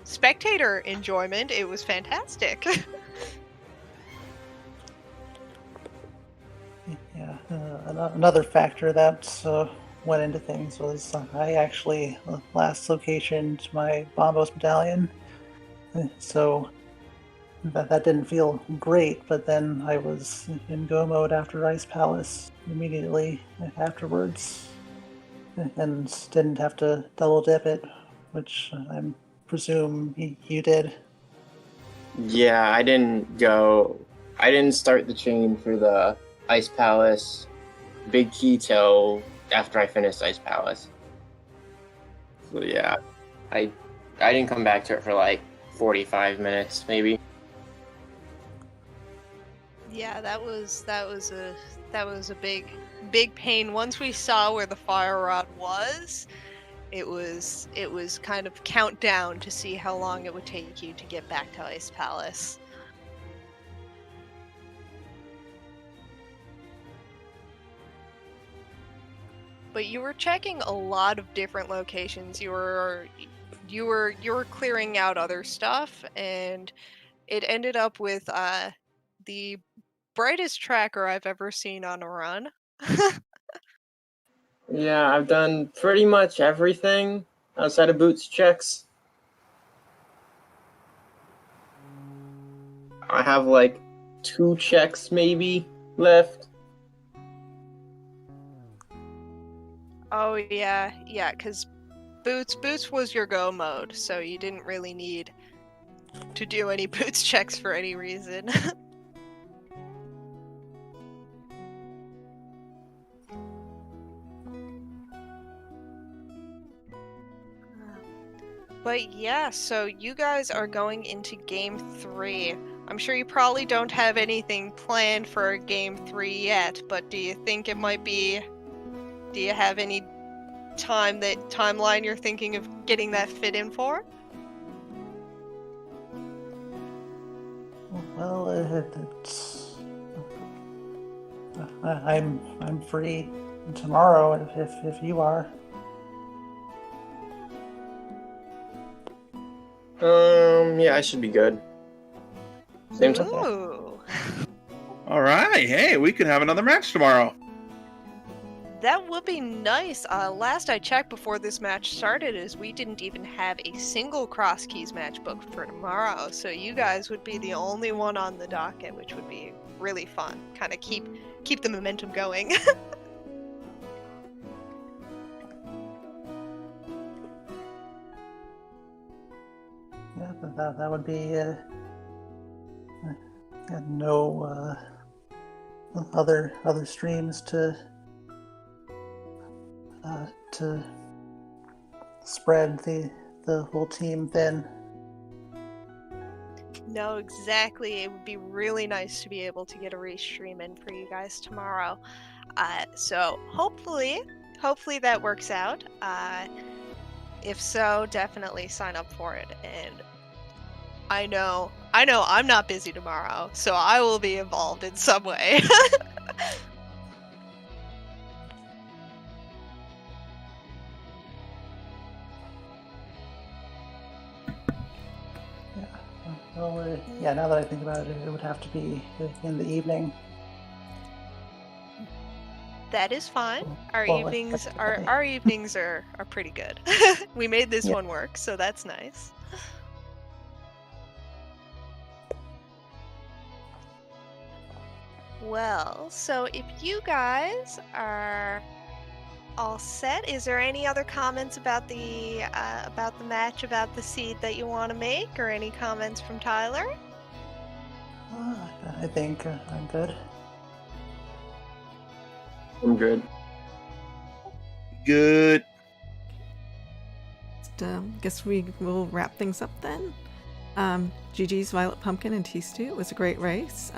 spectator enjoyment, it was fantastic. Yeah, another factor that went into things was I actually last location to my Bombos Battalion, so that didn't feel great, but then I was in go mode after Ice Palace immediately afterwards, and didn't have to double dip it, which I presume you did. Yeah, I didn't start the chain for the Ice Palace Big Key till after I finished Ice Palace. So yeah, I didn't come back to it for like 45 minutes maybe. Yeah, that was a big pain. Once we saw where the fire rod was, it was kind of countdown to see how long it would take you to get back to Ice Palace. But you were checking a lot of different locations. You were clearing out other stuff, and it ended up with the brightest tracker I've ever seen on a run. Yeah, I've done pretty much everything outside of boots checks. I have like 2 checks maybe left. Oh yeah, because boots was your go mode, so you didn't really need to do any boots checks for any reason. But yeah, so you guys are going into game 3. I'm sure you probably don't have anything planned for game 3 yet, but do you think it might be... Do you have any timeline you're thinking of getting that fit in for? Well, I'm free tomorrow if you are. Yeah, I should be good. Same time. Ooh. All right. Hey, we could have another match tomorrow. That would be nice. Last I checked before this match started is we didn't even have a single Cross Keys match booked for tomorrow, so you guys would be the only one on the docket, which would be really fun. Kind of keep the momentum going. Yeah, that would be no other streams to spread the whole team thin. No, exactly. It would be really nice to be able to get a restream in for you guys tomorrow. So hopefully that works out. If so, definitely sign up for it. And I know I'm not busy tomorrow, so I will be involved in some way. Well, yeah, now that I think about it, it would have to be in the evening. That is fine. Our Well, evenings effectively. are pretty good. We made this Yeah. one work, so that's nice. Well, so if you guys are all set, is there any other comments about the match, about the seed that you want to make, or any comments from Tyler? I think I'm good. I'm good. Good. Guess we will wrap things up then. GG's VioletPumpkin and tstew. It was a great race.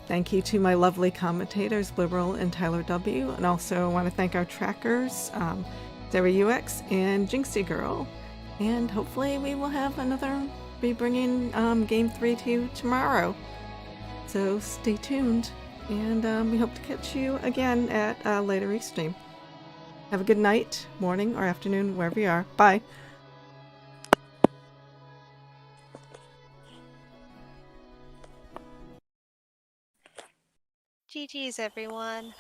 Thank you to my lovely commentators, Liberal and Tyler W. And also I want to thank our trackers, Sarah UX and Jinxie Girl. And hopefully we will have be bringing Game 3 to you tomorrow. So stay tuned. And we hope to catch you again at a later restream. Have a good night, morning, or afternoon, wherever you are. Bye. GG's, everyone.